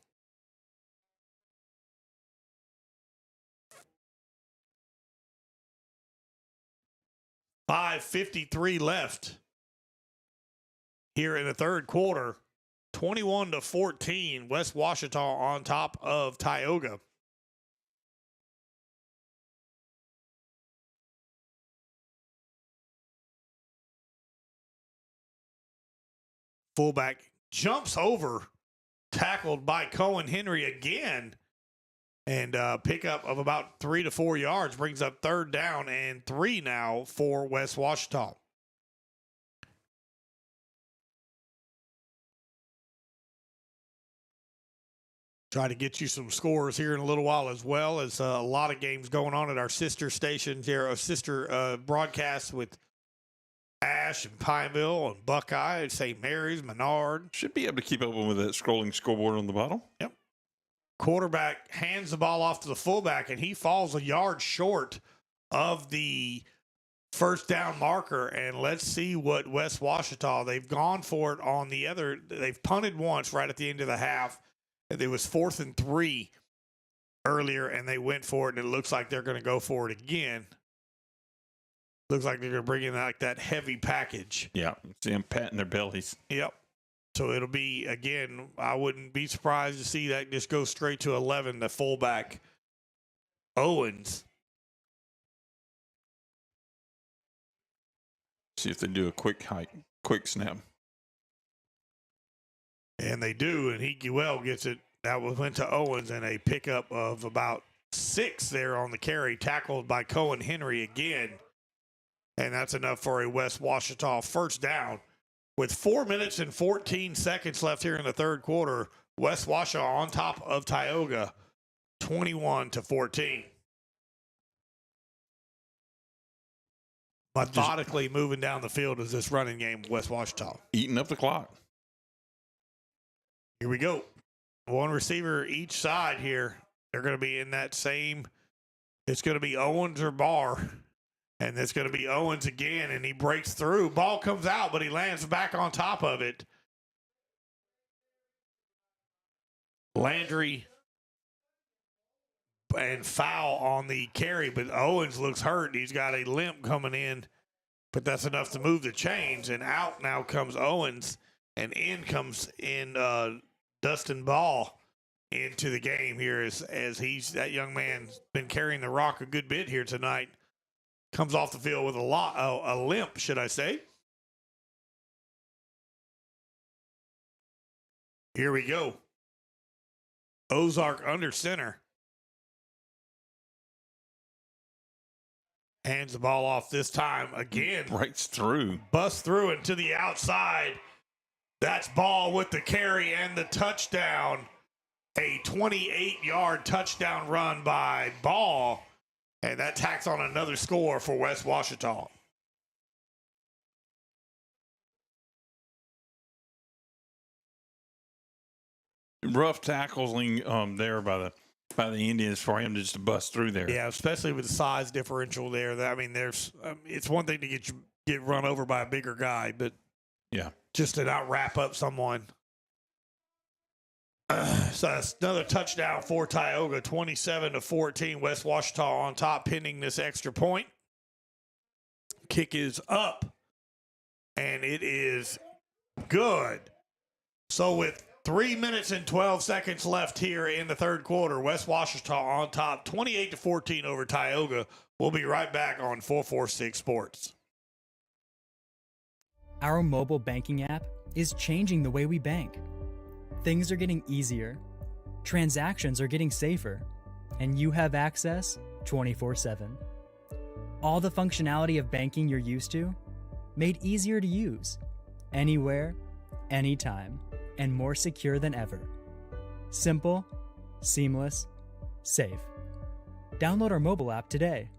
S1: .553 left here in the third quarter. 21-14, West Ouachita on top of Tioga. Fullback jumps over, tackled by Cohen Henry again, and pickup of about 3 to 4 yards brings up 3rd down and 3 now for West Ouachita. Try to get you some scores here in a little while, as well as a lot of games going on at our sister stations here, our sister broadcasts with Ash and Pineville and Buckeye and St. Mary's, Menard.
S2: Should be able to keep up with that scrolling scoreboard on the bottom.
S1: Yep. Quarterback hands the ball off to the fullback, and he falls a yard short of the 1st down marker. And let's see what West Ouachita, they've gone for it on the other. They've punted once right at the end of the half. It was 4th and 3 earlier, and they went for it, and it looks like they're going to go for it again. Looks like they're going to bring in like that heavy package.
S2: Yeah, see them patting their bellies.
S1: Yep. So it'll be, again, I wouldn't be surprised to see that just go straight to 11, the fullback, Owens.
S2: See if they do a quick snap.
S1: And they do, and he well gets it. That went to Owens, and a pickup of about 6 there on the carry, tackled by Cohen Henry again. And that's enough for a West Ouachita 1st down. With 4 minutes and 14 seconds left here in the third quarter, West Ouachita on top of Tioga, 21-14. Methodically moving down the field is this running game, West Ouachita.
S2: Eating up the clock.
S1: Here we go. One receiver each side here. They're going to be in that same. It's going to be Owens or Barr. And it's going to be Owens again, and he breaks through. Ball comes out, but he lands back on top of it. Landry and foul on the carry, but Owens looks hurt. He's got a limp coming in, but that's enough to move the chains. And out now comes Owens, and in comes Dustin Ball into the game here as that young man's been carrying the rock a good bit here tonight. Comes off the field with a limp, should I say. Here we go. Ozark under center. Hands the ball off this time again.
S2: Breaks through.
S1: Busts through it to the outside. That's Ball with the carry and the touchdown. A 28-yard touchdown run by Ball. And that tacks on another score for West Ouachita.
S2: Rough tackling there by the Indians for him to just bust through there.
S1: Yeah, especially with the size differential there. I mean, it's one thing to get run over by a bigger guy, but
S2: yeah,
S1: just to not wrap up someone. So that's another touchdown for Tioga, 27-14. West Ouachita on top, pinning this extra point. Kick is up, and it is good. So with 3 minutes and 12 seconds left here in the third quarter, West Ouachita on top, 28-14 over Tioga. We'll be right back on 446 Sports.
S8: Our mobile banking app is changing the way we bank. Things are getting easier, transactions are getting safer, and you have access 24/7. All the functionality of banking you're used to, made easier to use, anywhere, anytime, and more secure than ever. Simple, seamless, safe. Download our mobile app today.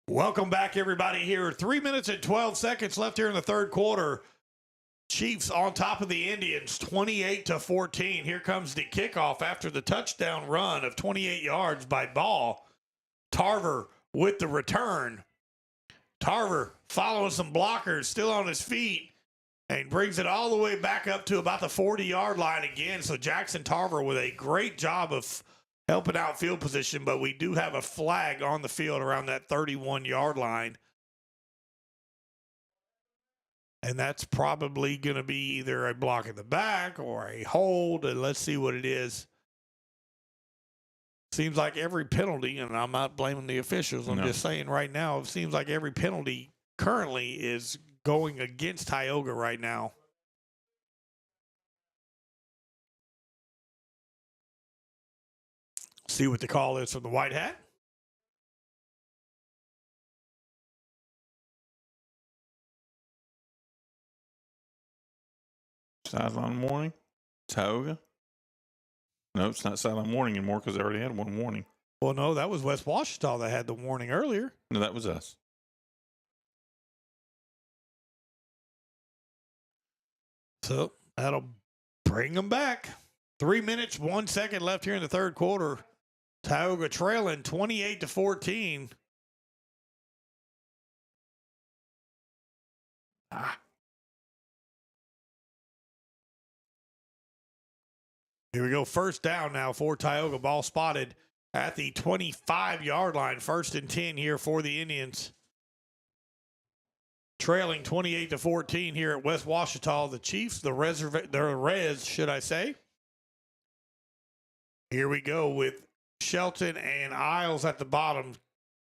S1: Welcome back, everybody. Here, 3 minutes and 12 seconds left here in the third quarter. Chiefs on top of the Indians, 28-14. Here comes the kickoff after the touchdown run of 28 yards by Ball. Tarver with the return. Tarver following some blockers, still on his feet, and brings it all the way back up to about the 40-yard line again. So Jackson Tarver with a great job of helping out field position, but we do have a flag on the field around that 31-yard line. And that's probably going to be either a block in the back or a hold, and let's see what it is. Seems like every penalty, and I'm not blaming the officials, I'm just saying right now, it seems like every penalty currently is going against Tioga right now. See what the call is from the White Hat.
S2: Sideline warning. Tioga. No, it's not sideline warning anymore because they already had one warning.
S1: Well, no, that was West Ouachita that had the warning earlier.
S2: No, that was us.
S1: So that'll bring them back. 3 minutes, 1 second left here in the third quarter. Tioga trailing 28-14. Here we go. First down now for Tioga. Ball spotted at the 25-yard line. 1st and 10 here for the Indians. Trailing 28-14 here at West Ouachita. The Chiefs, the Rez, should I say. Here we go with Shelton and Isles at the bottom.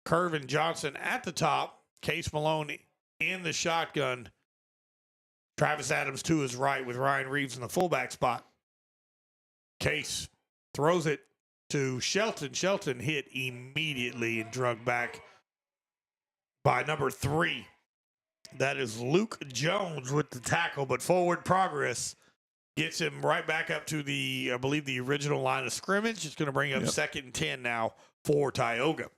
S1: Curvin Johnson at the top. Case Malone in the shotgun. Travis Adams to his right with Ryan Reeves in the fullback spot. Case throws it to Shelton. Shelton hit immediately and drug back by number 3. That is Luke Jones with the tackle, but forward progress gets him right back up to the, I believe, the original line of scrimmage. It's going to bring up 2nd and 10 now for Tioga.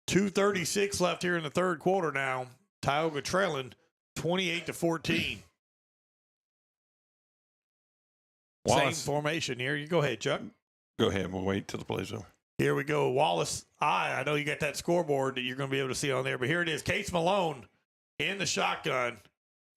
S1: 2:36 left here in the third quarter now. Tioga trailing 28-14. Same formation here. You go ahead, Chuck.
S2: Go ahead. We'll wait till the play's over.
S1: Here we go. Wallace, I know you got that scoreboard that you're going to be able to see on there, but here it is. Case Malone in the shotgun.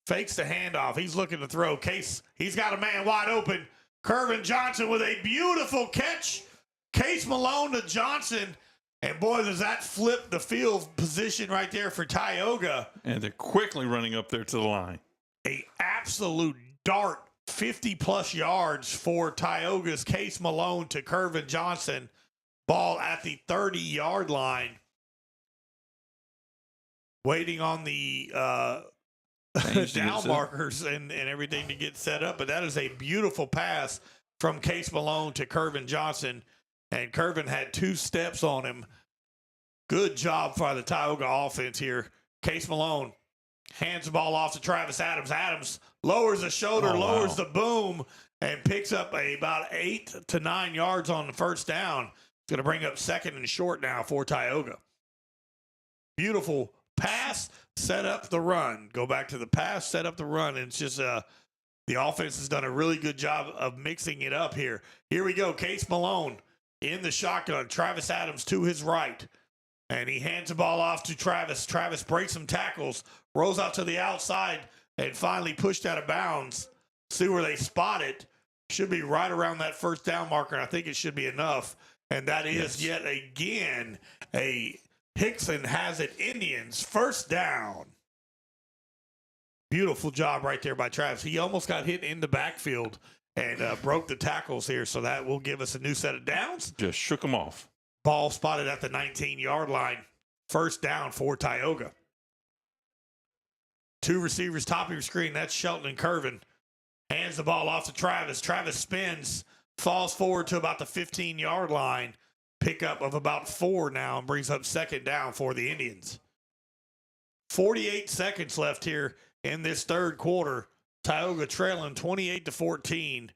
S1: Fakes the handoff. He's looking to throw. Case, he's got a man wide open. Curvin Johnson with a beautiful catch. Case Malone to Johnson. And boy, does that flip the field position right there for Tioga.
S2: And they're quickly running up there to the line.
S1: A absolute dart. 50-plus yards for Tioga's Case Malone to Curvin Johnson. Ball at the 30-yard line. Waiting on the down markers and everything to get set up. But that is a beautiful pass from Case Malone to Curvin Johnson. And Curvin had 2 steps on him. Good job by the Tioga offense here. Case Malone hands the ball off to Travis Adams. Adams lowers the shoulder, lowers the boom, and picks up about 8 to 9 yards on the first down. It's going to bring up 2nd and short now for Tioga. Beautiful pass, set up the run. Go back to the pass, set up the run. And it's just the offense has done a really good job of mixing it up here. Here we go. Case Malone in the shotgun. Travis Adams to his right. And he hands the ball off to Travis. Travis breaks some tackles, rolls out to the outside, and finally pushed out of bounds. See where they spot it. Should be right around that first down marker, and I think it should be enough. And that is yet again a Hickson has it Indians first down. Beautiful job right there by Travis. He almost got hit in the backfield and broke the tackles here, so that will give us a new set of downs.
S2: Just shook them off.
S1: Ball spotted at the 19-yard line. First down for Tioga. 2 receivers top of your screen. That's Shelton and Curvin. Hands the ball off to Travis. Travis spins, falls forward to about the 15-yard line. Pickup of about 4 now and brings up 2nd down for the Indians. 48 seconds left here in this third quarter. Tioga trailing 28-14.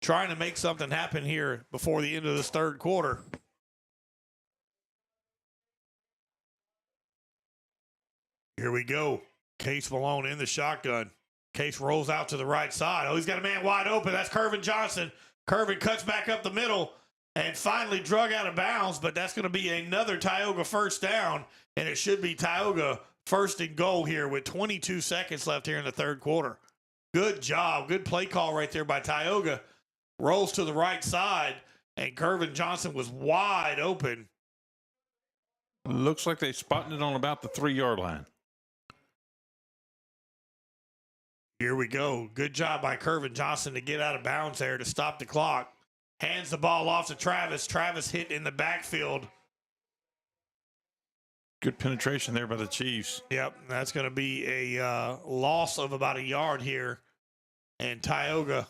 S1: trying to make something happen here before the end of this third quarter. Here we go. Case Malone in the shotgun. Case rolls out to the right side. Oh, he's got a man wide open. That's Kervin Johnson. Kervin cuts back up the middle and finally drug out of bounds, but that's going to be another Tioga first down, and it should be Tioga first and goal here with 22 seconds left here in the third quarter. Good job. Good play call right there by Tioga. Rolls to the right side, and Kervin Johnson was wide open.
S2: Looks like they spotted it on about the 3-yard line.
S1: Here we go. Good job by Kervin Johnson to get out of bounds there to stop the clock. Hands the ball off to Travis. Travis hit in the backfield.
S2: Good penetration there by the Chiefs.
S1: Yep, that's going to be a loss of about a yard here. And Tioga,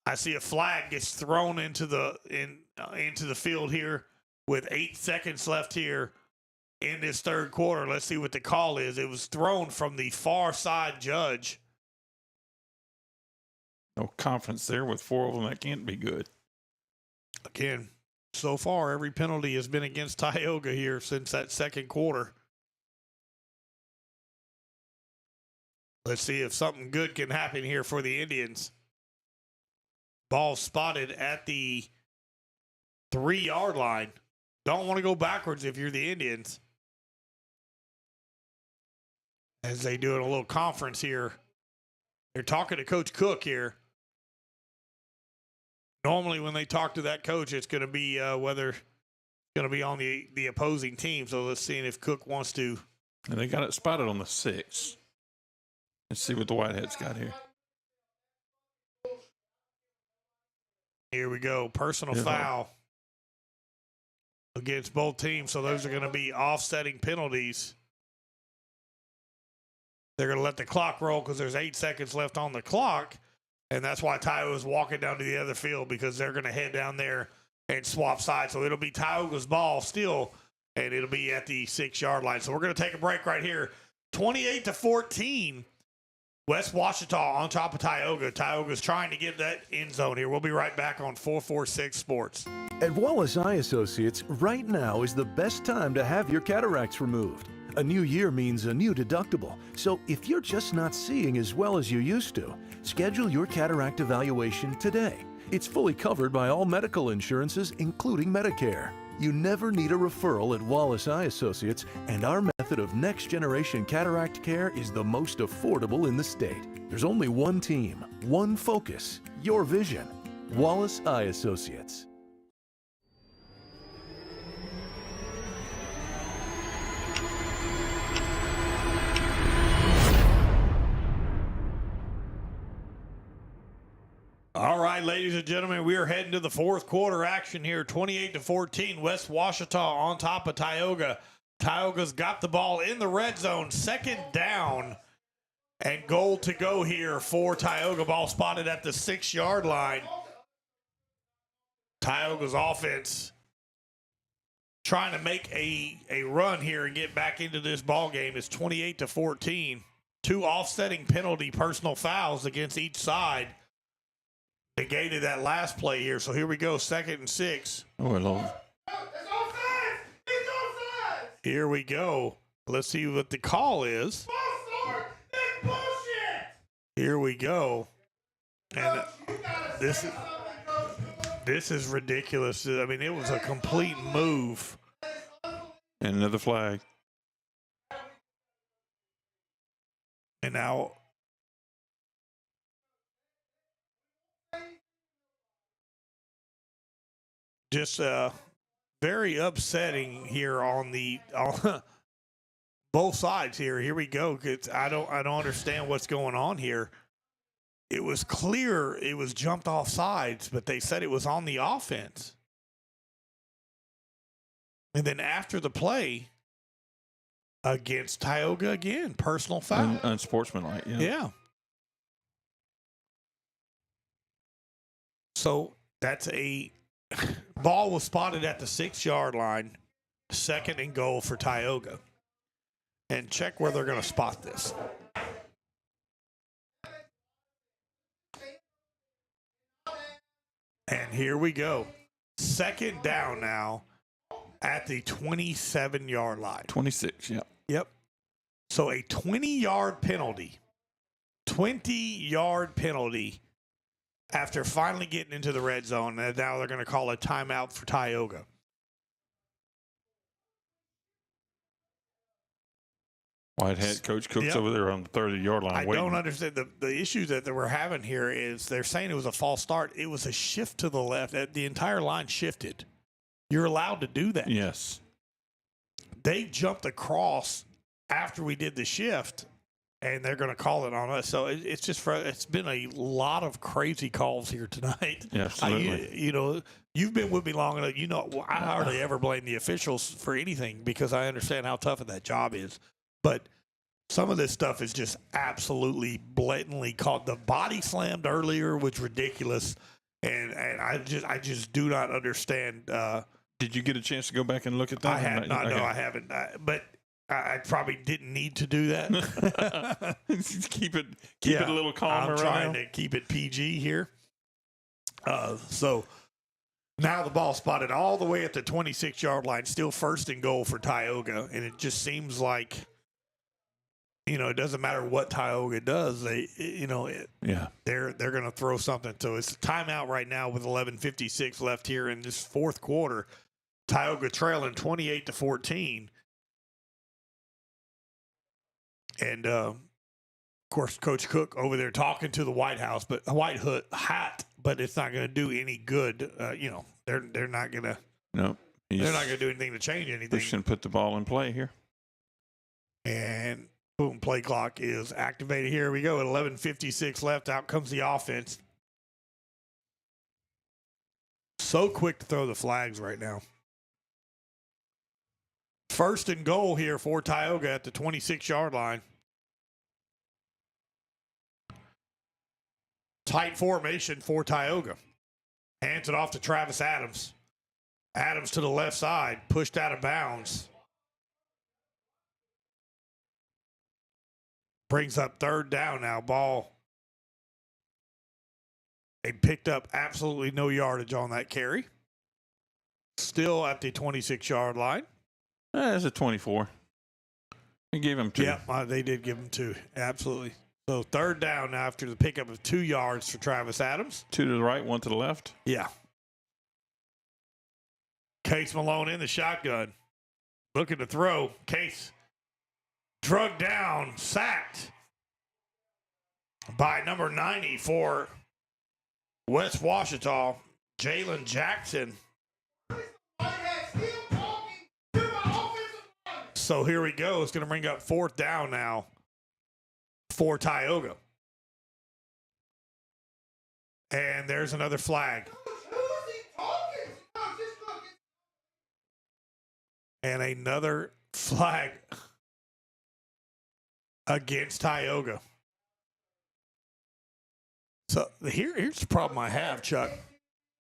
S1: I see a flag gets thrown into the field here with 8 seconds left here in this third quarter. Let's see what the call is. It was thrown from the far side judge.
S2: No confidence there with 4 of them. That can't be good.
S1: Again, so far, every penalty has been against Tioga here since that second quarter. Let's see if something good can happen here for the Indians. Ball spotted at the 3-yard line. Don't want to go backwards if you're the Indians. As they do in a little conference here. They're talking to Coach Cook here. Normally when they talk to that coach, it's going to be whether it's going to be on the opposing team. So let's see if Cook wants to.
S2: And they got it spotted on the 6. Let's see what the Whiteheads got here.
S1: Here we go. Personal foul against both teams. So those are going to be offsetting penalties. They're going to let the clock roll because there's 8 seconds left on the clock. And that's why Tioga's walking down to the other field, because they're going to head down there and swap sides. So it'll be Tioga's ball still, and it'll be at the 6-yard line. So we're going to take a break right here. 28-14. West Ouachita on top of Tioga. Tioga's trying to get that end zone here. We'll be right back on 446 Sports.
S9: At Wallace Eye Associates, right now is the best time to have your cataracts removed. A new year means a new deductible. So if you're just not seeing as well as you used to, schedule your cataract evaluation today. It's fully covered by all medical insurances, including Medicare. You never need a referral at Wallace Eye Associates, and our method of next-generation cataract care is the most affordable in the state. There's only one team, one focus, your vision. Wallace Eye Associates.
S1: All right, ladies and gentlemen, we are heading to the fourth quarter action here. 28-14, West Ouachita on top of Tioga. Tioga's got the ball in the red zone, second down, and goal to go here for Tioga. Ball spotted at the 6-yard line. Tioga's offense trying to make a run here and get back into this ball game. It's 28-14. 2 offsetting penalty personal fouls against each side. Negated that last play here. So here we go, 2nd and 6.
S2: Oh, hello.
S1: Here we go. Let's see what the call is. Here we go. And this is ridiculous. I mean, it was a complete move.
S2: And another flag.
S1: And now just very upsetting here on both sides here. Here we go. I don't understand what's going on here. It was clear it was jumped off sides, but they said it was on the offense. And then after the play against Tioga again, personal foul.
S2: Unsportsmanlike, yeah.
S1: Yeah. So that's a ball was spotted at the 6-yard line, 2nd and goal for Tioga. And check where they're going to spot this. And here we go. Second down now at the 27-yard line.
S2: 26, yeah.
S1: Yep. So a 20-yard penalty. 20-yard penalty after finally getting into the red zone. And now they're going to call a timeout for Tioga.
S2: Whitehead, Coach Cook's over there on the 30-yard line.
S1: I
S2: waiting.
S1: don't understand. The issue that we're having here is they're saying it was a false start. It was a shift to the left. The entire line shifted. You're allowed to do that.
S2: Yes.
S1: They jumped across after we did the shift, and they're going to call it on us. So it's been a lot of crazy calls here tonight.
S2: Yeah, absolutely.
S1: You've been with me long enough. I hardly ever blame the officials for anything because I understand how tough that job is. But some of this stuff is just absolutely blatantly caught. The body slammed earlier was ridiculous, and I just do not understand.
S2: Did you get a chance to go back and look at that?
S1: I have not. Okay. No, I haven't. But I probably didn't need to do that.
S2: keep it a little calmer.
S1: I'm trying to keep it PG here. So now the ball spotted all the way at the 26-yard line, still first and goal for Tioga, and it just seems like. It doesn't matter what Tioga does. They're going to throw something. So it's a timeout right now with 11:56 left here in this fourth quarter. Tioga trailing 28-14. And of course, Coach Cook over there talking to the White House, but White Hat, but it's not going to do any good. They're not going to.
S2: No,
S1: they're not going to do anything to change anything.
S2: Just going to put the ball in play here.
S1: And boom, play clock is activated. Here we go at 11:56 left. Out comes the offense. So quick to throw the flags right now. First and goal here for Tioga at the 26-yard line. Tight formation for Tioga. Hands it off to Travis Adams. Adams to the left side, pushed out of bounds. Brings up third down now. Ball. They picked up absolutely no yardage on that carry. Still at the 26-yard line.
S2: That's a 24. They gave him 2.
S1: Yeah, they did give him 2. Absolutely. So third down after the pickup of 2 yards for Travis Adams.
S2: 2 to the right, 1 to the left.
S1: Yeah. Case Malone in the shotgun. Looking to throw. Case. Drugged down, sacked by number 90 for West Ouachita, Jalen Jackson. So here we go. It's going to bring up fourth down now for Tioga. And there's another flag. And another flag against Tioga. So here's the problem I have, Chuck,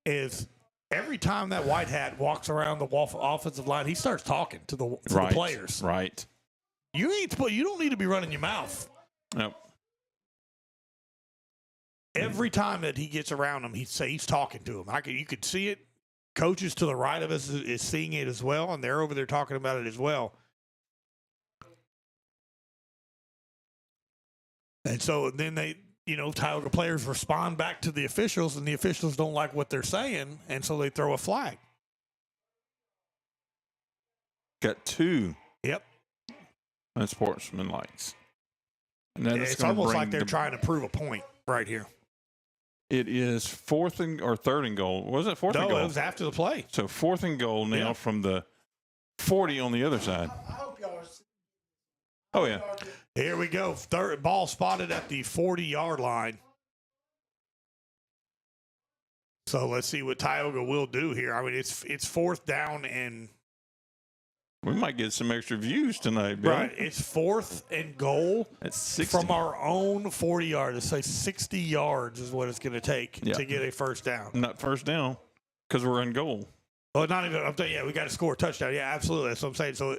S1: is every time that white hat walks around the offensive line, he starts talking to the players.
S2: Right.
S1: You don't need to be running your mouth.
S2: Nope.
S1: Every time that he gets around them, he's talking to them. You could see it. Coaches to the right of us is seeing it as well, and they're over there talking about it as well. And so then Tioga players respond back to the officials, and the officials don't like what they're saying, and so they throw a flag.
S2: Got 2.
S1: Yep.
S2: Unsportsman likes. And
S1: it's almost like they're trying to prove a point right here.
S2: It is third and goal. Was it fourth and goal?
S1: No, it was after the play.
S2: So 4th and goal now from the 40 on the other side.
S20: I hope y'all are seeing.
S2: Oh, yeah.
S1: Here we go. Third ball spotted at the 40-yard line. So let's see what Tioga will do here. I mean, it's fourth down, and
S2: we might get some extra views tonight, Bill.
S1: Right. It's 4th and goal.
S2: That's 60.
S1: From our own 40 yards. Let's say 60 yards is what it's going to take to get a first down.
S2: Not first down because we're in goal.
S1: Well, not even. I'm saying, we got to score a touchdown. Yeah, absolutely. That's what I'm saying. So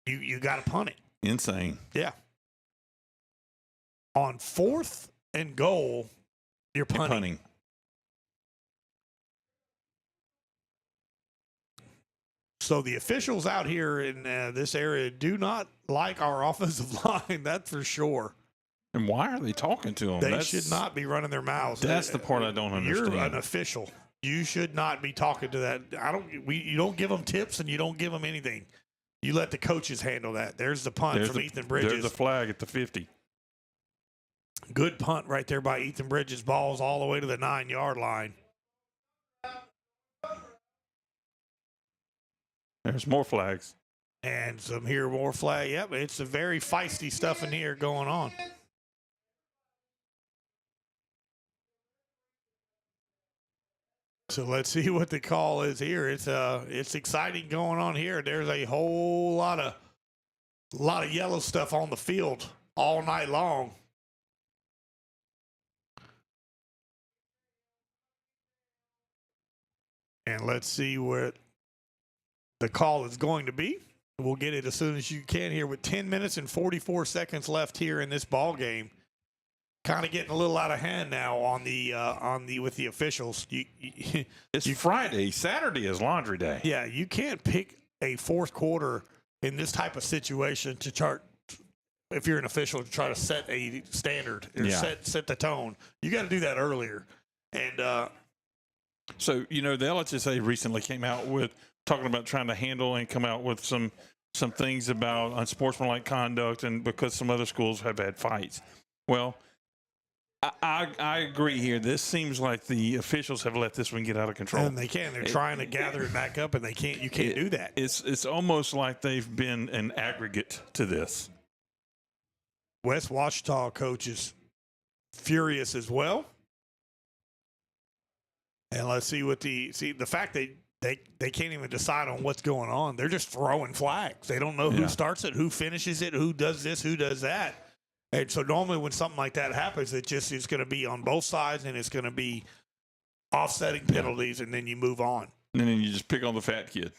S1: you got to punt it.
S2: Insane.
S1: Yeah. On 4th and goal, you're punting. So the officials out here in this area do not like our offensive line, that's for sure.
S2: And why are they talking to them?
S1: They should not be running their mouths.
S2: That's the part I don't understand.
S1: You're an official. You should not be talking to that. You don't give them tips and you don't give them anything. You let the coaches handle that. There's the punt from Ethan Bridges.
S2: There's a flag at the 50.
S1: Good punt right there by Ethan Bridges. Ball's all the way to the 9-yard line.
S2: There's more flags.
S1: And more flag. Yep, it's a very feisty stuff in here going on. So let's see what the call is here. It's exciting going on here. There's a whole lot of yellow stuff on the field all night long. And let's see what the call is going to be. We'll get it as soon as you can here with 10 minutes and 44 seconds left here in this ball game. Kind of getting a little out of hand now on the with the officials.
S2: It's Friday. Saturday is laundry day.
S1: Yeah, you can't pick a fourth quarter in this type of situation to chart. If you're an official, to try to set a standard or set the tone, you got to do that earlier. And
S2: so the LHSA recently came out with talking about trying to handle and come out with some things about unsportsmanlike conduct, and because some other schools have had fights. Well, I agree here. This seems like the officials have let this one get out of control.
S1: And they can. They're trying to gather it back up, and they can't. You can't do that.
S2: It's almost like they've been an aggregate to this.
S1: West Ouachita coach is furious as well. And let's see what the fact they can't even decide on what's going on. They're just throwing flags. They don't know who starts it, who finishes it, who does this, who does that. And so normally when something like that happens, it's going to be on both sides, and it's going to be offsetting penalties, and then you move on.
S2: And then you just pick on the fat kid.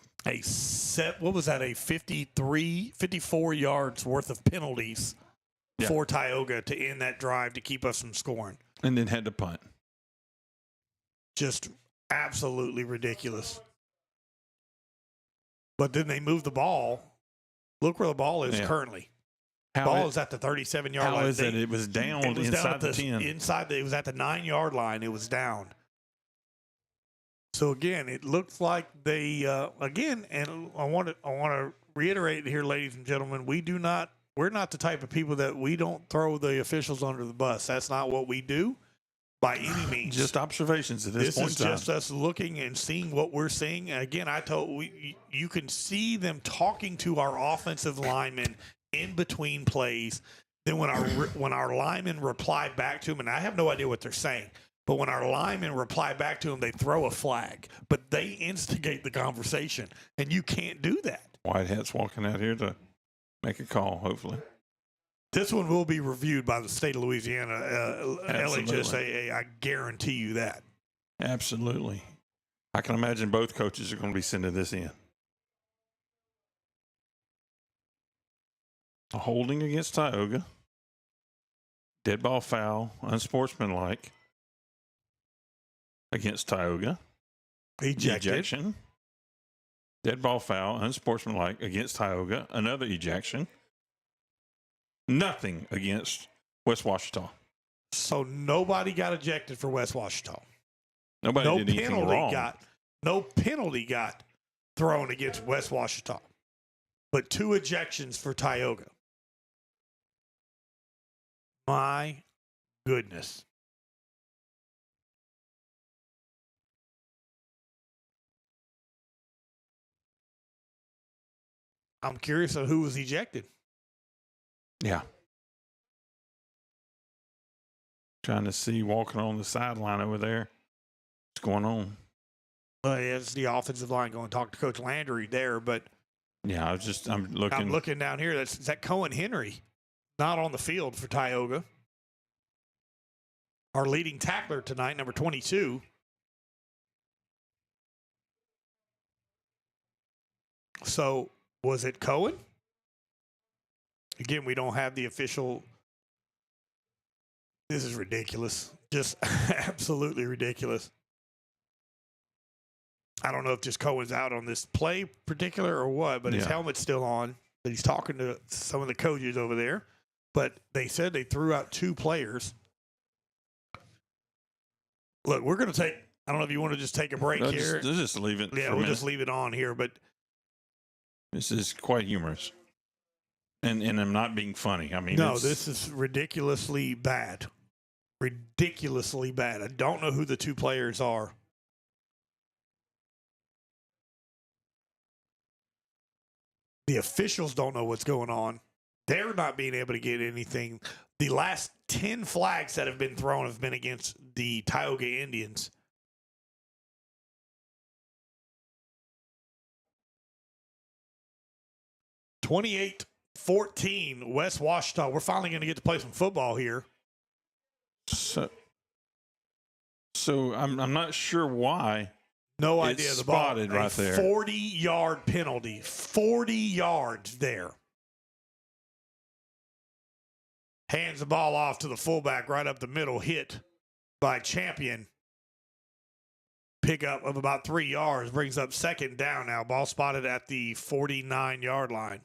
S1: What was that? A 54 yards worth of penalties for Tioga to end that drive to keep us from scoring.
S2: And then had to punt.
S1: Just absolutely ridiculous. But then they move the ball. Look where the ball is currently. Ball is at the 37-yard line.
S2: How is it? It was down inside the 10.
S1: It was at the 9-yard line. It was down. So again, it looks like they and I want to reiterate here, ladies and gentlemen, we're not the type of people that we don't throw the officials under the bus. That's not what we do by any means.
S2: Just observations at this point in time.
S1: This is just us looking and seeing what we're seeing. And again, you can see them talking to our offensive linemen in between plays. Then when our linemen reply back to them, and I have no idea what they're saying, but when our linemen reply back to them, they throw a flag. But they instigate the conversation, and you can't do that.
S2: White hat's walking out here to make a call, hopefully.
S1: This one will be reviewed by the state of Louisiana, LHSAA. I guarantee you that.
S2: Absolutely. I can imagine both coaches are going to be sending this in. A holding against Tioga. Dead ball foul, unsportsmanlike against Tioga. Ejection. Dead ball foul, unsportsmanlike against Tioga. Another ejection. Nothing against West Ouachita.
S1: So nobody got ejected for West Ouachita.
S2: Nobody did anything wrong.
S1: No penalty got thrown against West Ouachita, but 2 ejections for Tioga. My goodness. I'm curious of who was ejected.
S2: Yeah. Trying to see walking on the sideline over there. What's going on?
S1: It's the offensive line going to talk to Coach Landry there, but
S2: yeah, I'm looking.
S1: I'm looking down here. Is that Cohen Henry, not on the field for Tioga. Our leading tackler tonight, number 22. So was it Cohen? Again, we don't have the official. This is ridiculous. Just absolutely ridiculous. I don't know if just Cohen's out on this play particular or what, but his helmet's still on. But he's talking to some of the coaches over there. But they said they threw out 2 players. Look, we're going to take, I don't know if you want to just take a break here.
S2: Just leave it.
S1: Yeah, we'll just leave it on here. But
S2: this is quite humorous. And I'm not being funny. I mean,
S1: no, this is ridiculously bad. Ridiculously bad. I don't know who the 2 players are. The officials don't know what's going on. They're not being able to get anything. The last 10 flags that have been thrown have been against the Tioga Indians. (28-14) West Ouachita. We're finally going to get to play some football here.
S2: So I'm not sure why.
S1: No idea.
S2: It's
S1: The ball
S2: spotted right there.
S1: 40-yard penalty. 40 yards there. Hands the ball off to the fullback right up the middle. Hit by Champion. Pickup of about 3 yards. Brings up second down now. Ball spotted at the 49-yard line.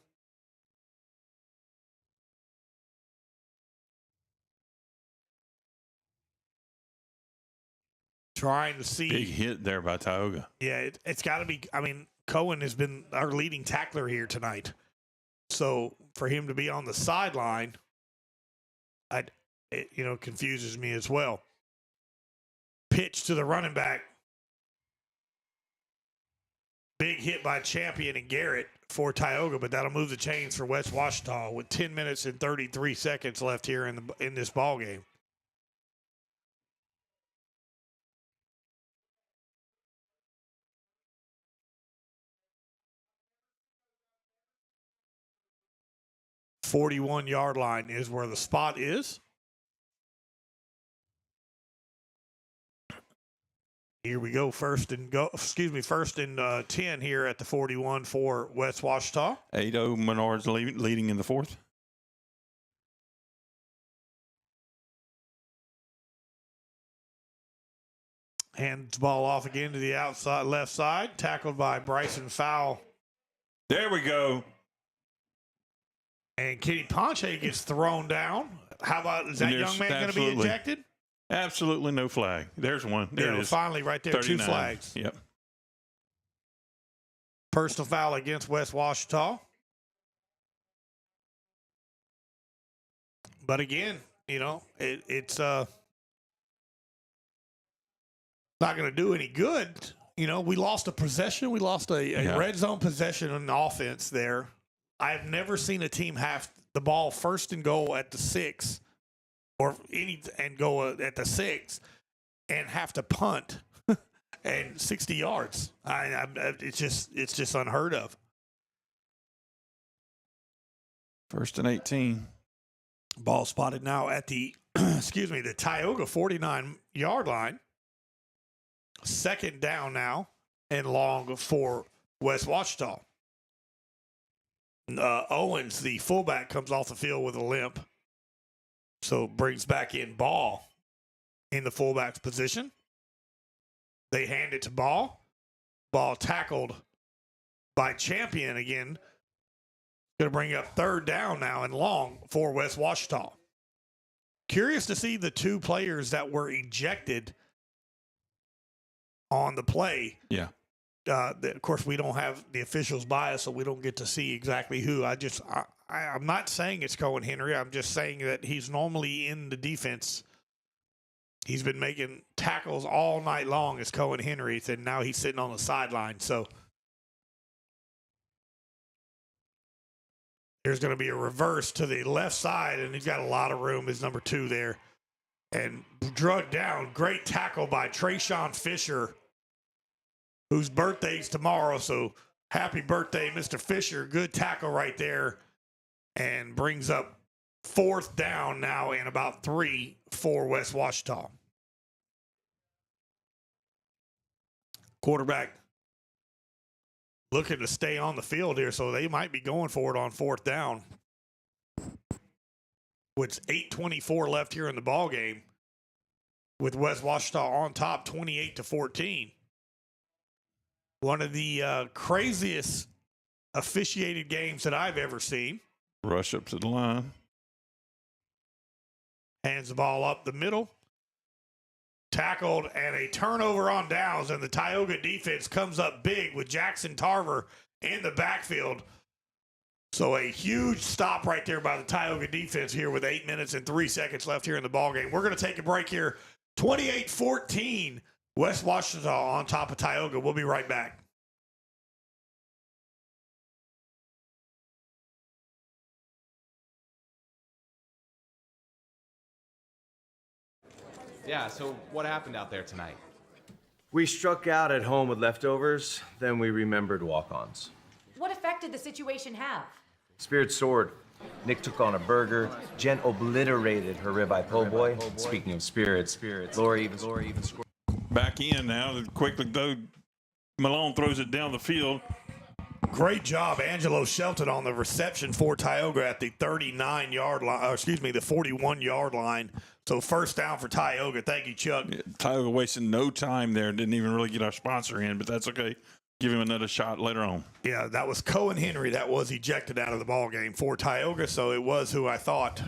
S1: Trying to see.
S2: Big hit there by Tioga.
S1: Yeah, it's got to be. I mean, Cohen has been our leading tackler here tonight. So for him to be on the sideline, it confuses me as well. Pitch to the running back. Big hit by Champion and Garrett for Tioga, but that'll move the chains for West Ouachita with 10 minutes and 33 seconds left here in this ball game. The 41-yard line is where the spot is. Here we go. First and 10 here at the 41 for West Ouachita.
S2: 8-0 Menards leading in the 4th.
S1: Hands ball off again to the outside left side. Tackled by Bryson Fowl.
S2: There we go.
S1: And Kenny Ponche gets thrown down. How about, is that young man going to be ejected?
S2: Absolutely no flag. There's one. There it is.
S1: Finally, right there,
S2: 39.
S1: 2 flags.
S2: Yep.
S1: Personal foul against West Ouachita. But again, it's not going to do any good. We lost a possession. We lost a red zone possession in offense there. I've never seen a team have the ball first and goal at the 6 and go at the 6 and have to punt and 60 yards. It's just unheard of.
S2: 1st and 18.
S1: Ball spotted now at the the Tioga 49-yard line. Second down now and long for West Ouachita. Owens, the fullback, comes off the field with a limp. So brings back in Ball in the fullback's position. They hand it to Ball. Ball tackled by Champion again. Going to bring up 3rd down now and long for West Ouachita. Curious to see the 2 players that were ejected on the play.
S2: Yeah.
S1: Of course, we don't have the officials bias, so we don't get to see exactly who. I'm not saying it's Cohen Henry. I'm just saying that he's normally in the defense. He's been making tackles all night long as Cohen Henry, and now he's sitting on the sideline. So there's going to be a reverse to the left side, and he's got a lot of room as number 2 there. And drug down. Great tackle by Trayshawn Fisher, whose birthday's tomorrow. So happy birthday, Mr. Fisher. Good tackle right there. And brings up 4th down now and about 3 for West Ouachita. Quarterback looking to stay on the field here, so they might be going for it on 4th down. With 8:24 left here in the ball game, with West Ouachita on top 28-14. One of the craziest officiated games that I've ever seen.
S2: Rush up to the line.
S1: Hands the ball up the middle. Tackled and a turnover on downs, and the Tioga defense comes up big with Jackson Tarver in the backfield. So a huge stop right there by the Tioga defense here with 8 minutes and 3 seconds left here in the ballgame. We're going to take a break here. 28-14, West Ouachita on top of Tioga. We'll be right back.
S13: Yeah, so what happened out there tonight?
S14: We struck out at home with leftovers, then we remembered walk-ons.
S15: What effect did the situation have?
S14: Spirit soared. Nick took on a burger. Jen obliterated her ribeye po' boy. Speaking of spirits, Lori even scored.
S2: Back in now. Quickly, though, Malone throws it down the field.
S1: Great job, Angelo Shelton, on the reception for Tioga at the 39-yard line, the 41-yard line. So first down for Tioga. Thank you, Chuck.
S2: Yeah, Tioga wasting no time there. Didn't even really get our sponsor in, but that's okay. Give him another shot later on.
S1: Yeah, that was Cohen Henry that was ejected out of the ball game for Tioga, so it was who I thought.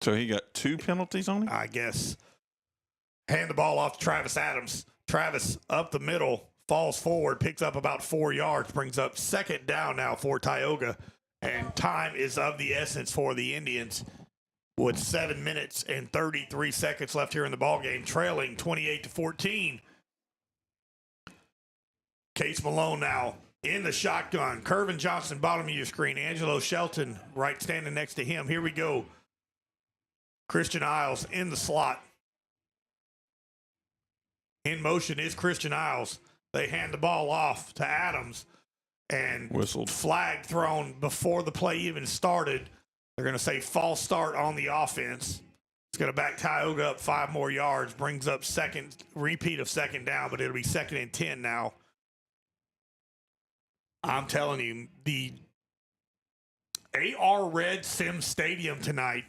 S2: So he got 2 penalties on him?
S1: I guess. Hand the ball off to Travis Adams. Travis up the middle, falls forward, picks up about 4 yards, brings up second down now for Tioga, and time is of the essence for the Indians with 7 minutes and 33 seconds left here in the ballgame, trailing 28-14. Case Malone now in the shotgun. Curvin Johnson, bottom of your screen. Angelo Shelton, right, standing next to him. Here we go. Christian Isles in the slot. In motion is Christian Isles. They hand the ball off to Adams, and
S2: whistled.
S1: Flag thrown before the play even started. They're going to say false start on the offense. It's going to back Tioga up 5 more yards, brings up repeat of second down, but it'll be 2nd and 10 now. I'm telling you, the AR Red Sim Stadium tonight,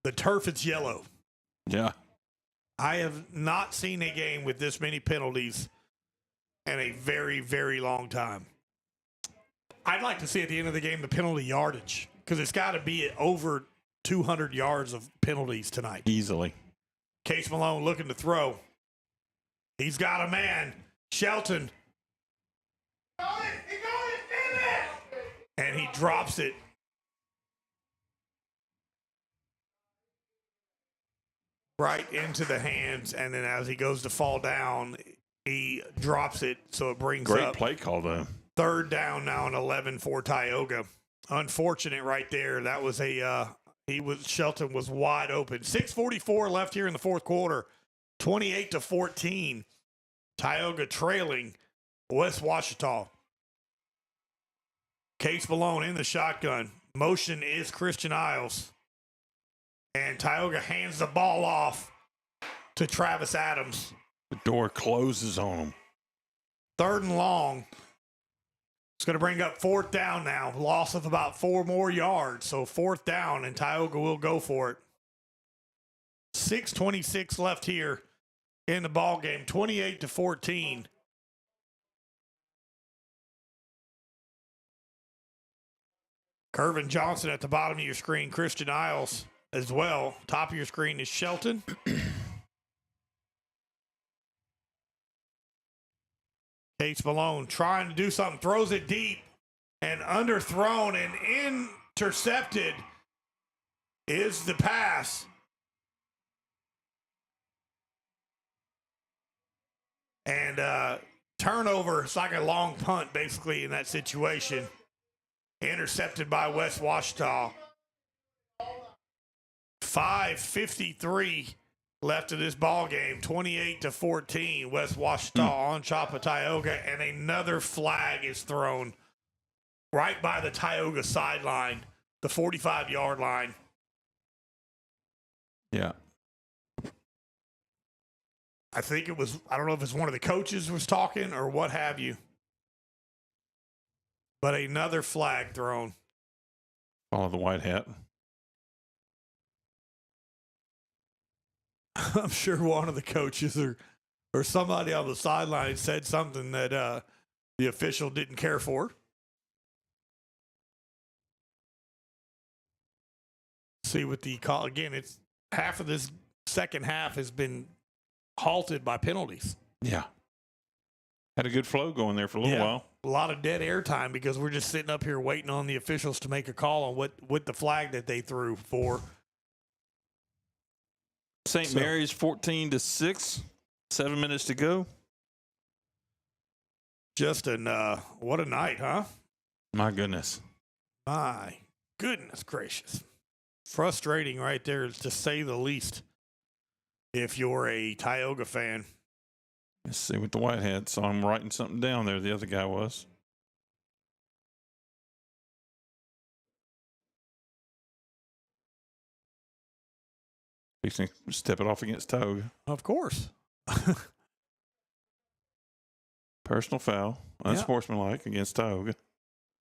S1: the turf is yellow.
S2: Yeah.
S1: I have not seen a game with this many penalties in a very, very long time. I'd like to see at the end of the game the penalty yardage, because it's got to be at over 200 yards of penalties tonight.
S2: Easily.
S1: Case Malone looking to throw. He's got a man. Shelton. And he drops it. Right into the hands, and then as he goes to fall down, he drops it, so it brings
S2: Great
S1: up
S2: play call, though.
S1: 3rd down now and 11 for Tioga. Unfortunate right there. That was Shelton was wide open. 6:44 left here in the fourth quarter. 28-14. Tioga trailing West Ouachita. Case Malone in the shotgun. Motion is Christian Isles. And Tioga hands the ball off to Travis Adams.
S2: The door closes on him.
S1: 3rd and long. It's going to bring up 4th down now. Loss of about 4 more yards. So 4th down, and Tioga will go for it. 6:26 left here in the ball game. 28-14. Curvin Johnson at the bottom of your screen. Christian Isles as well. Top of your screen is Shelton. Case Malone trying to do something. Throws it deep and underthrown and intercepted is the pass. And turnover. It's like a long punt basically in that situation. Intercepted by West Ouachita. 5:53 left of this ball game. 28-14. West Ouachita on top of Tioga, and another flag is thrown right by the Tioga sideline, the 45-yard line.
S2: Yeah.
S1: I think it was, I don't know if it's one of the coaches was talking or what have you. But another flag thrown.
S2: Follow the white hat.
S1: I'm sure one of the coaches or or somebody on the sideline said something that the official didn't care for. See what the call again. It's half of this second half has been halted by penalties.
S2: Yeah. Had a good flow going there for a little while.
S1: A lot of dead air time because we're just sitting up here waiting on the officials to make a call on what the flag that they threw for.
S2: St. Mary's 14-6, 7 minutes to go.
S1: Justin, what a night, huh?
S2: My goodness.
S1: My goodness gracious. Frustrating right there, to say the least, if you're a Tioga fan.
S2: Let's see what the white hat. So I'm writing something down there. The other guy was. Fixing to step it off against Tioga.
S1: Of course.
S2: Personal foul, unsportsmanlike against Tioga.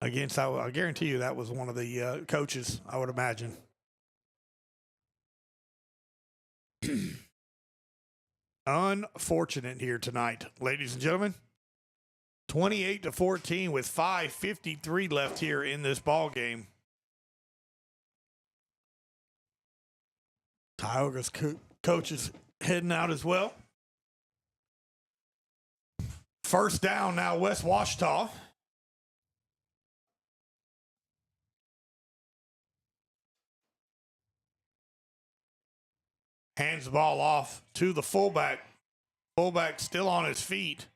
S1: Against, I guarantee you that was one of the coaches, I would imagine. Unfortunate here tonight, ladies and gentlemen. 28-14 with 5:53 left here in this ball game. Tioga's coaches heading out as well. First down now, West Ouachita. Hands the ball off to the fullback. Fullback still on his feet.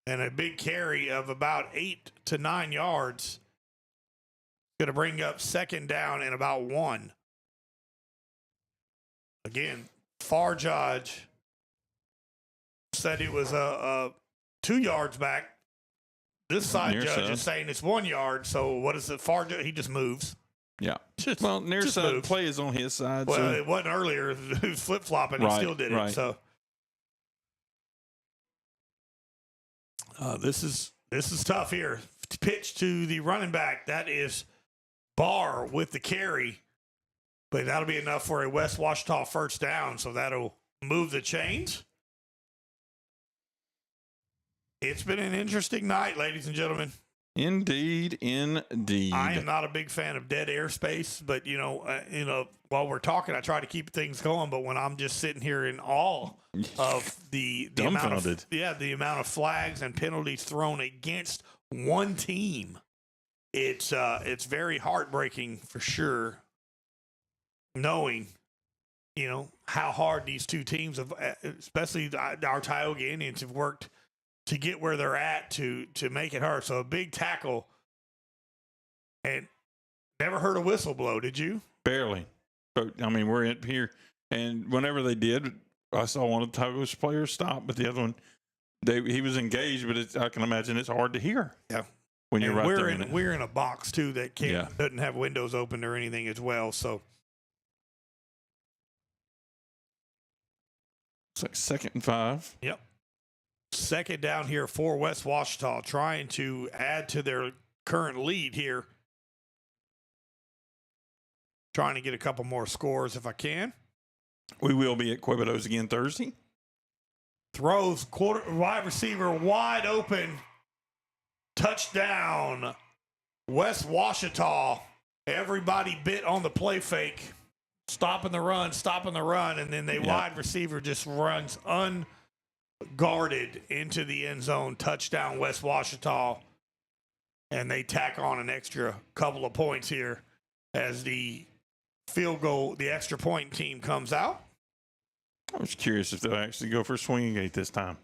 S1: And a big carry of about 8 to 9 yards. Going to bring up second down and about 1. Again, far judge said it was 2 yards back. This side
S2: Near
S1: judge
S2: side
S1: is saying it's 1 yard. So what is it? Far judge? He just moves.
S2: Yeah.
S1: Just,
S2: well, near
S1: just
S2: side
S1: moves.
S2: play is on his side.
S1: Well,
S2: so.
S1: it wasn't earlier. He was flip-flopping.
S2: Right,
S1: He still did it.
S2: right.
S1: So this is tough here. Pitch to the running back. That is Barr with the carry. But that'll be enough for a West Ouachita first down. So that'll move the chains. It's been an interesting night, ladies and gentlemen.
S2: Indeed.
S1: I am not a big fan of dead airspace, but while we're talking, I try to keep things going. But when I'm just sitting here in awe of the amount of flags and penalties thrown against one team, it's very heartbreaking for sure. Knowing, how hard these two teams have, especially our Tioga Indians, have worked to get where they're at to make it hard. So a big tackle, and never heard a whistle blow, did you?
S2: Barely. But, I mean, we're in here, and whenever they did, I saw one of the Tioga's players stop, but the other one, he was engaged, but I can imagine it's hard to hear.
S1: Yeah.
S2: When you're right there.
S1: We're in a box, too, that doesn't have windows open or anything as well, so.
S2: It's like 2nd and 5.
S1: Yep. Second down here for West Ouachita, trying to add to their current lead here. Trying to get a couple more scores if I can.
S2: We will be at Quebedos again Thursday.
S1: Throws wide receiver wide open. Touchdown. West Ouachita. Everybody bit on the play fake. Stopping the run, and then the wide receiver just runs unguarded into the end zone. Touchdown, West Ouachita. And they tack on an extra couple of points here as the field goal, the extra point team comes out.
S2: I was curious if they'll actually go for swinging gate this time.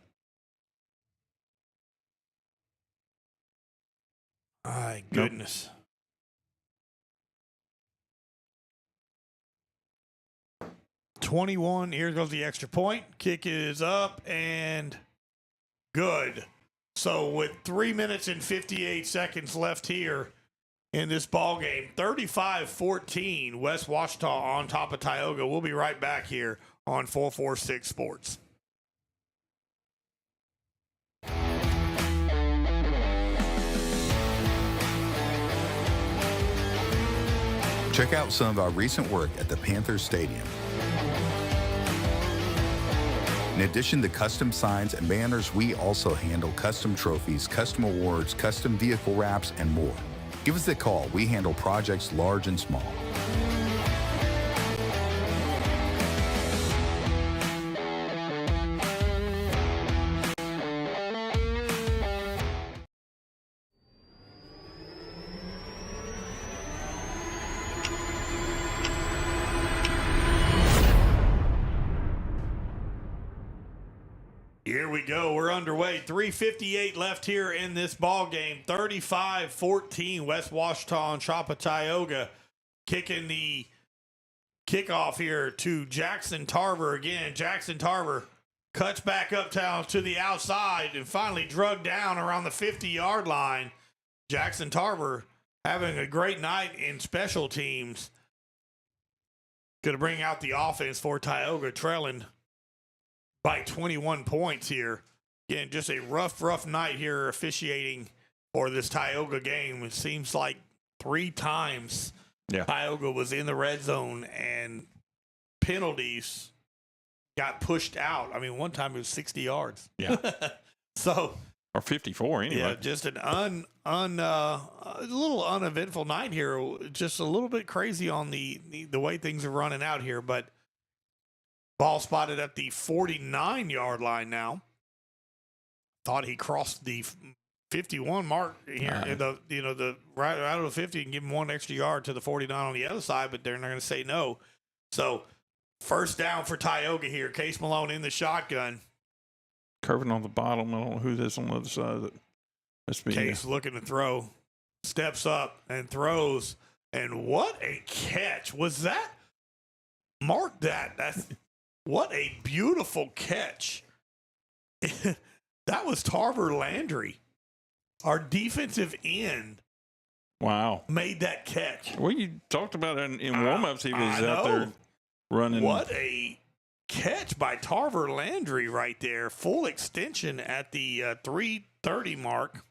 S1: My goodness. Nope. 21. Here goes the extra point. Kick is up and good. So with 3 minutes and 58 seconds left here in this ball game, 35-14, West Ouachita on top of Tioga. We'll be right back here on 446 Sports.
S19: Check out some of our recent work at the Panthers Stadium. In addition to custom signs and banners, we also handle custom trophies, custom awards, custom vehicle wraps, and more. Give us a call. We handle projects large and small.
S1: Here we go. We're underway. 3:58 left here in this ball game. 35-14. West Ouachita Tioga kicking the kickoff here to Jackson Tarver again. Jackson Tarver cuts back uptown to the outside and finally drugged down around the 50-yard line. Jackson Tarver having a great night in special teams. Going to bring out the offense for Tioga, trailing by 21 points here. Again, just a rough night here officiating for this Tioga game. It seems like 3 times Tioga was in the red zone and penalties got pushed out. I mean, one time it was 60 yards.
S2: Yeah.
S1: So,
S2: or 54 anyway.
S1: yeah, just an a little uneventful night here. Just a little bit crazy on the way things are running out here, but ball spotted at the 49-yard line now. Thought he crossed the 51 mark here in the right out of the 50 and give him 1 extra yard to the 49 on the other side, but they're not going to say no. So first down for Tioga here. Case Malone in the shotgun.
S2: Curving on the bottom. I don't know who this on the other side. That must be
S1: Case looking to throw. Steps up and throws. And what a catch. Was that? Mark that. That's what a beautiful catch. That was Tarver Landry. Our defensive end.
S2: Wow.
S1: Made that catch.
S2: Well, you talked about it in warm-ups. He was out there running.
S1: What a catch by Tarver Landry right there. Full extension at the 3:30 mark.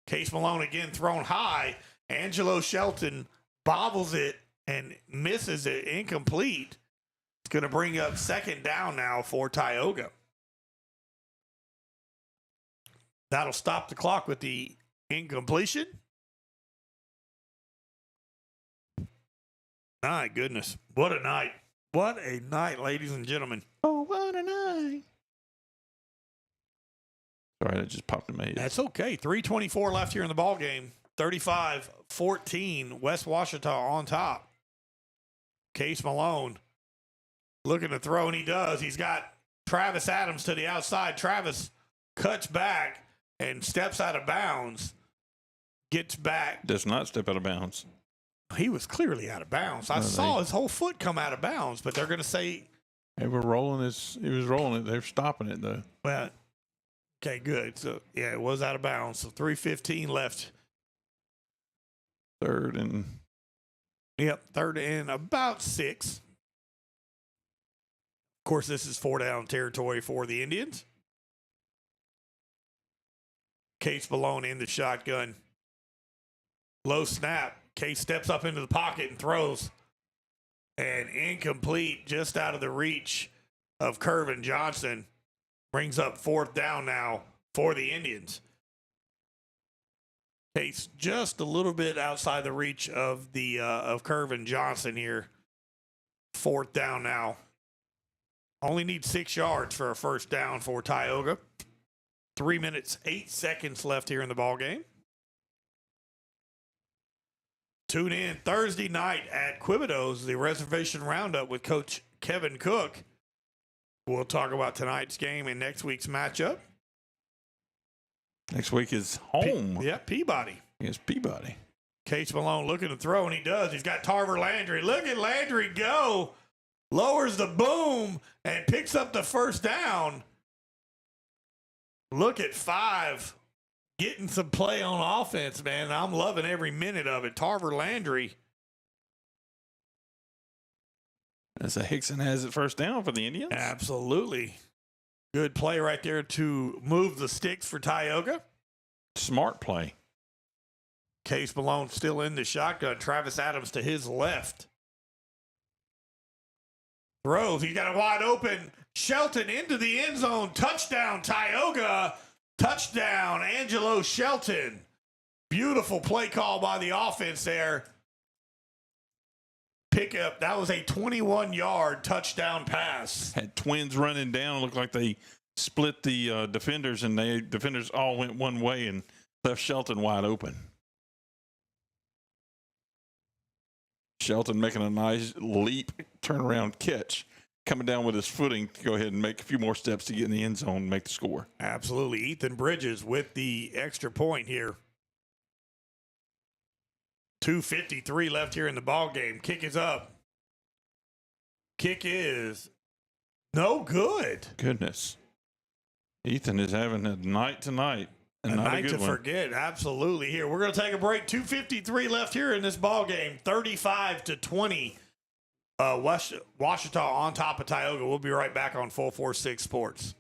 S1: Case Malone again thrown high. Angelo Shelton bobbles it and misses it, incomplete. It's going to bring up second down now for Tioga. That'll stop the clock with the incompletion. My goodness. What a night. What a night, ladies and gentlemen. Oh, what a night.
S2: Sorry, that just popped in my head.
S1: That's okay. 3:24 left here in the ball game. 35-14. West Ouachita on top. Case Malone looking to throw, and he does. He's got Travis Adams to the outside. Travis cuts back and steps out of bounds. Gets back.
S2: Does not step out of bounds.
S1: He was clearly out of bounds. I saw his whole foot come out of bounds, but they're going to say
S2: they were rolling this. He was rolling it. They're stopping it though.
S1: Well, okay, good. So yeah, it was out of bounds. So 3:15 left.
S2: Third and
S1: about 6. Of course, this is 4-down territory for the Indians. Case Malone in the shotgun. Low snap. Case steps up into the pocket and throws. And incomplete, just out of the reach of Kervin Johnson. Brings up 4th down now for the Indians. Case just a little bit outside the reach of of Kervin Johnson here. 4th down now. Only need 6 yards for a first down for Tioga. 3 minutes, 8 seconds left here in the ball game. Tune in Thursday night at Quibido's, the Reservation Roundup with Coach Kevin Cook. We'll talk about tonight's game and next week's matchup.
S2: Next week is home.
S1: Peabody.
S2: Yes, Peabody.
S1: Case Malone looking to throw, and he does. He's got Tarver Landry. Look at Landry go. Lowers the boom and picks up the first down. Look at 5 getting some play on offense, man. I'm loving every minute of it. Tarver Landry.
S2: That's a Hickson has it first down for the Indians.
S1: Absolutely. Good play right there to move the sticks for Tioga.
S2: Smart play.
S1: Case Malone still in the shotgun. Travis Adams to his left. Throws. He got a wide open Shelton into the end zone. Touchdown, Tioga. Touchdown, Angelo Shelton. Beautiful play call by the offense there. Pickup. That was a 21-yard touchdown pass.
S2: Had twins running down. Looked like they split the defenders, and the defenders all went one way and left Shelton wide open. Shelton making a nice leap, turnaround catch, coming down with his footing to go ahead and make a few more steps to get in the end zone and make the score.
S1: Absolutely. Ethan Bridges with the extra point here. 2:53 left here in the ball game. Kick is up. Kick is no good.
S2: Goodness. Ethan is having a night tonight.
S1: A night to forget. Absolutely. Here, we're going to take a break. 2:53 left here in this ball game. 35-20. West Ouachita on top of Tioga. We'll be right back on 446 Sports.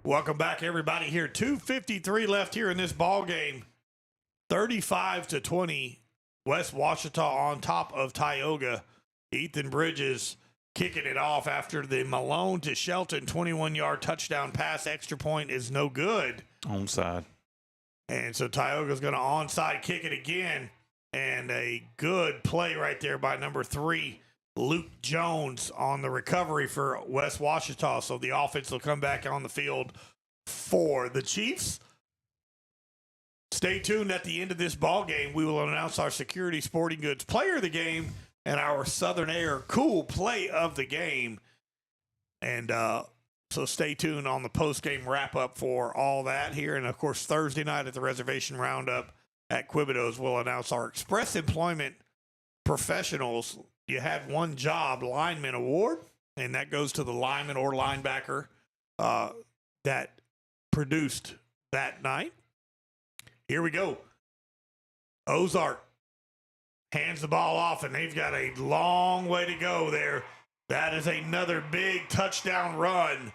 S1: Welcome back, everybody. Here, 2:53 left here in this ball game. 35-20. West Ouachita on top of Tioga. Ethan Bridges kicking it off after the Malone to Shelton 21-yard touchdown pass. Extra point is no good.
S2: Onside.
S1: And so Tioga's going to onside kick it again. And a good play right there by number 3, Luke Jones, on the recovery for West Ouachita. So the offense will come back on the field for the Chiefs. Stay tuned. At the end of this ball game, we will announce our Security Sporting Goods player of the game and our Southern Air cool play of the game. And so stay tuned on the post-game wrap-up for all that here. And, of course, Thursday night at the Reservation Roundup at Quibido's, we'll announce our Express Employment Professionals. You had one job lineman award, and that goes to the lineman or linebacker that produced that night. Here we go. Ozark hands the ball off, and they've got a long way to go there. That is another big touchdown run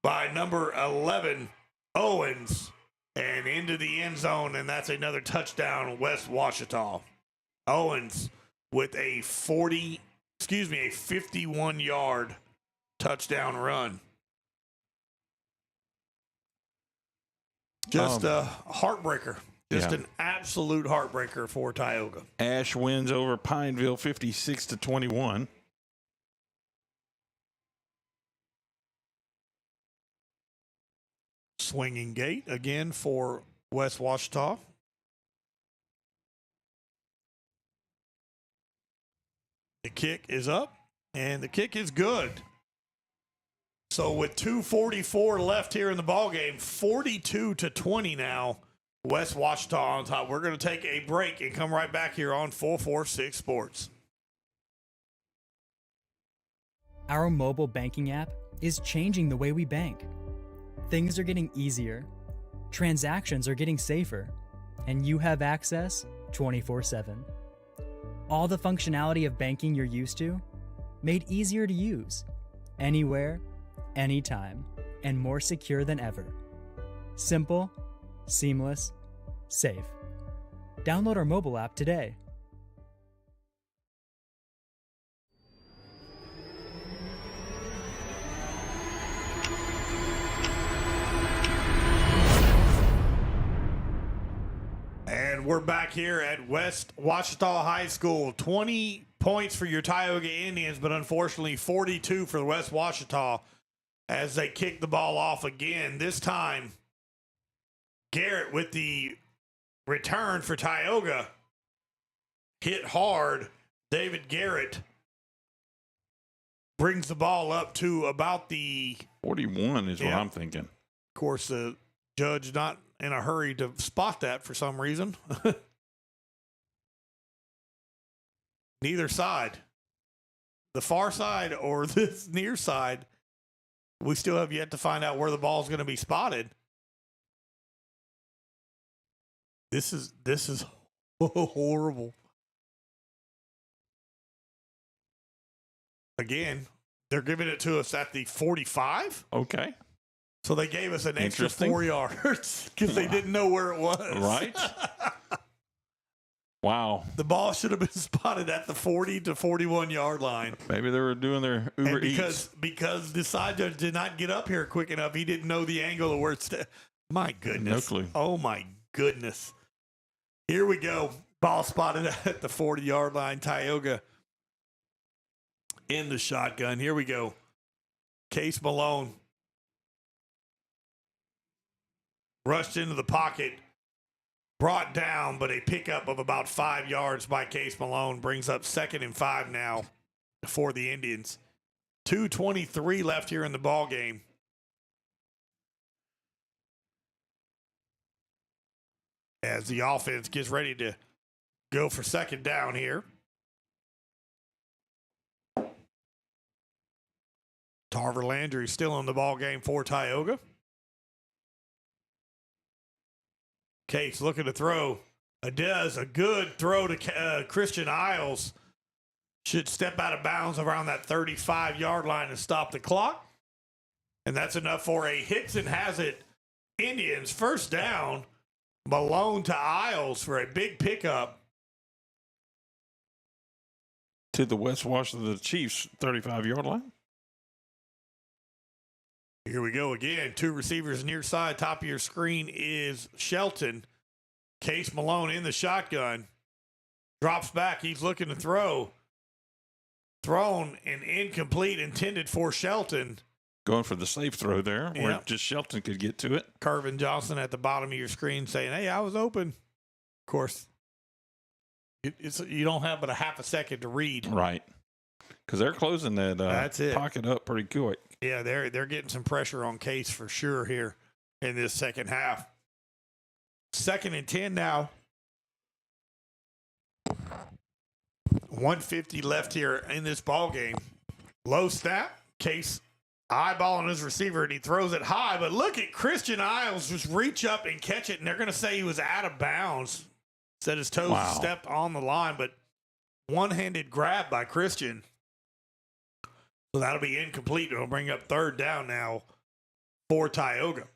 S1: by number 11, Owens, and into the end zone, and that's another touchdown, West Ouachita. Owens with a 51-yard touchdown run. Just a heartbreaker. Just an absolute heartbreaker for Tioga.
S2: Ash wins over Pineville 56-21.
S1: Swinging gate again for West Ouachita. The kick is up, and the kick is good. So with 2:44 left here in the ballgame, 42-20 now, West Ouachita on top. We're going to take a break and come right back here on 446 Sports.
S8: Our mobile banking app is changing the way we bank. Things are getting easier, transactions are getting safer, and you have access 24/7. All the functionality of banking you're used to, made easier to use, anywhere, anytime, and more secure than ever. Simple, seamless, safe. Download our mobile app today.
S1: And we're back here at West Ouachita High School. 20 points for your Tioga Indians, but unfortunately 42 for the West Ouachita as they kick the ball off again. This time, Garrett with the return for Tioga. Hit hard. David Garrett brings the ball up to about the
S2: 41 is what I'm thinking.
S1: course, the judge not in a hurry to spot that for some reason. Neither side, the far side or this near side, we still have yet to find out where the ball is going to be spotted. This is horrible. Again, they're giving it to us at the 45.
S2: Okay.
S1: So they gave us an extra 4 yards because they didn't know where it was.
S2: Right. Wow.
S1: The ball should have been spotted at the 40 to 41 yard line.
S2: Maybe they were doing their Uber Eats.
S1: Because the side judge did not get up here quick enough. He didn't know the angle of where it's. My goodness.
S2: No clue.
S1: Oh, my goodness. Here we go. Ball spotted at the 40 yard line. Tioga in the shotgun. Here we go. Case Malone rushed into the pocket. Brought down, but a pickup of about 5 yards by Case Malone brings up 2nd and 5 now for the Indians. 2:23 left here in the ball game. As the offense gets ready to go for 2nd down here. Tarver Landry still in the ball game for Tioga. Case looking to throw. Does a good throw to Christian Isles. Should step out of bounds around that 35 yard line and stop the clock. And that's enough for a Hickson has it. Indians 1st down. Malone to Isles for a big pickup.
S2: To the West Washington Chiefs 35 yard line.
S1: Here we go again. 2 receivers near side. Top of your screen is Shelton. Case Malone in the shotgun. Drops back. He's looking to throw. Thrown and incomplete, intended for Shelton.
S2: Going for the safe throw there, where just Shelton could get to it.
S1: Carvin Johnson at the bottom of your screen saying, hey, I was open. Of course, you don't have but a half a second to read.
S2: Right. Because they're closing that
S1: That's it.
S2: pocket up pretty quick.
S1: Yeah, they're getting some pressure on Case for sure here in this second half. 2nd and 10 now. 150 left here in this ball game. Low snap. Case eyeballing his receiver, and he throws it high. But look at Christian Isles just reach up and catch it, and they're going to say he was out of bounds. Said his toes stepped on the line, but one-handed grab by Christian. So that'll be incomplete. It'll bring up 3rd down now for Tioga.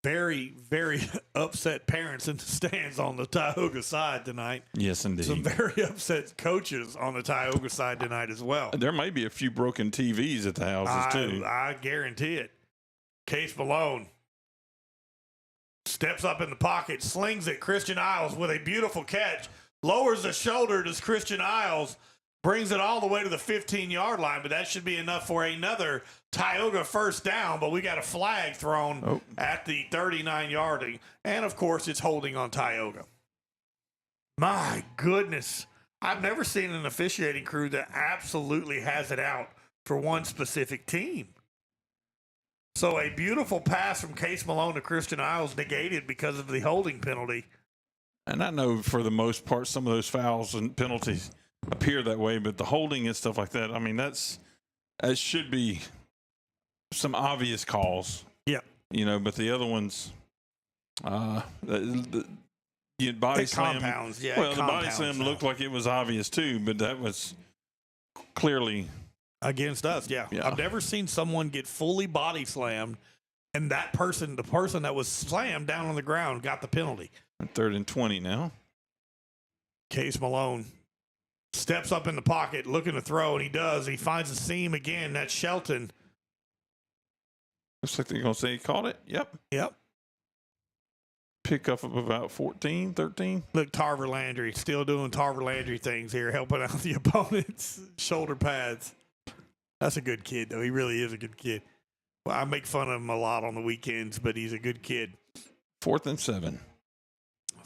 S1: Very, very upset parents in the stands on the Tioga side tonight.
S2: Yes, indeed.
S1: Some very upset coaches on the Tioga side tonight as well.
S2: There may be a few broken TVs at the houses, too.
S1: I guarantee it. Case Malone steps up in the pocket, slings it. Christian Isles with a beautiful catch. Lowers the shoulder to Christian Isles. Brings it all the way to the 15-yard line, but that should be enough for another Tioga 1st down. But we got a flag thrown at the 39-yard line. And, of course, it's holding on Tioga. My goodness. I've never seen an officiating crew that absolutely has it out for one specific team. So a beautiful pass from Case Malone to Christian Isles negated because of the holding penalty.
S2: And I know for the most part some of those fouls and penalties appear that way, but the holding and stuff like that, I mean, that should be some obvious calls.
S1: Yeah.
S2: You know, but the other ones, the body slam.
S1: Compounds, yeah.
S2: Well, the body slam looked like it was obvious too, but that was clearly
S1: against us. Yeah. I've never seen someone get fully body slammed, and that person, the person that was slammed down on the ground, got the penalty.
S2: 3rd and 20 now.
S1: Case Malone steps up in the pocket, looking to throw, and he does. He finds a seam again. That's Shelton.
S2: Looks like they're going to say he caught it. Yep. Pick up of about 14, 13.
S1: Look, Tarver Landry still doing Tarver Landry things here, helping out the opponent's shoulder pads. That's a good kid, though. He really is a good kid. Well, I make fun of him a lot on the weekends, but he's a good kid.
S2: 4th and 7.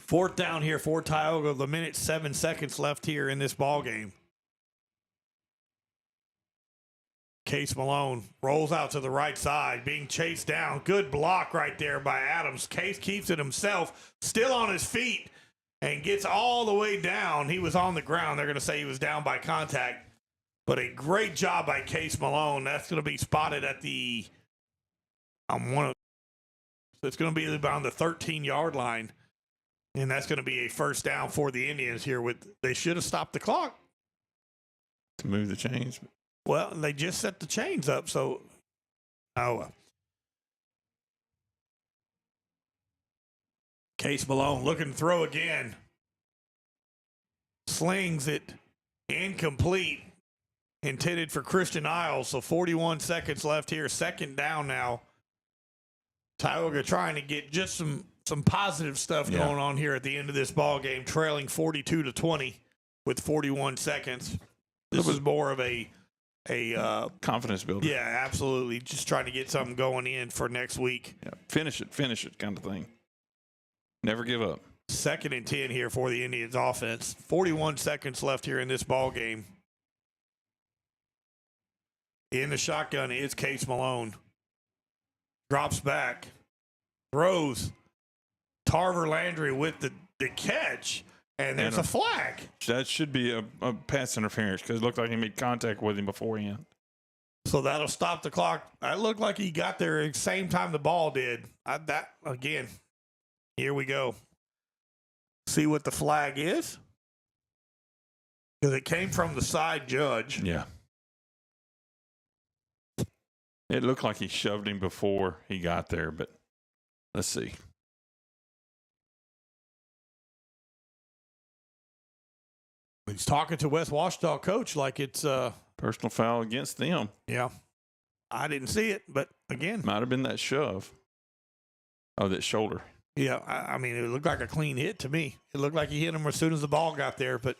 S1: 4th down here for Tioga. The minute 7 seconds left here in this ball game. Case Malone rolls out to the right side, being chased down. Good block right there by Adams. Case keeps it himself, still on his feet, and gets all the way down. He was on the ground. They're going to say he was down by contact. But a great job by Case Malone. That's going to be spotted at the it's going to be about on the 13-yard line. And that's going to be a first down for the Indians here. They should have stopped the clock
S2: to move the chains.
S1: Well, they just set the chains up, so Case Malone looking to throw again. Slings it incomplete. Intended for Christian Isles, so 41 seconds left here. Second down now. Tioga trying to get just some positive stuff going on here at the end of this ball game, trailing 42-20 with 41 seconds. This was more of a
S2: confidence builder.
S1: Yeah, absolutely. Just trying to get something going in for next week.
S2: Yeah. Finish it kind of thing. Never give up.
S1: 2nd and 10 here for the Indians offense. 41 seconds left here in this ball game. In the shotgun is Case Malone. Drops back. Throws. Tarver Landry with the catch. And there's a flag.
S2: That should be a pass interference because it looked like he made contact with him beforehand.
S1: So that'll stop the clock. It looked like he got there at the same time the ball did. Again, here we go. See what the flag is? Because it came from the side judge.
S2: Yeah. It looked like he shoved him before he got there, but let's see.
S1: He's talking to West Ouachita coach like it's
S2: personal foul against them.
S1: Yeah. I didn't see it, but again.
S2: Might have been that shove. Oh, that shoulder.
S1: Yeah, I mean, it looked like a clean hit to me. It looked like he hit him as soon as the ball got there, but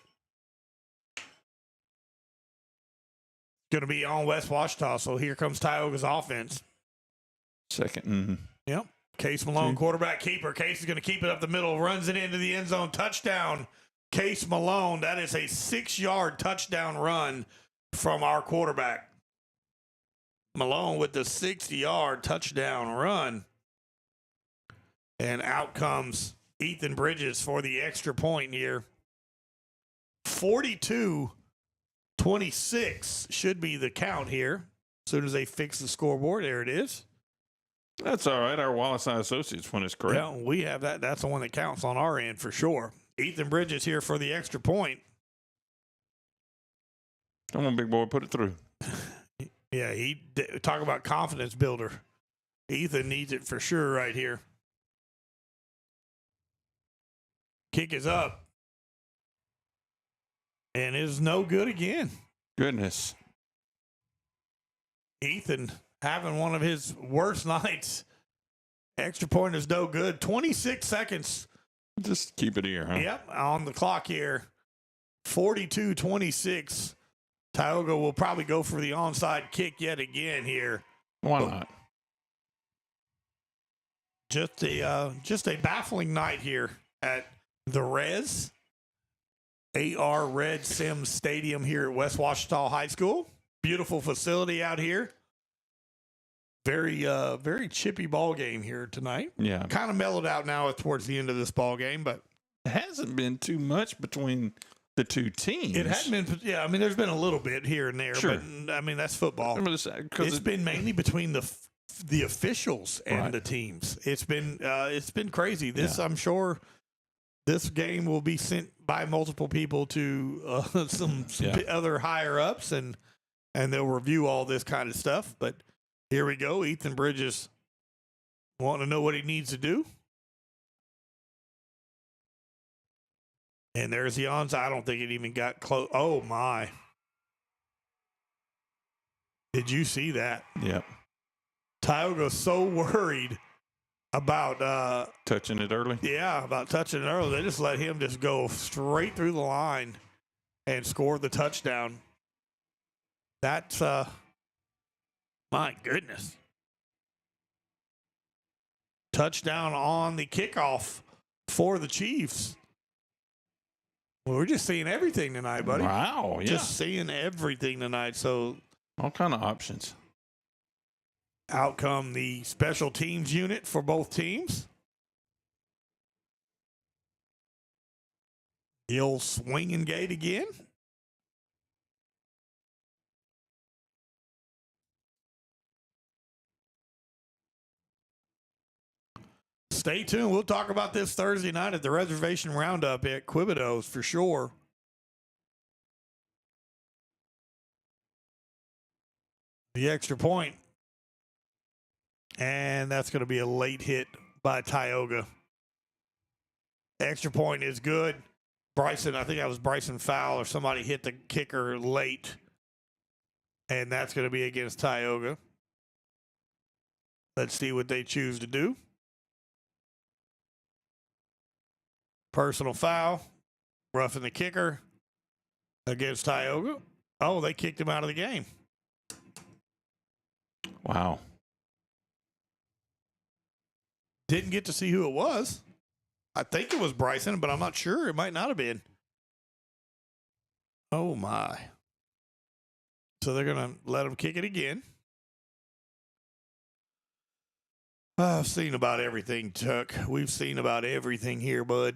S1: going to be on West Ouachita, so here comes Tioga's offense.
S2: Second. Mm-hmm.
S1: Yep. Case Malone, quarterback keeper. Case is going to keep it up the middle, runs it into the end zone. Touchdown, Case Malone. That is a 6-yard touchdown run from our quarterback. Malone with the 60-yard touchdown run. And out comes Ethan Bridges for the extra point here. 42-26 should be the count here. As soon as they fix the scoreboard, there it is.
S2: That's all right. Our Wallace Eye Associates one is correct.
S1: Yeah, we have that. That's the one that counts on our end for sure. Ethan Bridges here for the extra point.
S2: Come on, big boy, put it through.
S1: Yeah, talk about confidence builder. Ethan needs it for sure right here. Kick is up. And is no good again.
S2: Goodness.
S1: Ethan having one of his worst nights. Extra point is no good. 26 seconds.
S2: Just keep it here, huh?
S1: Yep, on the clock here. 42-26. Tioga will probably go for the onside kick yet again here.
S2: Why not?
S1: Just a baffling night here at the Res. AR Red Sims Stadium here at West Ouachita High School. Beautiful facility out here. Very chippy ball game here tonight.
S2: Yeah.
S1: Kind of mellowed out now towards the end of this ball game, but
S2: it hasn't been too much between the two teams.
S1: It hadn't been, yeah. I mean, there's been a little bit here and there,
S2: sure.
S1: But I mean, that's football. It's been mainly between the officials and the teams. It's been crazy. I'm sure this game will be sent by multiple people to some other higher ups, and they'll review all this kind of stuff. But here we go. Ethan Bridges wanting to know what he needs to do. And there's the onside. I don't think it even got close. Oh, my. Did you see that?
S2: Yep.
S1: Tioga's so worried about
S2: touching it early.
S1: Yeah, about touching it early. They just let him just go straight through the line and score the touchdown. That's my goodness. Touchdown on the kickoff for the Chiefs. Well, we're just seeing everything tonight, buddy.
S2: Wow, yeah.
S1: Just seeing everything tonight. So
S2: All kind of options.
S1: Out come the special teams unit for both teams. The old swinging gate again. Stay tuned. We'll talk about this Thursday night at the reservation roundup at Quibido's for sure. The extra point. And that's going to be a late hit by Tioga. Extra point is good. Bryson, I think that was Bryson Fowl or somebody hit the kicker late. And that's going to be against Tioga. Let's see what they choose to do. Personal foul. Roughing the kicker against Tioga. Oh, they kicked him out of the game.
S2: Wow.
S1: Didn't get to see who it was. I think it was Bryson, but I'm not sure. It might not have been. Oh, my. So they're going to let him kick it again. I've seen about everything, Chuck. We've seen about everything here, bud.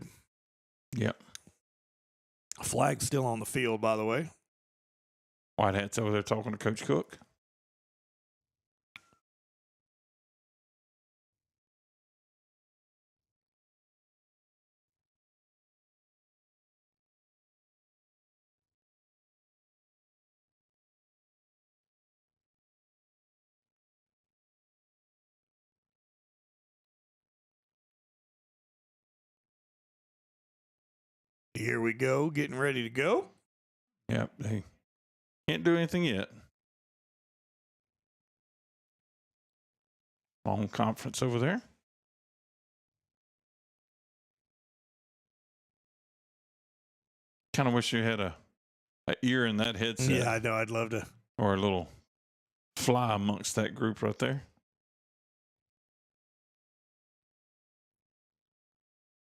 S2: Yep.
S1: Flag's still on the field, by the way.
S2: White Hat's over there talking to Coach Cook.
S1: Here we go, getting ready to go.
S2: Yep, they can't do anything yet. Long conference over there. Kind of wish you had a ear in that headset.
S1: Yeah, I know. I'd love to.
S2: Or a little fly amongst that group right there.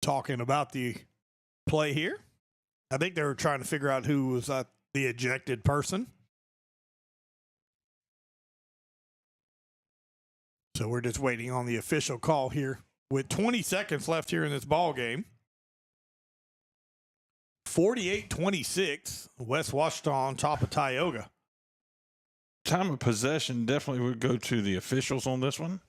S1: Talking about the play here. I think they were trying to figure out who was the ejected person. So we're just waiting on the official call here with 20 seconds left here in this ball game. 48-26, West Ouachita on top of Tioga.
S2: Time of possession definitely would go to the officials on this one.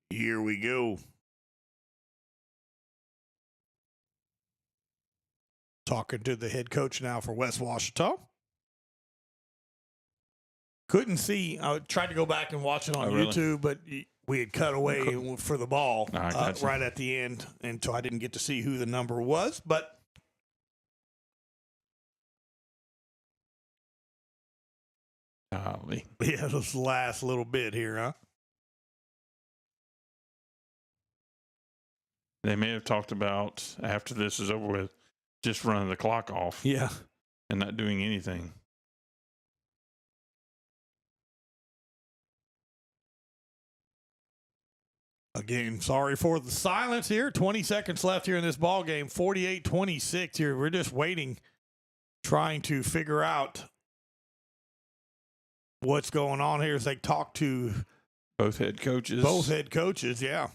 S1: Here we go. Talking to the head coach now for West Ouachita. Couldn't see. I tried to go back and watch it on YouTube, but we had cut away for the ball right at the end, and so I didn't get to see who the number was. But
S2: golly.
S1: Yeah, this last little bit here, huh?
S2: They may have talked about, after this is over with, just running the clock off.
S1: Yeah.
S2: And not doing anything.
S1: Again, sorry for the silence here. 20 seconds left here in this ball game. 48-26 here. We're just waiting, trying to figure out what's going on here as they talk to
S2: both head coaches.
S1: Both head coaches, yeah.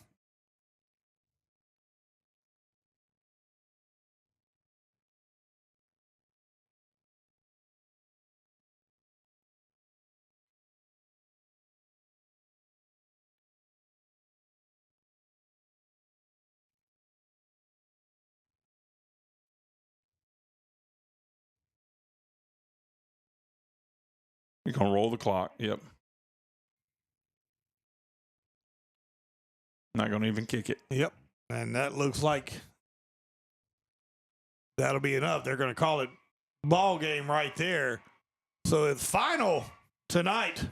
S2: You're going to roll the clock. Yep. Not going to even kick it.
S1: Yep. And that looks like that'll be enough. They're going to call it ball game right there. So it's final tonight.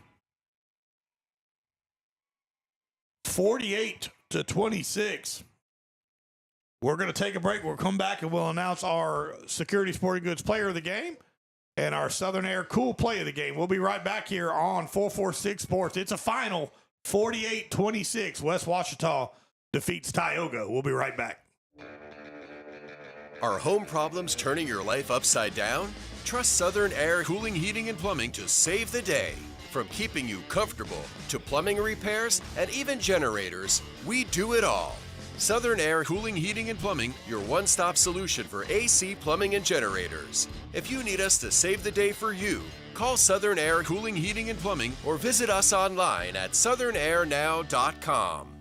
S1: 48-26. We're going to take a break. We'll come back and we'll announce our Security Sporting Goods player of the game and our Southern Air Cool play of the game. We'll be right back here on 446 Sports. It's a final 48-26. West Ouachita defeats Tioga. We'll be right back.
S11: Are home problems turning your life upside down? Trust Southern Air Cooling, Heating, and Plumbing to save the day. From keeping you comfortable to plumbing repairs and even generators, we do it all. Southern Air Cooling, Heating, and Plumbing, your one-stop solution for AC, plumbing, and generators. If you need us to save the day for you, call Southern Air Cooling, Heating, and Plumbing or visit us online at southernairnow.com.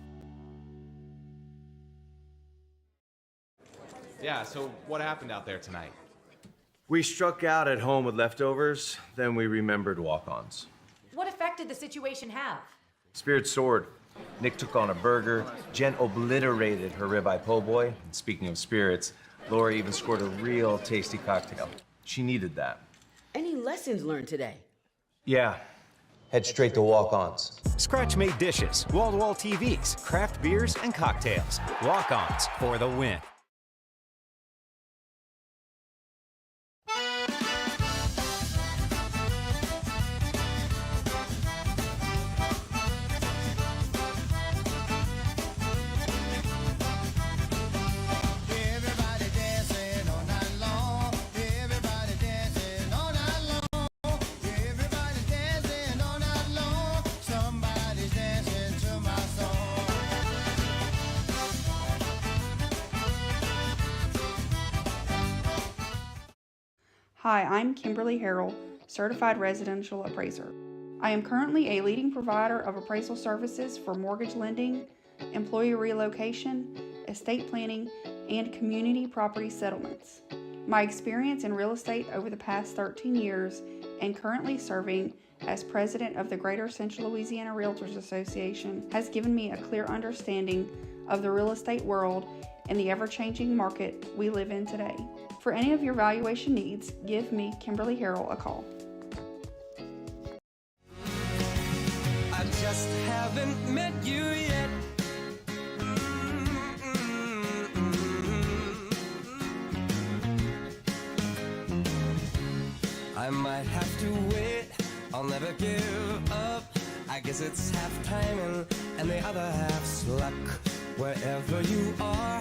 S13: Yeah, so what happened out there tonight?
S14: We struck out at home with leftovers, then we remembered walk-ons.
S15: What effect did the situation have?
S14: Spirit soared. Nick took on a burger. Jen obliterated her ribeye po' boy. And speaking of spirits, Lori even scored a real tasty cocktail. She needed that.
S18: Any lessons learned today?
S14: Yeah. Head straight to walk-ons.
S16: Scratch-made dishes, wall-to-wall TVs, craft beers, and cocktails. Walk-ons for the win.
S10: Hi, I'm Kimberly Harrell, Certified Residential Appraiser. I am currently a leading provider of appraisal services for mortgage lending, employee relocation, estate planning, and community property settlements. My experience in real estate over the past 13 years and currently serving as president of the Greater Central Louisiana Realtors Association has given me a clear understanding of the real estate world and the ever-changing market we live in today. For any of your valuation needs, give me, Kimberly Harrell, a call.
S12: I just haven't met you yet. I might have to wait, I'll never give up. I guess it's half timing and the other half's luck. Wherever you are,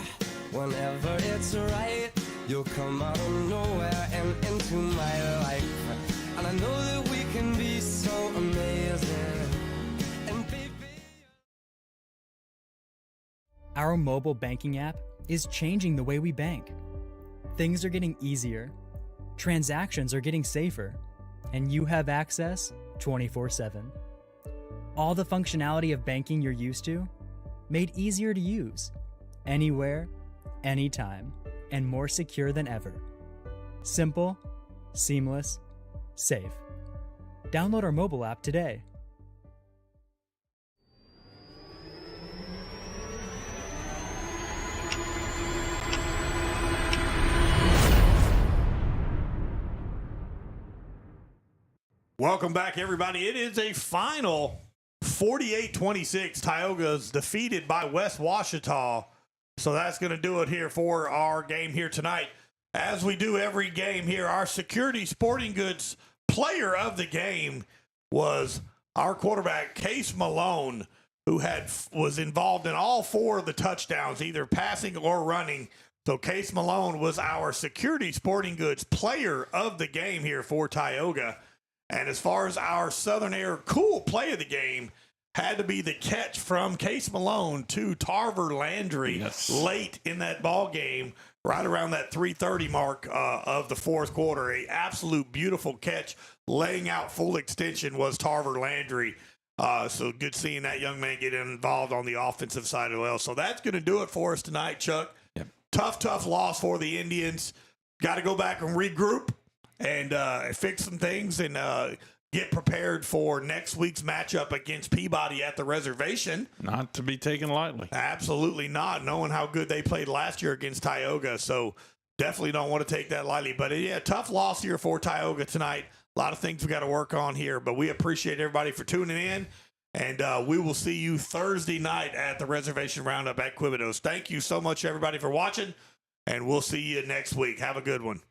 S12: whenever it's right, you'll come out of nowhere and into my life. And I know that we can be so amazing. And baby,
S8: Our mobile banking app is changing the way we bank. Things are getting easier, transactions are getting safer, and you have access 24/7. All the functionality of banking you're used to, made easier to use, anywhere, anytime, and more secure than ever. Simple, seamless, safe. Download our mobile app today.
S1: Welcome back, everybody. It is a final 48-26. Tioga's defeated by West Ouachita. So that's going to do it here for our game here tonight. As we do every game here, our Security Sporting Goods player of the game was our quarterback, Case Malone, who was involved in all four of the touchdowns, either passing or running. So Case Malone was our Security Sporting Goods player of the game here for Tioga. And as far as our Southern Air cool play of the game, had to be the catch from Case Malone to Tarver Landry late in that ball game, right around that 3:30 mark of the fourth quarter. A absolute beautiful catch, laying out full extension was Tarver Landry. So good seeing that young man get involved on the offensive side as well. So that's going to do it for us tonight, Chuck.
S2: Yep.
S1: Tough loss for the Indians. Got to go back and regroup and fix some things and get prepared for next week's matchup against Peabody at the reservation.
S2: Not to be taken lightly.
S1: Absolutely not, knowing how good they played last year against Tioga. So definitely don't want to take that lightly. But, yeah, tough loss here for Tioga tonight. A lot of things we got to work on here. But we appreciate everybody for tuning in. And we will see you Thursday night at the Reservation Roundup at Quibidos. Thank you so much, everybody, for watching. And we'll see you next week. Have a good one.